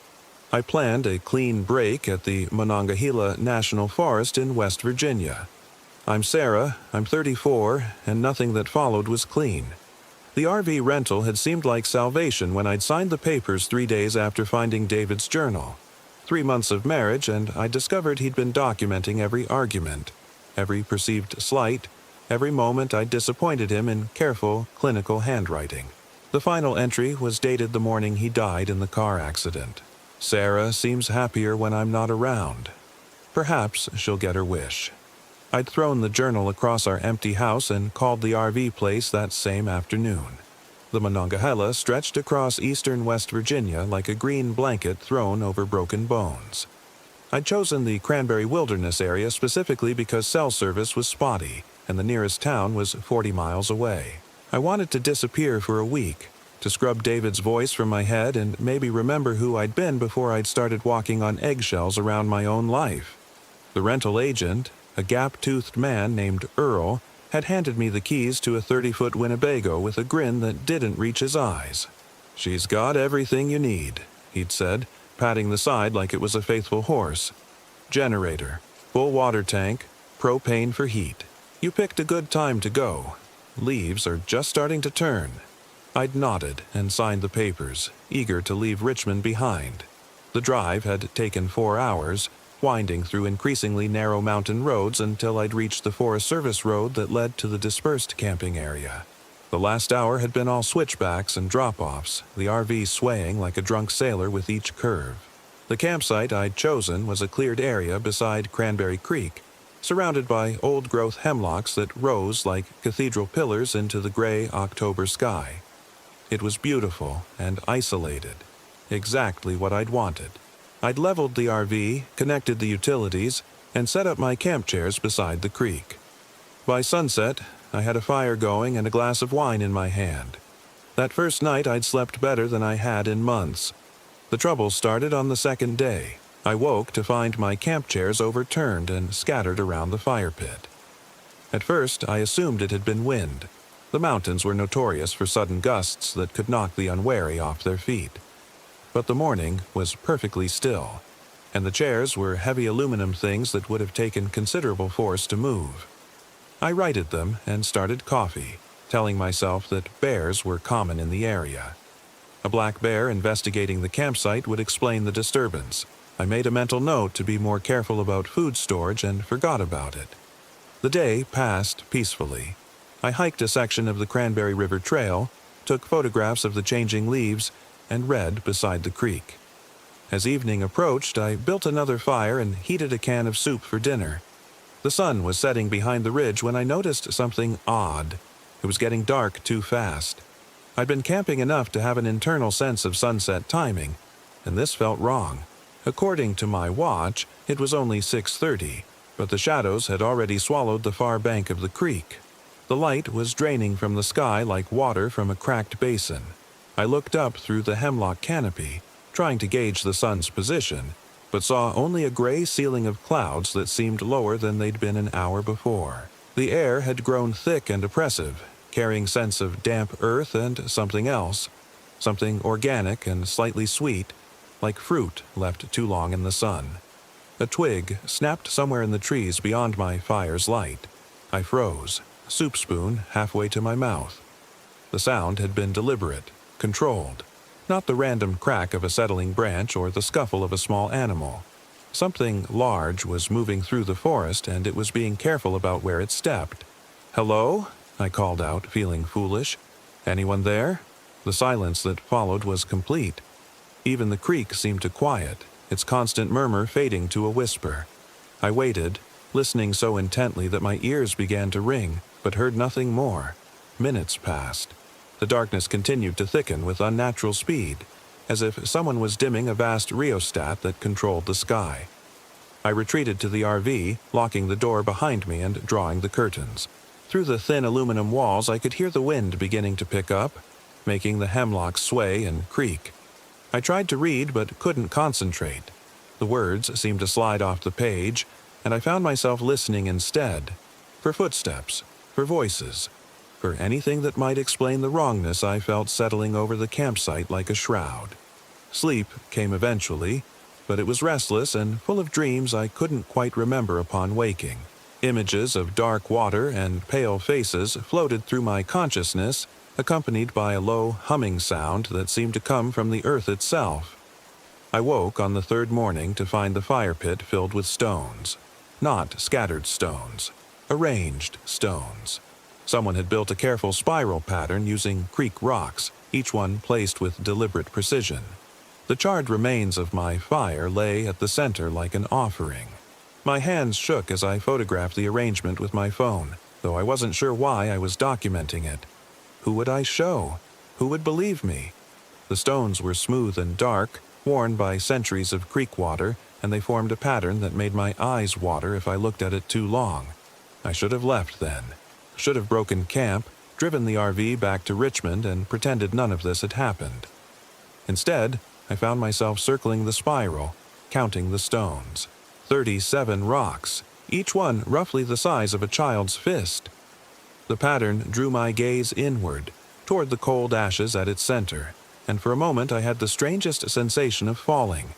I planned a clean break at the Monongahela National Forest in West Virginia. I'm Sarah, I'm 34, and nothing that followed was clean. The RV rental had seemed like salvation when I'd signed the papers 3 days after finding David's journal. 3 months of marriage, and I discovered he'd been documenting every argument, every perceived slight, every moment I'd disappointed him in careful, clinical handwriting. The final entry was dated the morning he died in the car accident. Sarah seems happier when I'm not around. Perhaps she'll get her wish. I'd thrown the journal across our empty house and called the RV place that same afternoon. The Monongahela stretched across eastern West Virginia like a green blanket thrown over broken bones. I'd chosen the Cranberry Wilderness area specifically because cell service was spotty, and the nearest town was 40 miles away. I wanted to disappear for a week, to scrub David's voice from my head and maybe remember who I'd been before I'd started walking on eggshells around my own life. The rental agent, a gap-toothed man named Earl, had handed me the keys to a 30-foot Winnebago with a grin that didn't reach his eyes. "She's got everything you need," he'd said, patting the side like it was a faithful horse. "Generator, full water tank, propane for heat. You picked a good time to go. Leaves are just starting to turn." I'd nodded and signed the papers, eager to leave Richmond behind. The drive had taken 4 hours, winding through increasingly narrow mountain roads until I'd reached the Forest Service road that led to the dispersed camping area. The last hour had been all switchbacks and drop-offs, the RV swaying like a drunk sailor with each curve. The campsite I'd chosen was a cleared area beside Cranberry Creek, surrounded by old-growth hemlocks that rose like cathedral pillars into the gray October sky. It was beautiful and isolated, exactly what I'd wanted. I'd leveled the RV, connected the utilities, and set up my camp chairs beside the creek. By sunset, I had a fire going and a glass of wine in my hand. That first night I'd slept better than I had in months. The trouble started on the second day. I woke to find my camp chairs overturned and scattered around the fire pit. At first, I assumed it had been wind. The mountains were notorious for sudden gusts that could knock the unwary off their feet. But the morning was perfectly still, and the chairs were heavy aluminum things that would have taken considerable force to move. I righted them and started coffee, telling myself that bears were common in the area. A black bear investigating the campsite would explain the disturbance. I made a mental note to be more careful about food storage and forgot about it. The day passed peacefully. I hiked a section of the Cranberry River Trail, took photographs of the changing leaves, and read beside the creek. As evening approached, I built another fire and heated a can of soup for dinner. The sun was setting behind the ridge when I noticed something odd. It was getting dark too fast. I'd been camping enough to have an internal sense of sunset timing, and this felt wrong. According to my watch, it was only 6:30, but the shadows had already swallowed the far bank of the creek. The light was draining from the sky like water from a cracked basin. I looked up through the hemlock canopy, trying to gauge the sun's position, but saw only a gray ceiling of clouds that seemed lower than they'd been an hour before. The air had grown thick and oppressive, carrying scents of damp earth and something else, something organic and slightly sweet, like fruit left too long in the sun. A twig snapped somewhere in the trees beyond my fire's light. I froze, soup spoon halfway to my mouth. The sound had been deliberate, controlled, not the random crack of a settling branch or the scuffle of a small animal. Something large was moving through the forest, and it was being careful about where it stepped. "Hello?" I called out, feeling foolish. "Anyone there?" The silence that followed was complete. Even the creek seemed to quiet, its constant murmur fading to a whisper. I waited, listening so intently that my ears began to ring, but heard nothing more. Minutes passed. The darkness continued to thicken with unnatural speed, as if someone was dimming a vast rheostat that controlled the sky. I retreated to the RV, locking the door behind me and drawing the curtains. Through the thin aluminum walls I could hear the wind beginning to pick up, making the hemlocks sway and creak. I tried to read but couldn't concentrate. The words seemed to slide off the page, and I found myself listening instead. For footsteps, for voices, for anything that might explain the wrongness I felt settling over the campsite like a shroud. Sleep came eventually, but it was restless and full of dreams I couldn't quite remember upon waking. Images of dark water and pale faces floated through my consciousness, accompanied by a low humming sound that seemed to come from the earth itself. I woke on the third morning to find the fire pit filled with stones. Not scattered stones, arranged stones. Someone had built a careful spiral pattern using creek rocks, each one placed with deliberate precision. The charred remains of my fire lay at the center like an offering. My hands shook as I photographed the arrangement with my phone, though I wasn't sure why I was documenting it. Who would I show? Who would believe me? The stones were smooth and dark, worn by centuries of creek water, and they formed a pattern that made my eyes water if I looked at it too long. I should have left then. Should have broken camp, driven the RV back to Richmond, and pretended none of this had happened. Instead, I found myself circling the spiral, counting the stones. 37 rocks, each one roughly the size of a child's fist. The pattern drew my gaze inward, toward the cold ashes at its center, and for a moment I had the strangest sensation of falling.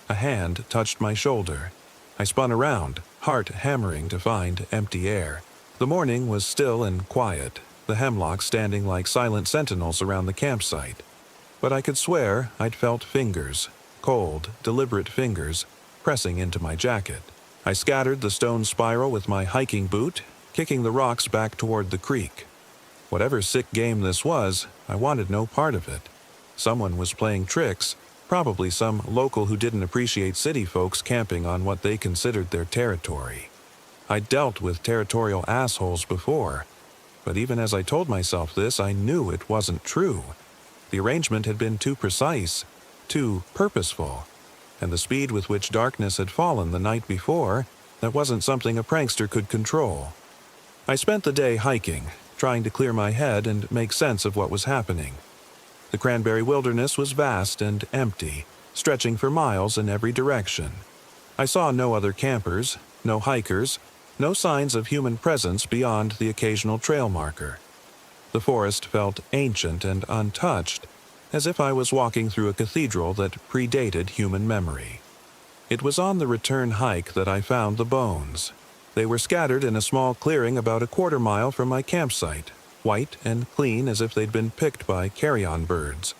A hand touched my shoulder. I spun around, heart hammering to find empty air. The morning was still and quiet, the hemlocks standing like silent sentinels around the campsite. But I could swear I'd felt fingers, cold, deliberate fingers, pressing into my jacket. I scattered the stone spiral with my hiking boot, kicking the rocks back toward the creek. Whatever sick game this was, I wanted no part of it. Someone was playing tricks, probably some local who didn't appreciate city folks camping on what they considered their territory. I'd dealt with territorial assholes before, but even as I told myself this, I knew it wasn't true. The arrangement had been too precise, too purposeful, and the speed with which darkness had fallen the night before, that wasn't something a prankster could control. I spent the day hiking, trying to clear my head and make sense of what was happening. The cranberry wilderness was vast and empty, stretching for miles in every direction. I saw no other campers, no hikers, no signs of human presence beyond the occasional trail marker. The forest felt ancient and untouched, as if I was walking through a cathedral that predated human memory. It was on the return hike that I found the bones. They were scattered in a small clearing about a quarter-mile from my campsite, white and clean as if they'd been picked by carrion birds.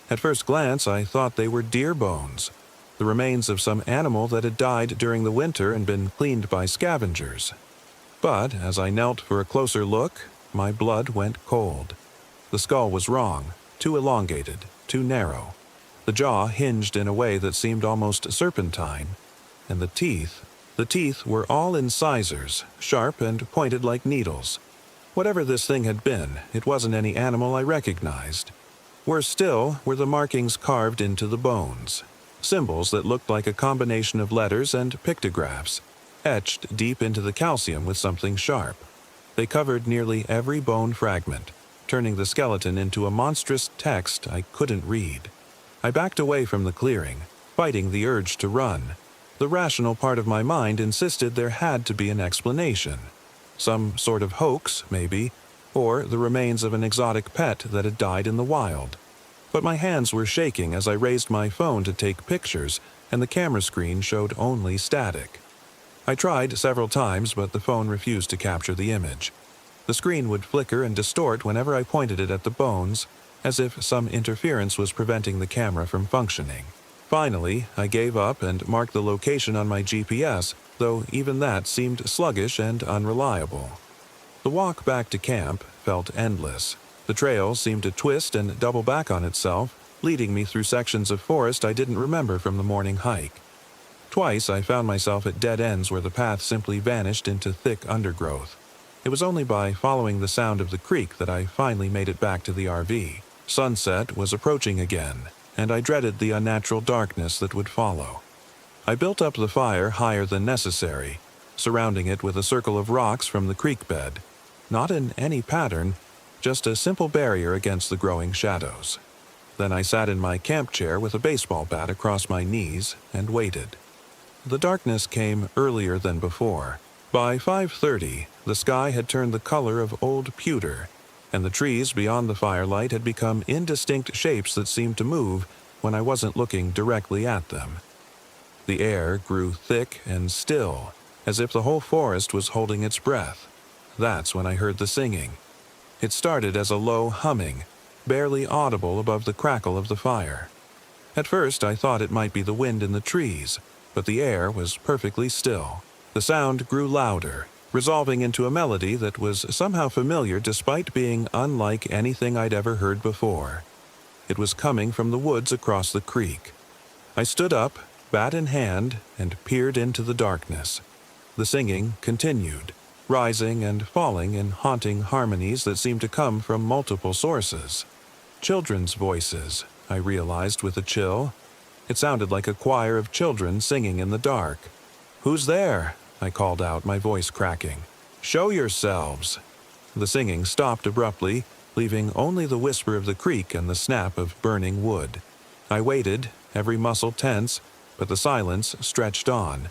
At first glance, I thought they were deer bones, the remains of some animal that had died during the winter and been cleaned by scavengers. But as I knelt for a closer look, my blood went cold. The skull was wrong, too elongated, too narrow. The jaw hinged in a way that seemed almost serpentine, and the teeth were all incisors, sharp and pointed like needles. Whatever this thing had been, it wasn't any animal I recognized. Worse still were the markings carved into the bones, symbols that looked like a combination of letters and pictographs, etched deep into the calcium with something sharp. They covered nearly every bone fragment, turning the skeleton into a monstrous text I couldn't read. I backed away from the clearing, fighting the urge to run. The rational part of my mind insisted there had to be an explanation. Some sort of hoax, maybe, or the remains of an exotic pet that had died in the wild. But my hands were shaking as I raised my phone to take pictures, and the camera screen showed only static. I tried several times, but the phone refused to capture the image. The screen would flicker and distort whenever I pointed it at the bones, as if some interference was preventing the camera from functioning. Finally, I gave up and marked the location on my GPS, though even that seemed sluggish and unreliable. The walk back to camp felt endless. The trail seemed to twist and double back on itself, leading me through sections of forest I didn't remember from the morning hike. Twice I found myself at dead ends where the path simply vanished into thick undergrowth. It was only by following the sound of the creek that I finally made it back to the RV. Sunset was approaching again, and I dreaded the unnatural darkness that would follow. I built up the fire higher than necessary, surrounding it with a circle of rocks from the creek bed. Not in any pattern, just a simple barrier against the growing shadows. Then I sat in my camp chair with a baseball bat across my knees and waited. The darkness came earlier than before. By 5:30, the sky had turned the color of old pewter, and the trees beyond the firelight had become indistinct shapes that seemed to move when I wasn't looking directly at them. The air grew thick and still, as if the whole forest was holding its breath. That's when I heard the singing. It started as a low humming, barely audible above the crackle of the fire. At first I thought it might be the wind in the trees, but the air was perfectly still. The sound grew louder, resolving into a melody that was somehow familiar despite being unlike anything I'd ever heard before. It was coming from the woods across the creek. I stood up, bat in hand, and peered into the darkness. The singing continued, rising and falling in haunting harmonies that seemed to come from multiple sources. Children's voices, I realized with a chill. It sounded like a choir of children singing in the dark. "Who's there?" I called out, my voice cracking. "Show yourselves!" The singing stopped abruptly, leaving only the whisper of the creek and the snap of burning wood. I waited, every muscle tense, but the silence stretched on.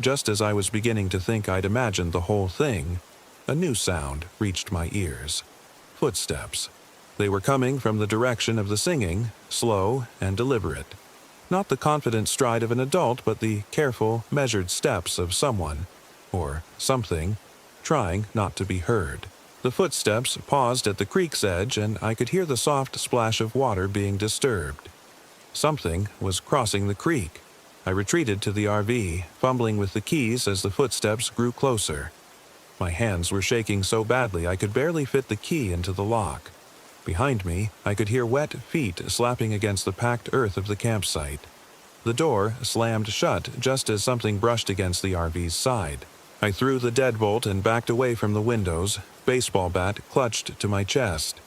Just as I was beginning to think I'd imagined the whole thing, a new sound reached my ears. Footsteps. They were coming from the direction of the singing, slow and deliberate. Not the confident stride of an adult, but the careful, measured steps of someone, or something, trying not to be heard. The footsteps paused at the creek's edge, and I could hear the soft splash of water being disturbed. Something was crossing the creek. I retreated to the RV, fumbling with the keys as the footsteps grew closer. My hands were shaking so badly I could barely fit the key into the lock. Behind me, I could hear wet feet slapping against the packed earth of the campsite. The door slammed shut just as something brushed against the RV's side. I threw the deadbolt and backed away from the windows, baseball bat clutched to my chest.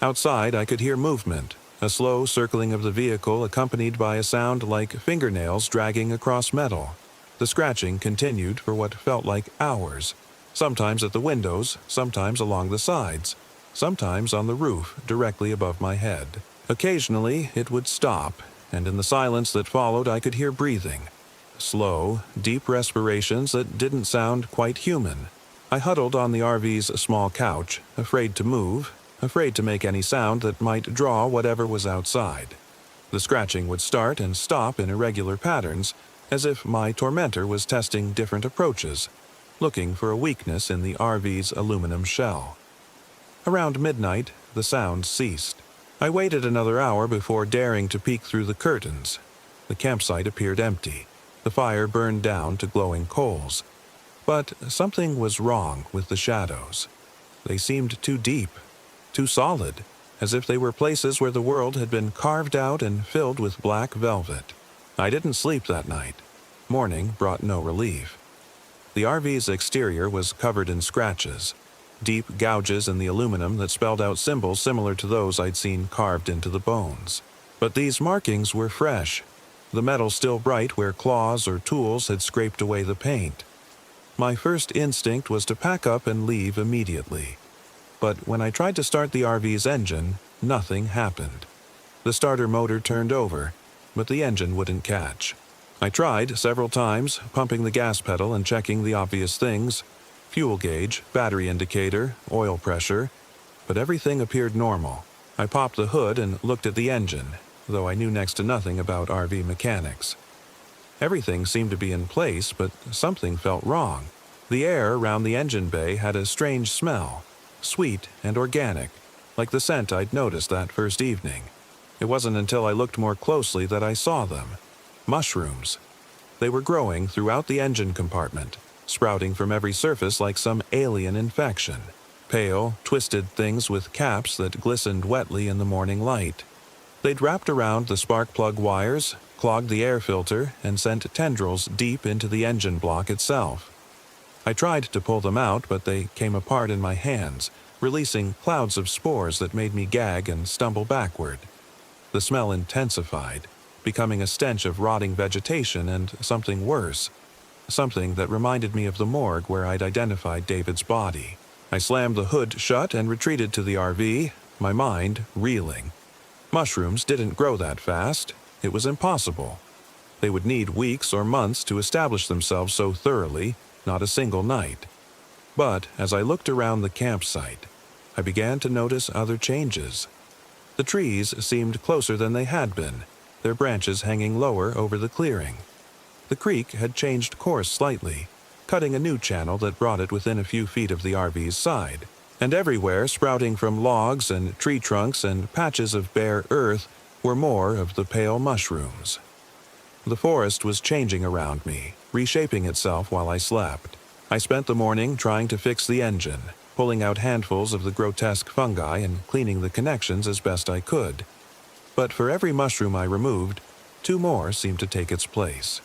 Outside, I could hear movement, a slow circling of the vehicle accompanied by a sound like fingernails dragging across metal. The scratching continued for what felt like hours, sometimes at the windows, sometimes along the sides, sometimes on the roof directly above my head. Occasionally, it would stop, and in the silence that followed I could hear breathing. Slow, deep respirations that didn't sound quite human. I huddled on the RV's small couch, afraid to move, afraid to make any sound that might draw whatever was outside. The scratching would start and stop in irregular patterns, as if my tormentor was testing different approaches, looking for a weakness in the RV's aluminum shell. Around midnight, the sound ceased. I waited another hour before daring to peek through the curtains. The campsite appeared empty. The fire burned down to glowing coals. But something was wrong with the shadows. They seemed too deep, too solid, as if they were places where the world had been carved out and filled with black velvet. I didn't sleep that night. Morning brought no relief. The RV's exterior was covered in scratches, deep gouges in the aluminum that spelled out symbols similar to those I'd seen carved into the bones. But these markings were fresh, the metal still bright where claws or tools had scraped away the paint. My first instinct was to pack up and leave immediately. But when I tried to start the RV's engine, nothing happened. The starter motor turned over, but the engine wouldn't catch. I tried several times, pumping the gas pedal and checking the obvious things: fuel gauge, battery indicator, oil pressure, but everything appeared normal. I popped the hood and looked at the engine, though I knew next to nothing about RV mechanics. Everything seemed to be in place, but something felt wrong. The air around the engine bay had a strange smell, sweet and organic, like the scent I'd noticed that first evening. It wasn't until I looked more closely that I saw them. Mushrooms. They were growing throughout the engine compartment, sprouting from every surface like some alien infection. Pale, twisted things with caps that glistened wetly in the morning light. They'd wrapped around the spark plug wires, clogged the air filter, and sent tendrils deep into the engine block itself. I tried to pull them out, but they came apart in my hands, releasing clouds of spores that made me gag and stumble backward. The smell intensified, becoming a stench of rotting vegetation and something worse, something that reminded me of the morgue where I'd identified David's body. I slammed the hood shut and retreated to the RV, my mind reeling. Mushrooms didn't grow that fast. It was impossible. They would need weeks or months to establish themselves so thoroughly, not a single night. But as I looked around the campsite, I began to notice other changes. The trees seemed closer than they had been, their branches hanging lower over the clearing. The creek had changed course slightly, cutting a new channel that brought it within a few feet of the RV's side. And everywhere, sprouting from logs and tree trunks and patches of bare earth, were more of the pale mushrooms. The forest was changing around me, reshaping itself while I slept. I spent the morning trying to fix the engine, pulling out handfuls of the grotesque fungi and cleaning the connections as best I could. But for every mushroom I removed, 2 more seemed to take its place.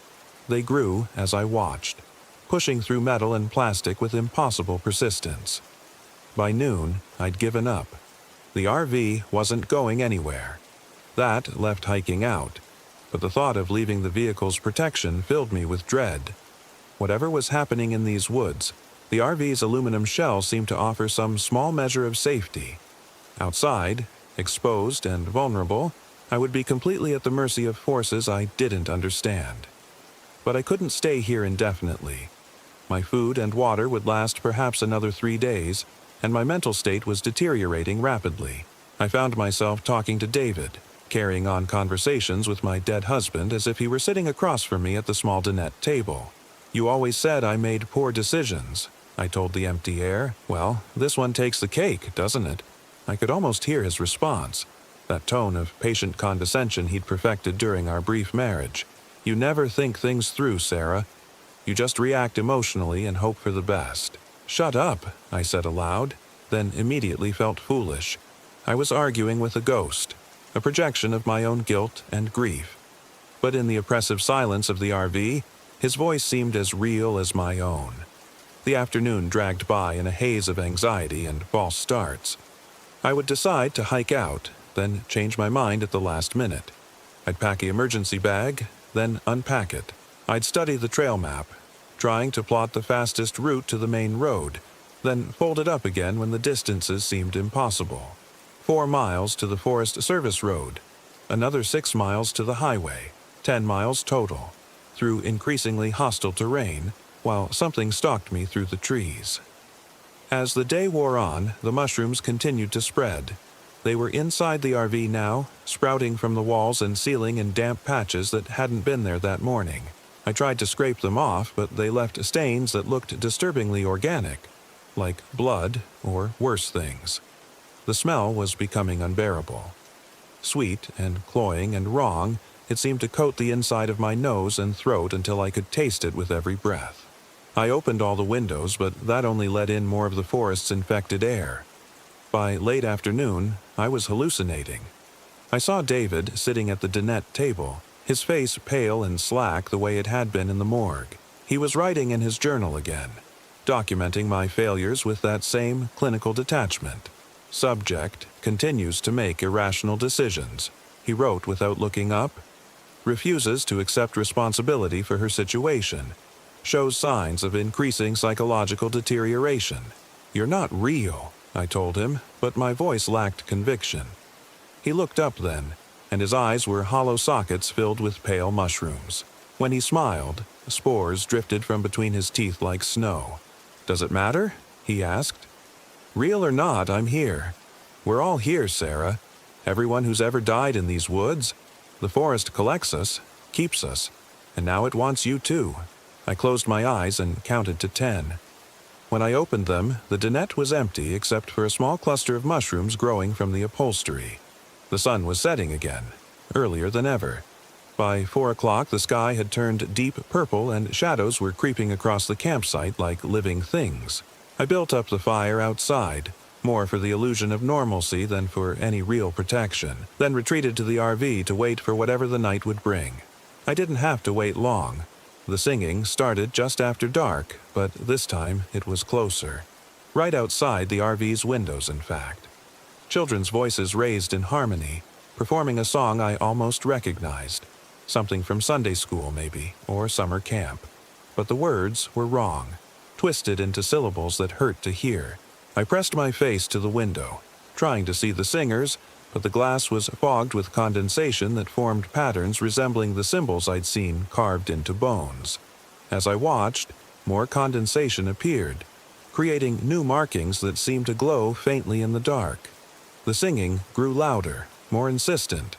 They grew as I watched, pushing through metal and plastic with impossible persistence. By noon, I'd given up. The RV wasn't going anywhere. That left hiking out, but the thought of leaving the vehicle's protection filled me with dread. Whatever was happening in these woods, the RV's aluminum shell seemed to offer some small measure of safety. Outside, exposed and vulnerable, I would be completely at the mercy of forces I didn't understand. But I couldn't stay here indefinitely. My food and water would last perhaps another 3 days, and my mental state was deteriorating rapidly. I found myself talking to David, carrying on conversations with my dead husband as if he were sitting across from me at the small dinette table. "You always said I made poor decisions," I told the empty air. "Well, this one takes the cake, doesn't it?" I could almost hear his response, that tone of patient condescension he'd perfected during our brief marriage. "You never think things through, Sarah. You just react emotionally and hope for the best." "Shut up," I said aloud, then immediately felt foolish. I was arguing with a ghost, a projection of my own guilt and grief. But in the oppressive silence of the RV, his voice seemed as real as my own. The afternoon dragged by in a haze of anxiety and false starts. I would decide to hike out, then change my mind at the last minute. I'd pack an emergency bag, then unpack it. I'd study the trail map, trying to plot the fastest route to the main road, then fold it up again when the distances seemed impossible. 4 miles to the Forest Service Road, another 6 miles to the highway, 10 miles total, through increasingly hostile terrain, while something stalked me through the trees. As the day wore on, the mushrooms continued to spread. They were inside the RV now, sprouting from the walls and ceiling in damp patches that hadn't been there that morning. I tried to scrape them off, but they left stains that looked disturbingly organic, like blood or worse things. The smell was becoming unbearable. Sweet and cloying and wrong, it seemed to coat the inside of my nose and throat until I could taste it with every breath. I opened all the windows, but that only let in more of the forest's infected air. By late afternoon, I was hallucinating. I saw David sitting at the dinette table, his face pale and slack the way it had been in the morgue. He was writing in his journal again, documenting my failures with that same clinical detachment. Subject continues to make irrational decisions, he wrote without looking up. Refuses to accept responsibility for her situation. Shows signs of increasing psychological deterioration. You're not real, I told him, but my voice lacked conviction. He looked up then, and his eyes were hollow sockets filled with pale mushrooms. When he smiled, spores drifted from between his teeth like snow. Does it matter? He asked. Real or not, I'm here. We're all here, Sarah. Everyone who's ever died in these woods. The forest collects us, keeps us, and now it wants you too. I closed my eyes and counted to 10. When I opened them, the dinette was empty except for a small cluster of mushrooms growing from the upholstery. The sun was setting again, earlier than ever. By 4 o'clock, the sky had turned deep purple and shadows were creeping across the campsite like living things. I built up the fire outside, more for the illusion of normalcy than for any real protection, then retreated to the RV to wait for whatever the night would bring. I didn't have to wait long. The singing started just after dark, but this time it was closer. Right outside the RV's windows, in fact. Children's voices raised in harmony, performing a song I almost recognized. Something from Sunday school, maybe, or summer camp. But the words were wrong, twisted into syllables that hurt to hear. I pressed my face to the window, trying to see the singers, but the glass was fogged with condensation that formed patterns resembling the symbols I'd seen carved into bones. As I watched, more condensation appeared, creating new markings that seemed to glow faintly in the dark. The singing grew louder, more insistent.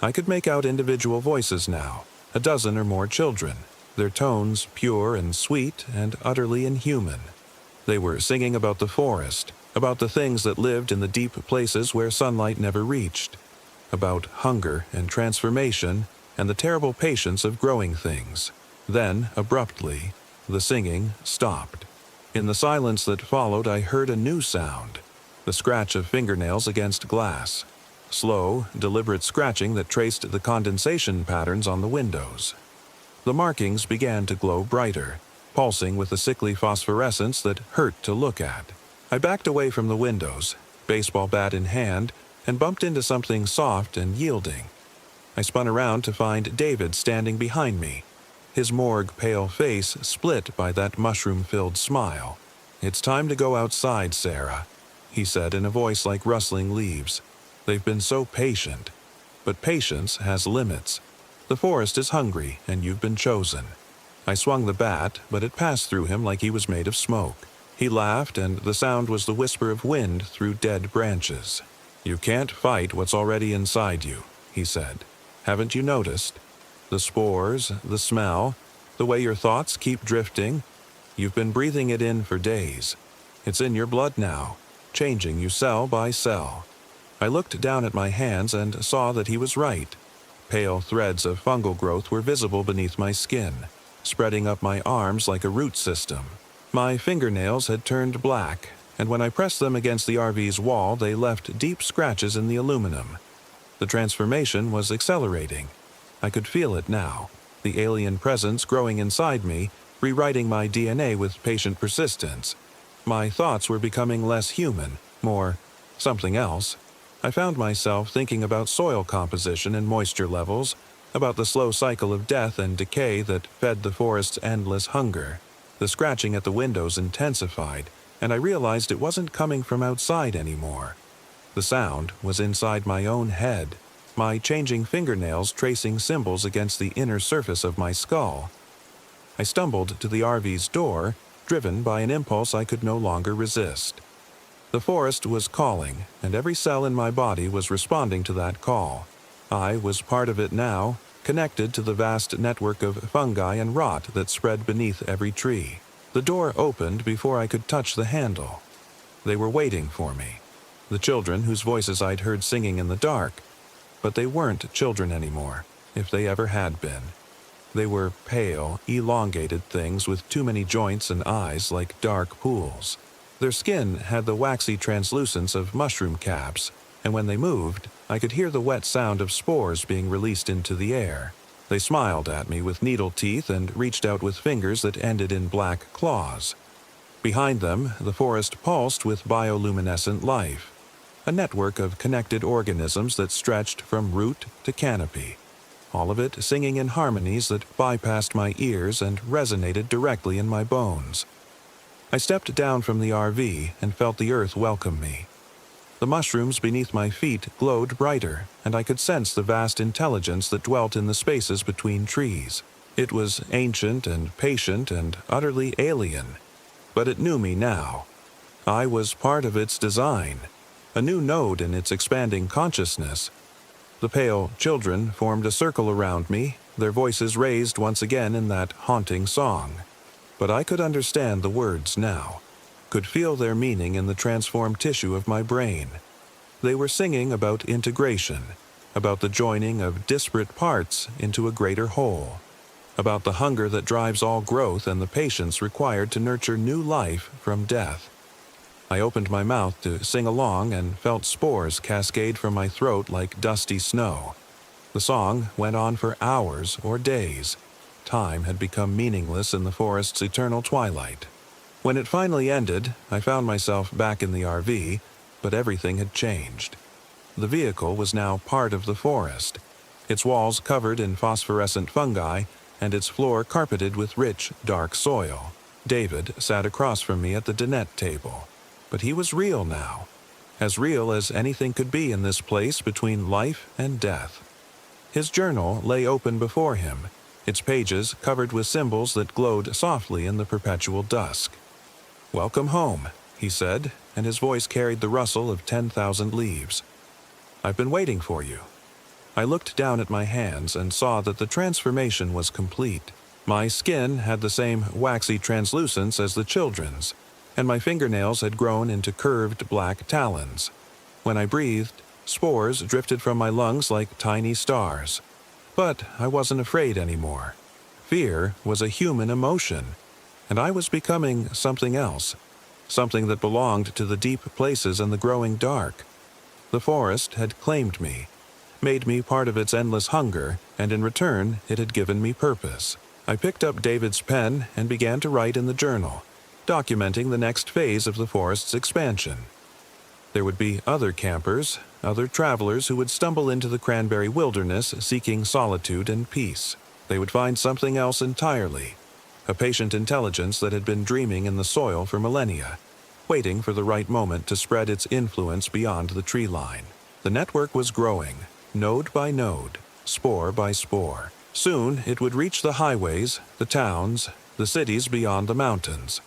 I could make out individual voices now, a dozen or more children, their tones pure and sweet and utterly inhuman. They were singing about the forest, about the things that lived in the deep places where sunlight never reached, about hunger and transformation and the terrible patience of growing things. Then, abruptly, the singing stopped. In the silence that followed, I heard a new sound, the scratch of fingernails against glass, slow, deliberate scratching that traced the condensation patterns on the windows. The markings began to glow brighter, pulsing with a sickly phosphorescence that hurt to look at. I backed away from the windows, baseball bat in hand, and bumped into something soft and yielding. I spun around to find David standing behind me, his morgue pale face split by that mushroom-filled smile. "It's time to go outside, Sarah," he said in a voice like rustling leaves. "They've been so patient. But patience has limits. The forest is hungry, and you've been chosen." I swung the bat, but it passed through him like he was made of smoke. He laughed, and the sound was the whisper of wind through dead branches. "You can't fight what's already inside you," he said. "Haven't you noticed? The spores, the smell, the way your thoughts keep drifting. You've been breathing it in for days. It's in your blood now, changing you cell by cell." I looked down at my hands and saw that he was right. Pale threads of fungal growth were visible beneath my skin, spreading up my arms like a root system. My fingernails had turned black, and when I pressed them against the RV's wall, they left deep scratches in the aluminum. The transformation was accelerating. I could feel it now, the alien presence growing inside me, rewriting my DNA with patient persistence. My thoughts were becoming less human, more something else. I found myself thinking about soil composition and moisture levels, about the slow cycle of death and decay that fed the forest's endless hunger. The scratching at the windows intensified, and I realized it wasn't coming from outside anymore. The sound was inside my own head, my changing fingernails tracing symbols against the inner surface of my skull. I stumbled to the RV's door, driven by an impulse I could no longer resist. The forest was calling, and every cell in my body was responding to that call. I was part of it now, connected to the vast network of fungi and rot that spread beneath every tree. The door opened before I could touch the handle. They were waiting for me. The children whose voices I'd heard singing in the dark. But they weren't children anymore, if they ever had been. They were pale, elongated things with too many joints and eyes like dark pools. Their skin had the waxy translucence of mushroom caps, and when they moved, I could hear the wet sound of spores being released into the air. They smiled at me with needle teeth and reached out with fingers that ended in black claws. Behind them, the forest pulsed with bioluminescent life, a network of connected organisms that stretched from root to canopy, all of it singing in harmonies that bypassed my ears and resonated directly in my bones. I stepped down from the RV and felt the earth welcome me. The mushrooms beneath my feet glowed brighter, and I could sense the vast intelligence that dwelt in the spaces between trees. It was ancient and patient and utterly alien, but it knew me now. I was part of its design, a new node in its expanding consciousness. The pale children formed a circle around me, their voices raised once again in that haunting song. But I could understand the words now, could feel their meaning in the transformed tissue of my brain. They were singing about integration, about the joining of disparate parts into a greater whole, about the hunger that drives all growth and the patience required to nurture new life from death. I opened my mouth to sing along and felt spores cascade from my throat like dusty snow. The song went on for hours or days. Time had become meaningless in the forest's eternal twilight. When it finally ended, I found myself back in the RV, but everything had changed. The vehicle was now part of the forest, its walls covered in phosphorescent fungi and its floor carpeted with rich, dark soil. David sat across from me at the dinette table, but he was real now, as real as anything could be in this place between life and death. His journal lay open before him, its pages covered with symbols that glowed softly in the perpetual dusk. "Welcome home," he said, and his voice carried the rustle of 10,000 leaves. "I've been waiting for you." I looked down at my hands and saw that the transformation was complete. My skin had the same waxy translucence as the children's, and my fingernails had grown into curved black talons. When I breathed, spores drifted from my lungs like tiny stars. But I wasn't afraid anymore. Fear was a human emotion, and I was becoming something else, something that belonged to the deep places and the growing dark. The forest had claimed me, made me part of its endless hunger, and in return it had given me purpose. I picked up David's pen and began to write in the journal, documenting the next phase of the forest's expansion. There would be other campers, other travelers who would stumble into the cranberry wilderness seeking solitude and peace. They would find something else entirely, a patient intelligence that had been dreaming in the soil for millennia, waiting for the right moment to spread its influence beyond the tree line. The network was growing, node by node, spore by spore. Soon it would reach the highways, the towns, the cities beyond the mountains,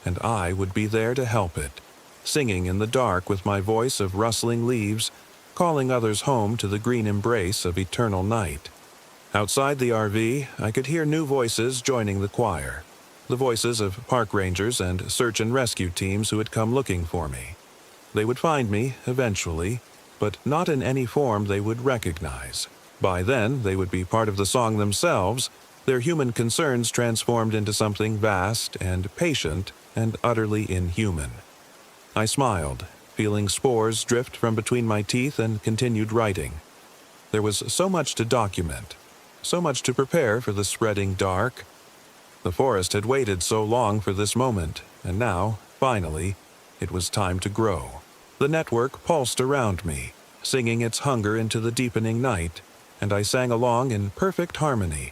and I would be there to help it, singing in the dark with my voice of rustling leaves, calling others home to the green embrace of eternal night. Outside the RV, I could hear new voices joining the choir, the voices of park rangers and search and rescue teams who had come looking for me. They would find me, eventually, but not in any form they would recognize. By then, they would be part of the song themselves, their human concerns transformed into something vast and patient and utterly inhuman. I smiled, feeling spores drift from between my teeth, and continued writing. There was so much to document, so much to prepare for the spreading dark. The forest had waited so long for this moment, and now, finally, it was time to grow. The network pulsed around me, singing its hunger into the deepening night, and I sang along in perfect harmony.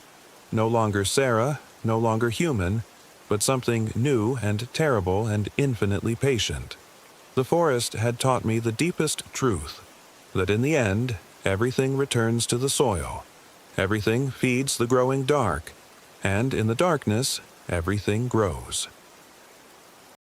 No longer Sarah, no longer human, but something new and terrible and infinitely patient. The forest had taught me the deepest truth, that in the end, everything returns to the soil. Everything feeds the growing dark, and in the darkness, everything grows.